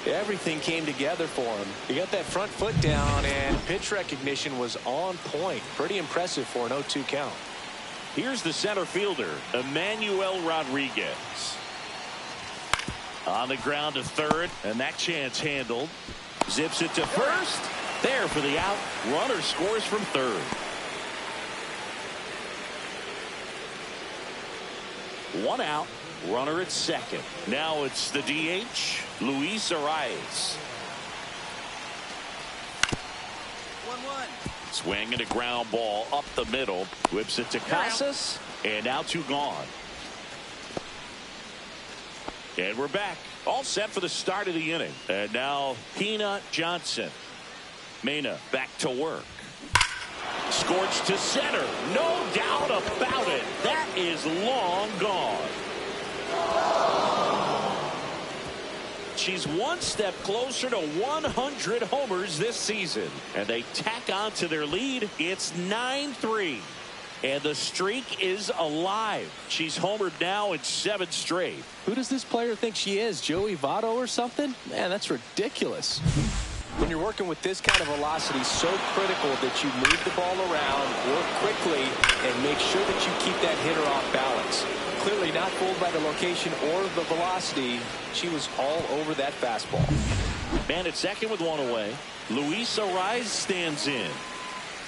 S2: Everything came together for him. He got that front foot down, and pitch recognition was on point. Pretty impressive for an 0-2 count.
S1: Here's the center fielder, Emmanuel Rodriguez. On the ground to third, and that chance handled. Zips it to first. There for the out. Runner scores from third. One out. Runner at second. Now it's the DH, Luis Arias.
S3: 1-1.
S1: Swing and a ground ball up the middle. Whips it to Casas. And now 2 gone. And we're back. All set for the start of the inning. And now Peanut Johnson. Mena back to work. Scorched to center. No doubt about it. That is long gone. She's one step closer to 100 homers this season. And they tack on to their lead. It's 9-3. And the streak is alive. She's homered now in 7 straight.
S2: Who does this player think she is? Joey Votto or something? Man, that's ridiculous. When you're working with this kind of velocity, so critical that you move the ball around, work quickly, and make sure that you keep that hitter off balance. Clearly not fooled by the location or the velocity. She was all over that fastball.
S1: Man at second with 1 away. Luis Arias stands in.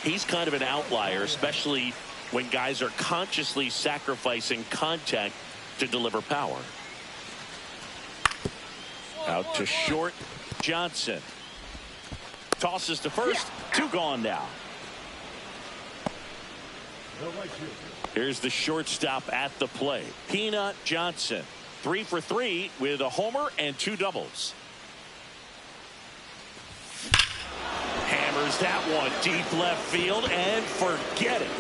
S1: He's kind of an outlier, especially when guys are consciously sacrificing contact to deliver power. Out to short. Johnson. Tosses to first. 2 gone now. Here's the shortstop at the plate. Peanut Johnson. 3 for 3 with a homer and 2 doubles. Hammers that one deep left field and forget it.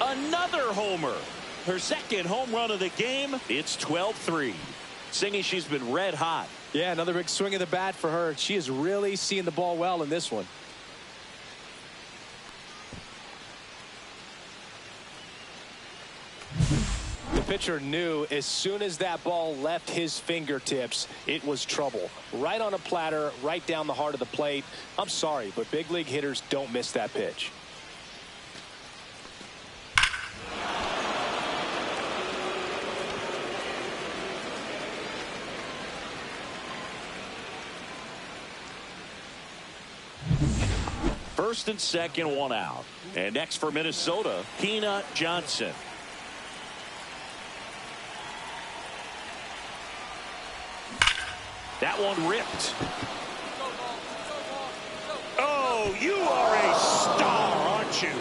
S1: Another homer. Her second home run of the game. It's 12-3. Singy, she's been red hot.
S2: Yeah, another big swing of the bat for her. She is really seeing the ball well in this one. The pitcher knew as soon as that ball left his fingertips, it was trouble. Right on a platter, right down the heart of the plate. I'm sorry, but big league hitters don't miss that pitch.
S1: First and second, 1 out. And next for Minnesota, Peanut Johnson. That one ripped. Oh, you are a star, aren't you?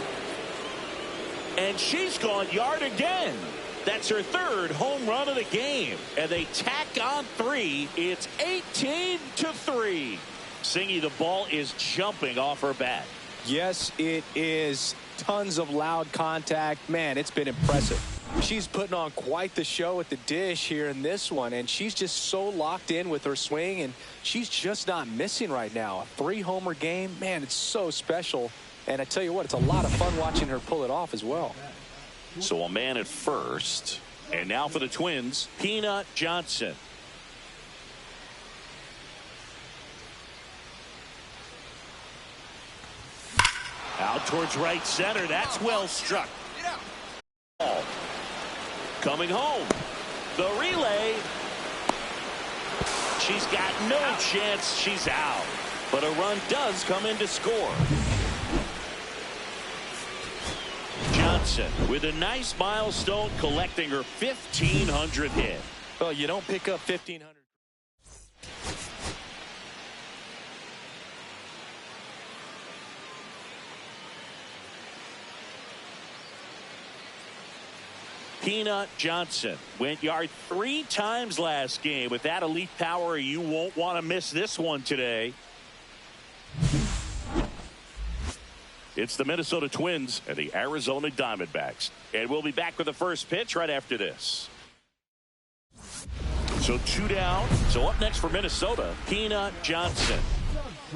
S1: And she's gone yard again. That's her 3rd home run of the game. And they tack on 3. It's 18-3. Singy, the ball is jumping off her bat.
S2: Yes, it is. Tons of loud contact. Man, it's been impressive. She's putting on quite the show at the dish here in this one, and she's just so locked in with her swing, and she's just not missing right now. A 3-homer game, man, it's so special. And I tell you what, it's a lot of fun watching her pull it off as well.
S1: So a man at first. And now for the Twins, Peanut Johnson. Out towards right center. That's well struck. ball. Coming home. The relay. She's got no chance. She's out. But a run does come in to score. Johnson with a nice milestone, collecting her 1,500th hit.
S2: Well, you don't pick up 1,500.
S1: Peanut Johnson went yard 3 times last game. With that elite power, you won't want to miss this one today. It's the Minnesota Twins and the Arizona Diamondbacks. And we'll be back with the first pitch right after this. So 2 down. So up next for Minnesota, Peanut Johnson.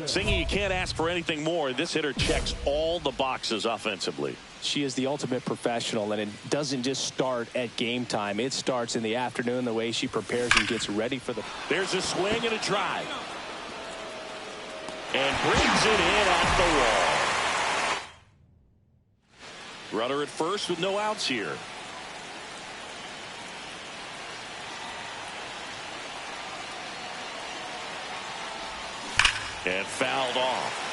S1: Singing, you can't ask for anything more. This hitter checks all the boxes offensively.
S2: She is the ultimate professional, and it doesn't just start at game time. It starts in the afternoon, the way she prepares and gets ready for the...
S1: There's a swing and a drive. And brings it in at the wall. Runner at first with no outs here. And fouled off.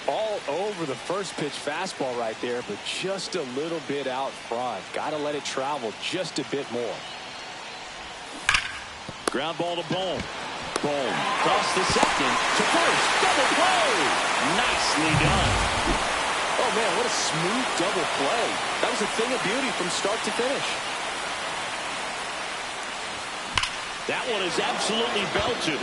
S2: All over the first pitch fastball right there, but just a little bit out front. Got to let it travel just a bit more.
S1: Ground ball to Bohm. Bohm across the second to first. Double play. Nicely done.
S2: Oh, man, what a smooth double play. That was a thing of beauty from start to finish.
S1: That one is absolutely belted.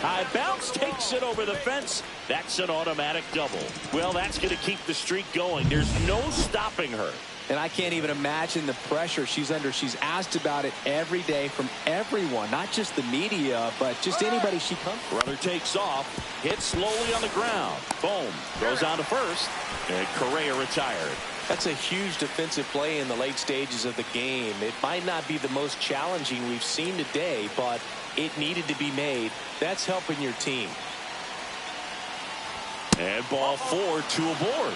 S1: High bounce, takes it over the fence. That's an automatic double. Well, that's going to keep the streak going. There's no stopping her.
S2: And I can't even imagine the pressure she's under. She's asked about it every day from everyone, not just the media, but just anybody she comes from.
S1: Runner takes off, hits slowly on the ground. Boom, goes on to first, and Correa retired.
S2: That's a huge defensive play in the late stages of the game. It might not be the most challenging we've seen today, but it needed to be made. That's helping your team.
S1: And ball 4, 2 aboard.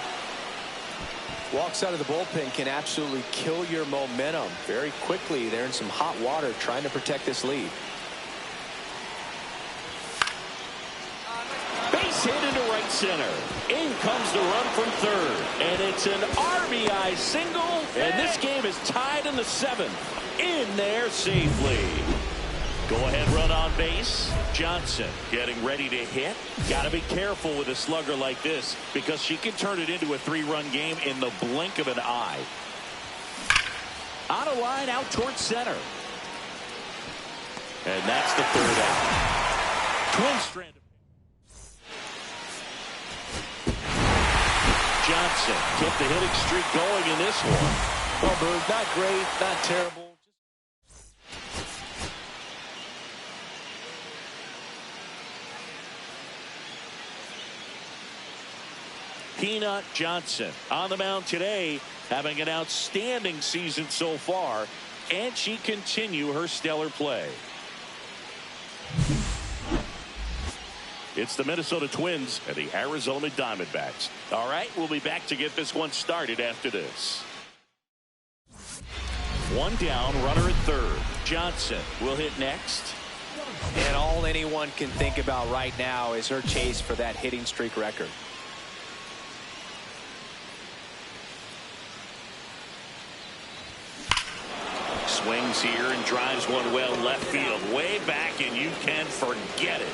S2: Walks out of the bullpen can absolutely kill your momentum very quickly. They're in some hot water trying to protect this lead.
S1: Base hit into right center. In comes the run from third. And it's an RBI single. And this game is tied in the 7th. In there safely. Go-ahead run on base. Johnson getting ready to hit. Got to be careful with a slugger like this because she can turn it into a 3-run game in the blink of an eye. On a line out towards center. And that's the 3rd out. Twin strand. Johnson kept the hitting streak going in this one.
S2: Well, Bird, not great, not terrible.
S1: Peanut Johnson on the mound today, having an outstanding season so far, and she continue her stellar play. It's the Minnesota Twins and the Arizona Diamondbacks. All right, we'll be back to get this one started after this. 1 down, runner at third. Johnson will hit next.
S2: And all anyone can think about right now is her chase for that hitting streak record.
S1: Swings here and drives one well left field, way back, and you can forget it.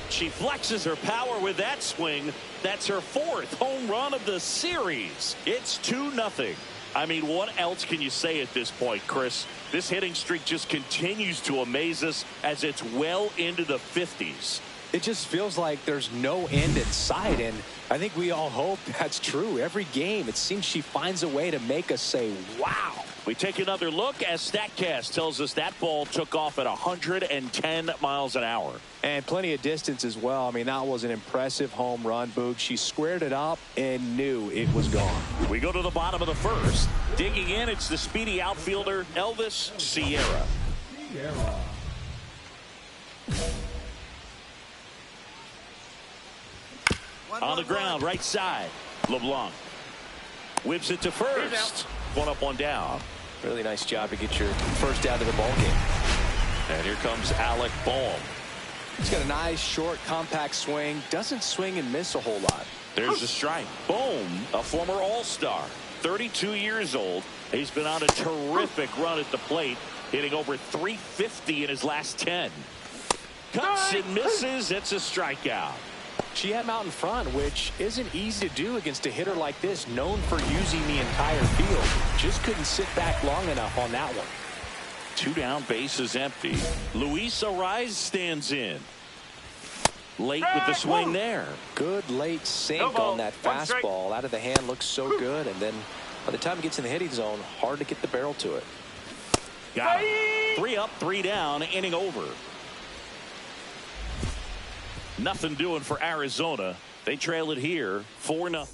S1: She flexes her power with that swing. That's her 4th home run of the series. It's 2-0. I mean, what else can you say at this point, Chris? This hitting streak just continues to amaze us as it's well into the 50s.
S2: It just feels like there's no end in sight, and I think we all hope that's true. Every game, it seems she finds a way to make us say, wow.
S1: We take another look as StatCast tells us that ball took off at 110 miles an hour.
S2: And plenty of distance as well. I mean, that was an impressive home run, Boog. She squared it up and knew it was gone.
S1: We go to the bottom of the 1st. Digging in, it's the speedy outfielder, Elvis Sierra. On the ground, right side. LeBlanc whips it to first. One up, one down.
S2: Really nice job to get your first out of the ball game.
S1: And here comes Alec Boehm.
S2: He's got a nice, short, compact swing. Doesn't swing and miss a whole lot.
S1: There's a strike. Boehm, a former All-Star, 32 years old. He's been on a terrific run at the plate, hitting over .350 in his last 10. Cuts and misses. It's a strikeout.
S2: She had him out in front, which isn't easy to do against a hitter like this, known for using the entire field. Just couldn't sit back long enough on that one.
S1: 2 down, bases empty. Luis Ariz stands in. Late with the swing there.
S2: Good late sink on that fastball. Out of the hand, looks so good. And then by the time it gets in the hitting zone, hard to get the barrel to it.
S1: Got it. 3 up, 3 down, inning over. Nothing doing for Arizona. They trail it here 4-0.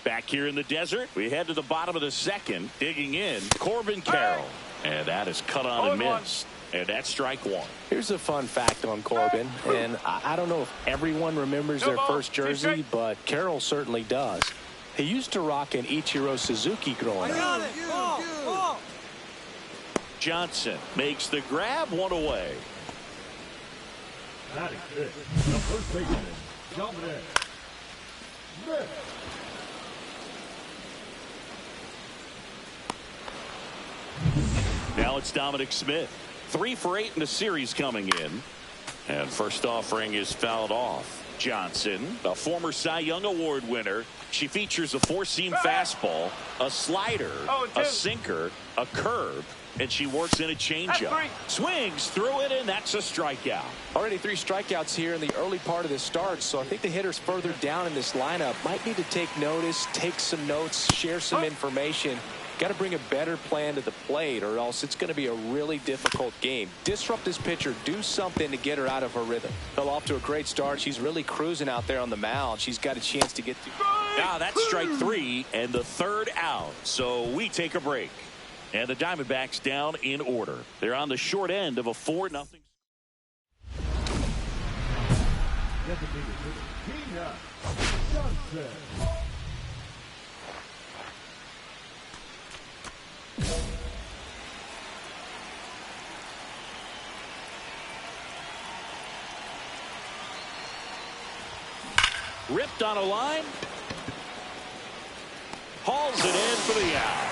S1: Back here in the desert, we head to the bottom of the second. Digging in, Corbin Carroll. And that is cut on and missed. And that's strike 1.
S2: Here's a fun fact on Corbin. And I don't know if everyone remembers their first jersey, but Carroll certainly does. He used to rock an Ichiro Suzuki growing up.
S1: Johnson makes the grab, 1 away.
S4: Batting fifth, the first baseman, Dominic Smith.
S1: Now it's Dominic Smith. 3 for 8 in the series coming in. And first offering is fouled off. Johnson, a former Cy Young Award winner. She features a 4-seam fastball, a slider, a sinker, a curve, and she works in a changeup. Swings through it, and that's a strikeout.
S2: Already 3 strikeouts here in the early part of the start, so I think the hitters further down in this lineup might need to take notice, take some notes, share some information. Got to bring a better plan to the plate, or else it's going to be a really difficult game. Disrupt this pitcher, do something to get her out of her rhythm. Fell off to a great start. She's really cruising out there on the mound. She's got a chance to get through.
S1: Now that's strike 3 and the 3rd out. So we take a break. And the Diamondbacks down in order. They're on the short end of a 4-0.
S4: Designated Tina Johnson.
S1: Ripped on a line. Hauls it in for the out.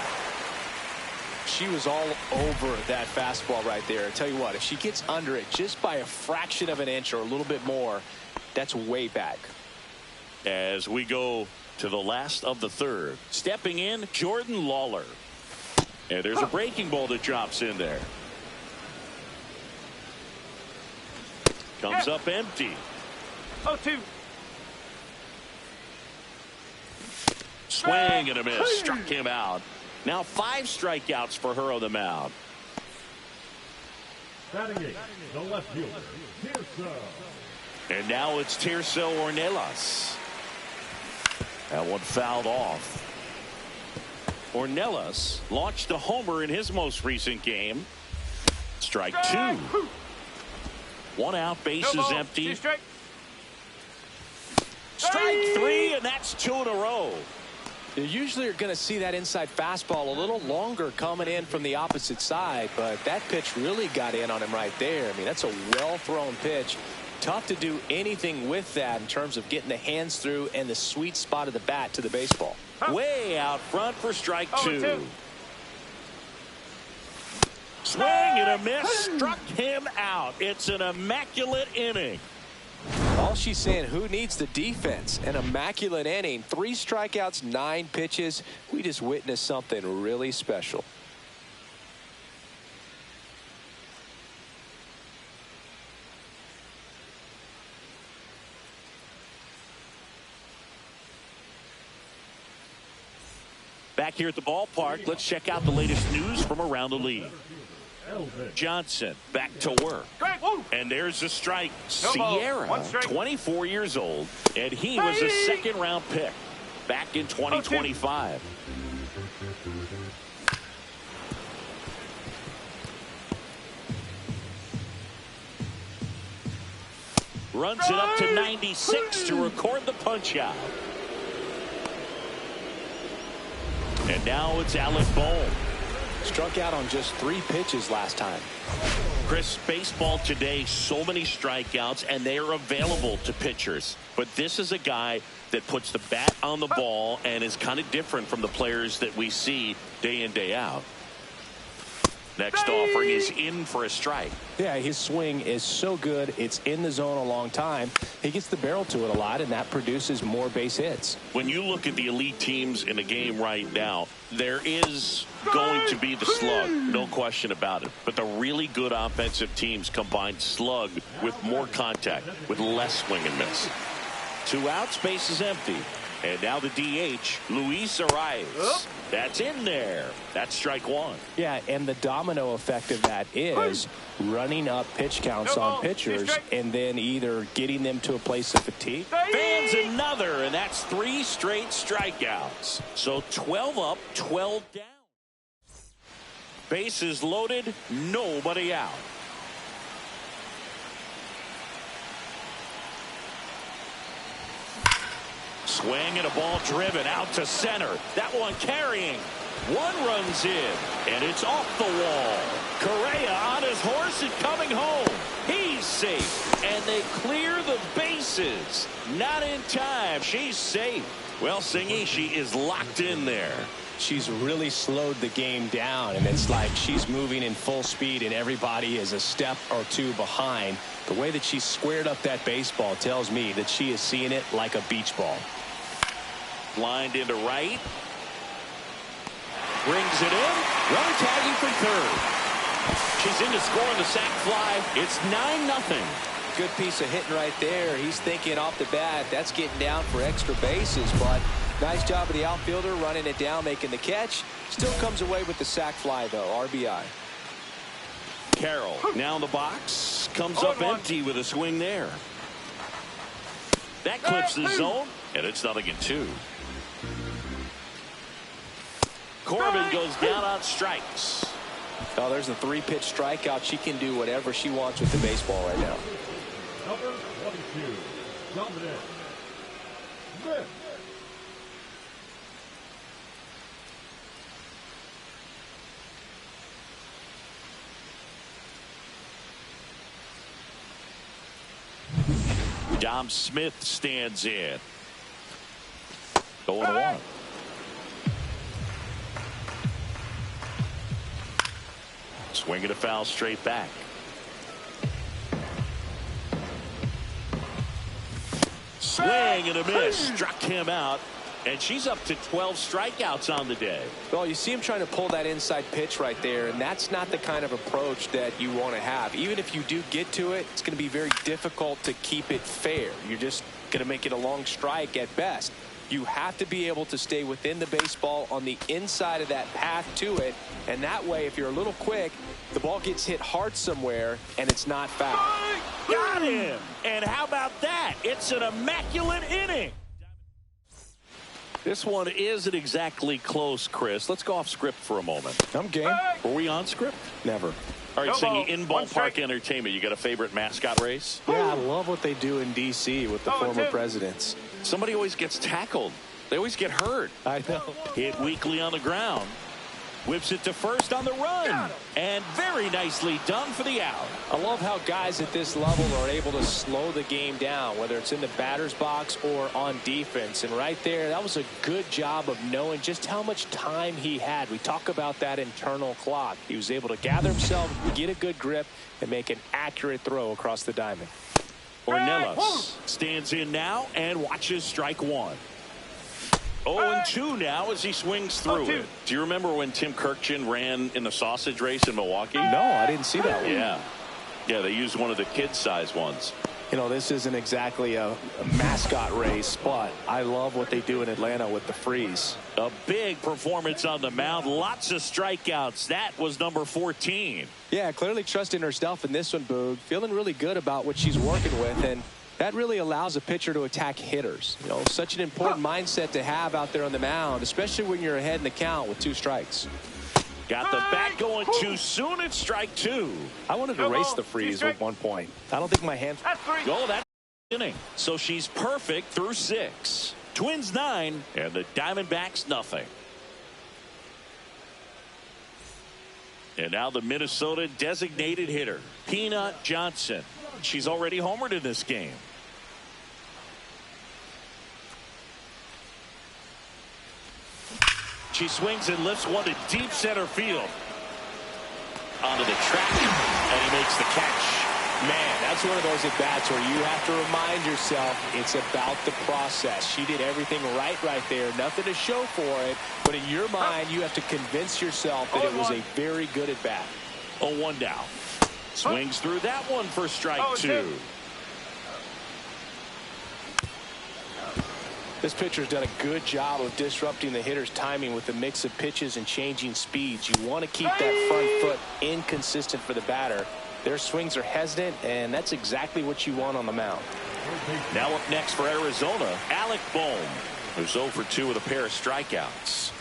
S2: She was all over that fastball right there. I tell you what, if she gets under it just by a fraction of an inch or a little bit more, that's way back.
S1: As we go to the last of the 3rd, stepping in, Jordan Lawler. And there's a breaking ball that drops in there. Comes up empty.
S3: 0-2.
S1: Swing and a miss. Struck him out. Now 5 strikeouts for her on the mound.
S4: Batting 8, the left fielder, Tirso.
S1: And now it's Tirso Ornelas. That one fouled off. Ornelas launched a homer in his most recent game. Strike 2. 1 out, bases empty. Strike 3, and that's 2 in a row.
S2: You usually are going to see that inside fastball a little longer coming in from the opposite side, but that pitch really got in on him right there. I mean, that's a well-thrown pitch. Tough to do anything with that in terms of getting the hands through and the sweet spot of the bat to the baseball.
S1: Way out front for strike 2. Swing and a miss. Struck him out. It's an immaculate inning.
S2: All she's saying, who needs the defense? An immaculate inning. 3 strikeouts, 9 pitches. We just witnessed something really special.
S1: Back here at the ballpark, let's check out the latest news from around the league. Johnson back to work. And there's a strike. Sierra, 24 years old, and he was a 2nd-round pick back in 2025. Runs it up to 96 to record the punch out. And now it's Alec Bohm.
S2: Struck out on just 3 pitches last time.
S1: Chris, baseball today, so many strikeouts, and they are available to pitchers. But this is a guy that puts the bat on the ball and is kind of different from the players that we see day in, day out. Next offering is in for a strike.
S2: Yeah, his swing is so good. It's in the zone a long time. He gets the barrel to it a lot, and that produces more base hits.
S1: When you look at the elite teams in the game right now, there is going to be the slug, no question about it. But the really good offensive teams combine slug with more contact, with less swing and miss. 2 outs, base is empty. And now the DH, Luis Arias. That's in there. That's strike 1.
S2: Yeah, and the domino effect of that is running up pitch counts on pitchers and then either getting them to a place of fatigue.
S1: Fans another, and that's 3 straight strikeouts. So 12 up, 12 down. Bases loaded, nobody out. Swing and a ball driven out to center. That one carrying. 1 runs in, and it's off the wall. Correa on his horse and coming home. He's safe, and they clear the bases. Not in time. She's safe. Well, Singy, she is locked in there.
S5: She's really slowed the game down, and it's like she's moving in full speed, and everybody is a step or 2 behind. The way that she squared up that baseball tells me that she is seeing it like a beach ball.
S1: Lined into right. Brings it in. Runner tagging from third. She's in to score on the sac fly. It's 9-0.
S2: Good piece of hitting right there. He's thinking off the bat, that's getting down for extra bases, but nice job of the outfielder running it down, making the catch. Still comes away with the sac fly, though. RBI.
S1: Carroll now in the box. Comes up empty with a swing there. That clips the zone, and it's 0-2. Corbin goes down on strikes.
S2: Oh, there's a 3-pitch strikeout. She can do whatever she wants with the baseball right now.
S4: Number 22, Dominic Smith.
S1: Dom Smith stands in. 0-1. Swing and a foul straight back. Swing and a miss. Struck him out. And she's up to 12 strikeouts on the day.
S2: Well, you see him trying to pull that inside pitch right there, and that's not the kind of approach that you want to have. Even if you do get to it, it's going to be very difficult to keep it fair. You're just going to make it a long strike at best. You have to be able to stay within the baseball on the inside of that path to it, and that way, if you're a little quick, the ball gets hit hard somewhere, and it's not foul.
S1: Got him! And how about that? It's an immaculate inning. This one isn't exactly close, Chris. Let's go off script for a moment.
S2: I'm game.
S1: Were we on script?
S2: Never.
S1: All right, Singy, in ballpark entertainment, you got a favorite mascot race?
S2: Yeah, I love what they do in D.C. with the former presidents.
S1: Somebody always gets tackled. They always get hurt.
S2: I know.
S1: Hit weakly on the ground. Whips it to first on the run. And very nicely done for the out.
S2: I love how guys at this level are able to slow the game down, whether it's in the batter's box or on defense. And right there, that was a good job of knowing just how much time he had. We talk about that internal clock. He was able to gather himself, get a good grip, and make an accurate throw across the diamond.
S1: Ornelas stands in now and watches strike 1. 0-2 now as he swings through it. Do you remember when Tim Kirkchin ran in the sausage race in Milwaukee?
S2: No, I didn't see that one.
S1: Yeah, they used one of the kid-size ones.
S2: You know, this isn't exactly a mascot race, but I love what they do in Atlanta with the freeze.
S1: A big performance on the mound. Lots of strikeouts. That was number 14.
S2: Yeah, clearly trusting herself in this one, Boog. Feeling really good about what she's working with, and that really allows a pitcher to attack hitters. You know, such an important mindset to have out there on the mound, especially when you're ahead in the count with 2 strikes.
S1: Got the bat going too soon at strike 2.
S2: I wanted to race the freeze at one point. I don't think my hands.
S1: Go, that inning. So she's perfect through 6. Twins 9 and the Diamondbacks nothing. And now the Minnesota designated hitter, Peanut Johnson. She's already homered in this game. She swings and lifts one to deep center field. Onto the track, and he makes the catch.
S2: Man, that's one of those at-bats where you have to remind yourself it's about the process. She did everything right there. Nothing to show for it. But in your mind, you have to convince yourself that it was a very good at-bat.
S1: 0-1 now. Swings through that one for strike 2.
S2: This pitcher's done a good job of disrupting the hitter's timing with the mix of pitches and changing speeds. You want to keep that front foot inconsistent for the batter. Their swings are hesitant, and that's exactly what you want on the mound.
S1: Now up next for Arizona, Alec Bohm, who's 0 for 2 with a pair of strikeouts.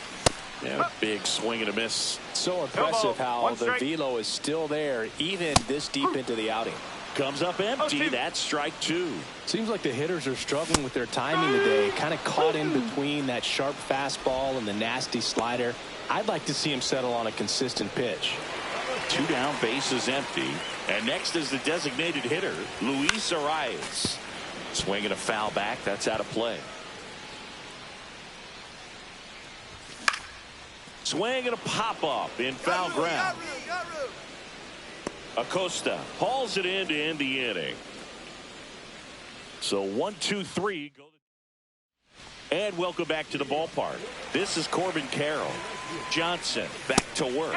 S1: Yeah, big swing and a miss.
S2: So impressive how the velo is still there, even this deep into the outing.
S1: Comes up empty. That's strike 2.
S2: Seems like the hitters are struggling with their timing today, kind of caught in between that sharp fastball and the nasty slider. I'd like to see him settle on a consistent pitch.
S1: 2 down, bases empty. And next is the designated hitter, Luis Arias. Swinging a foul back. That's out of play. Swing and a pop-up in foul ground. Acosta hauls it in to end the inning. So 1, 2, 3. And welcome back to the ballpark. This is Corbin Carroll. Johnson back to work.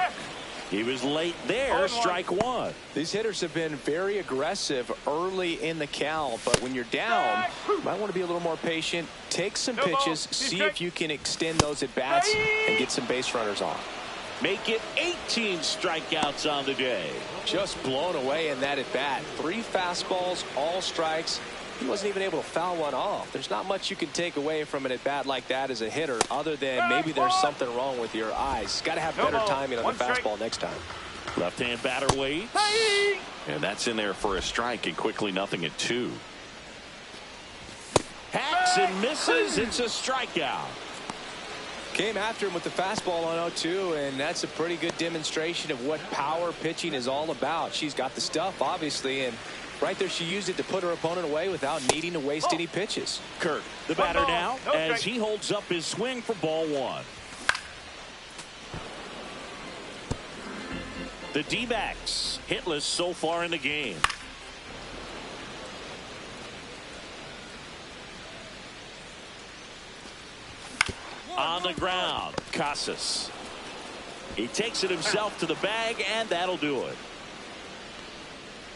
S1: He was late there. Strike 1.
S2: These hitters have been very aggressive early in the count, but when you're down, you might want to be a little more patient. Take some pitches, see if you can extend those at bats and get some base runners on.
S1: Make it 18 strikeouts on the day.
S2: Just blown away in that at bat. 3 fastballs, all strikes. He wasn't even able to foul one off. There's not much you can take away from an at bat like that as a hitter, other than maybe there's something wrong with your eyes. Got to have better timing on the fastball next time.
S1: Left-hand batter waits. And that's in there for a strike, and quickly nothing at 2. Hacks and misses. It's a strikeout.
S2: Came after him with the fastball on 0-2, and that's a pretty good demonstration of what power pitching is all about. She's got the stuff, obviously, and right there she used it to put her opponent away without needing to waste any pitches.
S1: Kirk, the batter now, as he holds up his swing for ball 1. The D-backs hitless so far in the game. On the ground, Casas. He takes it himself to the bag, and that'll do it.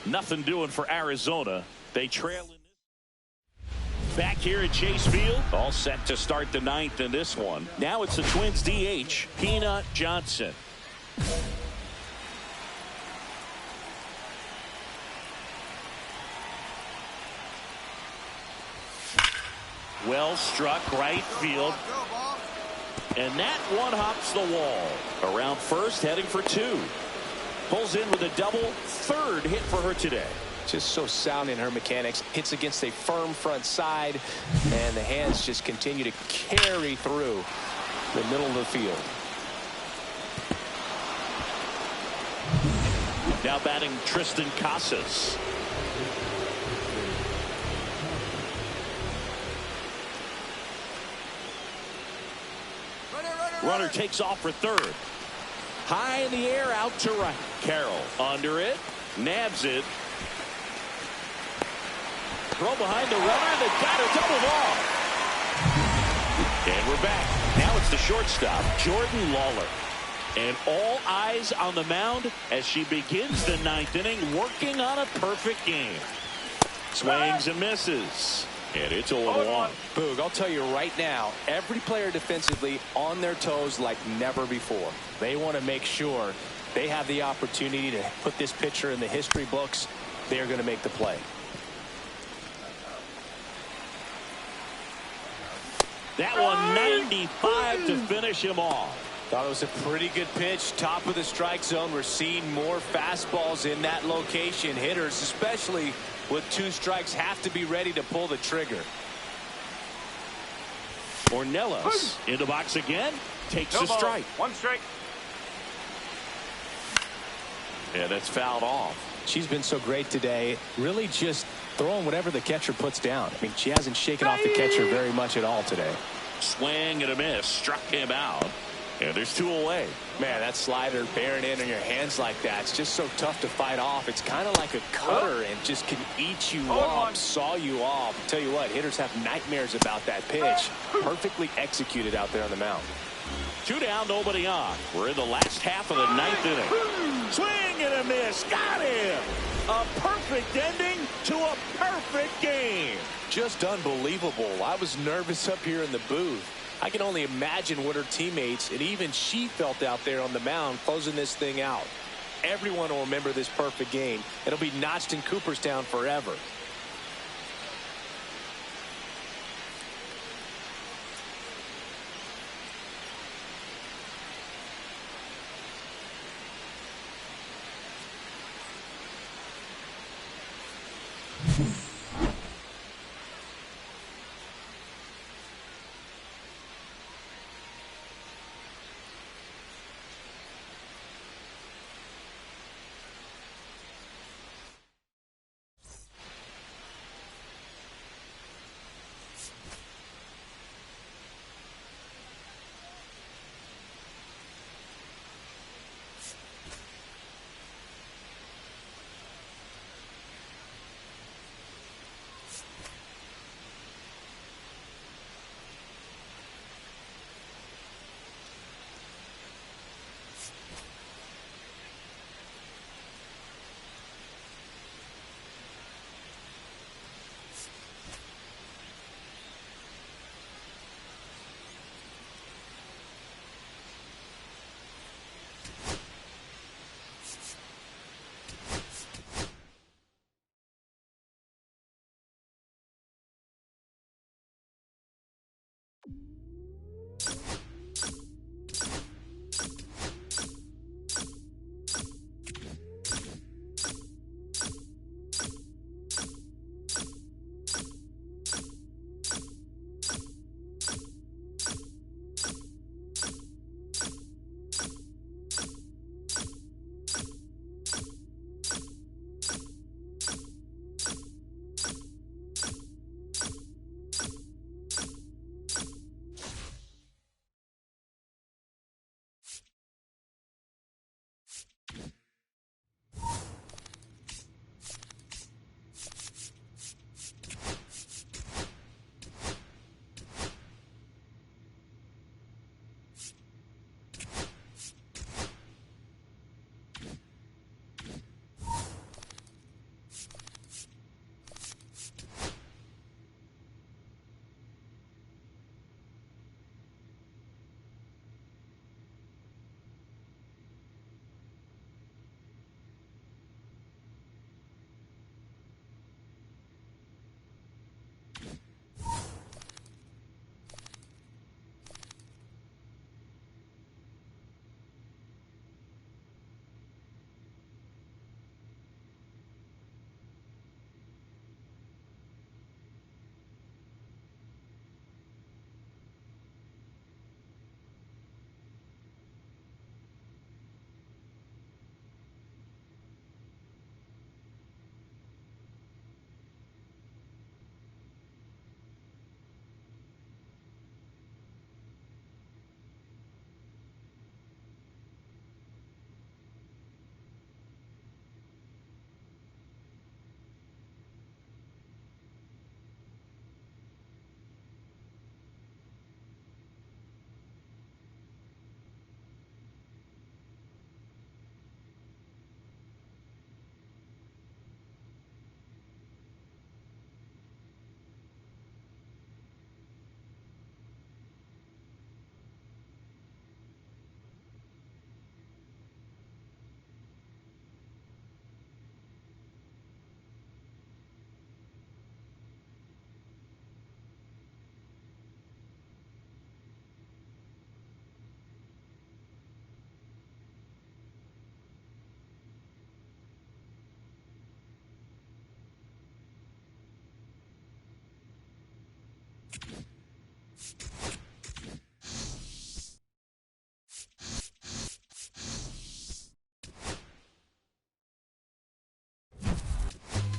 S1: Nothing doing for Arizona. They trail in this. Back here at Chase Field, all set to start the 9th in this one. Now it's the Twins DH, Peanut Johnson. Well struck right field. And that one hops the wall. Around first, heading for 2. Pulls in with a double, 3rd hit for her today.
S2: Just so sound in her mechanics. Hits against a firm front side, and the hands just continue to carry through the middle of the field.
S1: Now batting Tristan Casas. Runner takes off for 3rd. High in the air, out to right. Carroll under it, nabs it. Throw behind the runner, they got a double ball. And we're back. Now it's the shortstop, Jordan Lawler. And all eyes on the mound as she begins the 9th inning, working on a perfect game. Swings and misses. And it's 0-1.
S2: Boog, I'll tell you right now, every player defensively on their toes like never before. They want to make sure they have the opportunity to put this pitcher in the history books. They're going to make the play.
S1: That one 95 to finish him off.
S2: Thought it was a pretty good pitch. Top of the strike zone. We're seeing more fastballs in that location. Hitters, especially with 2 strikes, have to be ready to pull the trigger.
S1: Ornelas in the box again. Takes
S3: No
S1: the
S3: ball.
S1: strike.
S3: 1 strike.
S1: And it's fouled off.
S2: She's been so great today. Really just throwing whatever the catcher puts down. I mean, she hasn't shaken off the catcher very much at all today.
S1: Swing and a miss. Struck him out. And there's 2 away.
S2: Man, that slider bearing in on your hands like that, it's just so tough to fight off. It's kind of like a cutter and just can eat you up, saw you off. I'll tell you what, hitters have nightmares about that pitch. Perfectly executed out there on the mound.
S1: 2 down, nobody on. We're in the last half of the 9th inning. Swing and a miss. Got him. A perfect ending to a perfect game.
S2: Just unbelievable. I was nervous up here in the booth. I can only imagine what her teammates and even she felt out there on the mound closing this thing out. Everyone will remember this perfect game. It'll be notched in Cooperstown forever.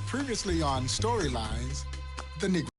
S6: Previously on Storylines, the Negro.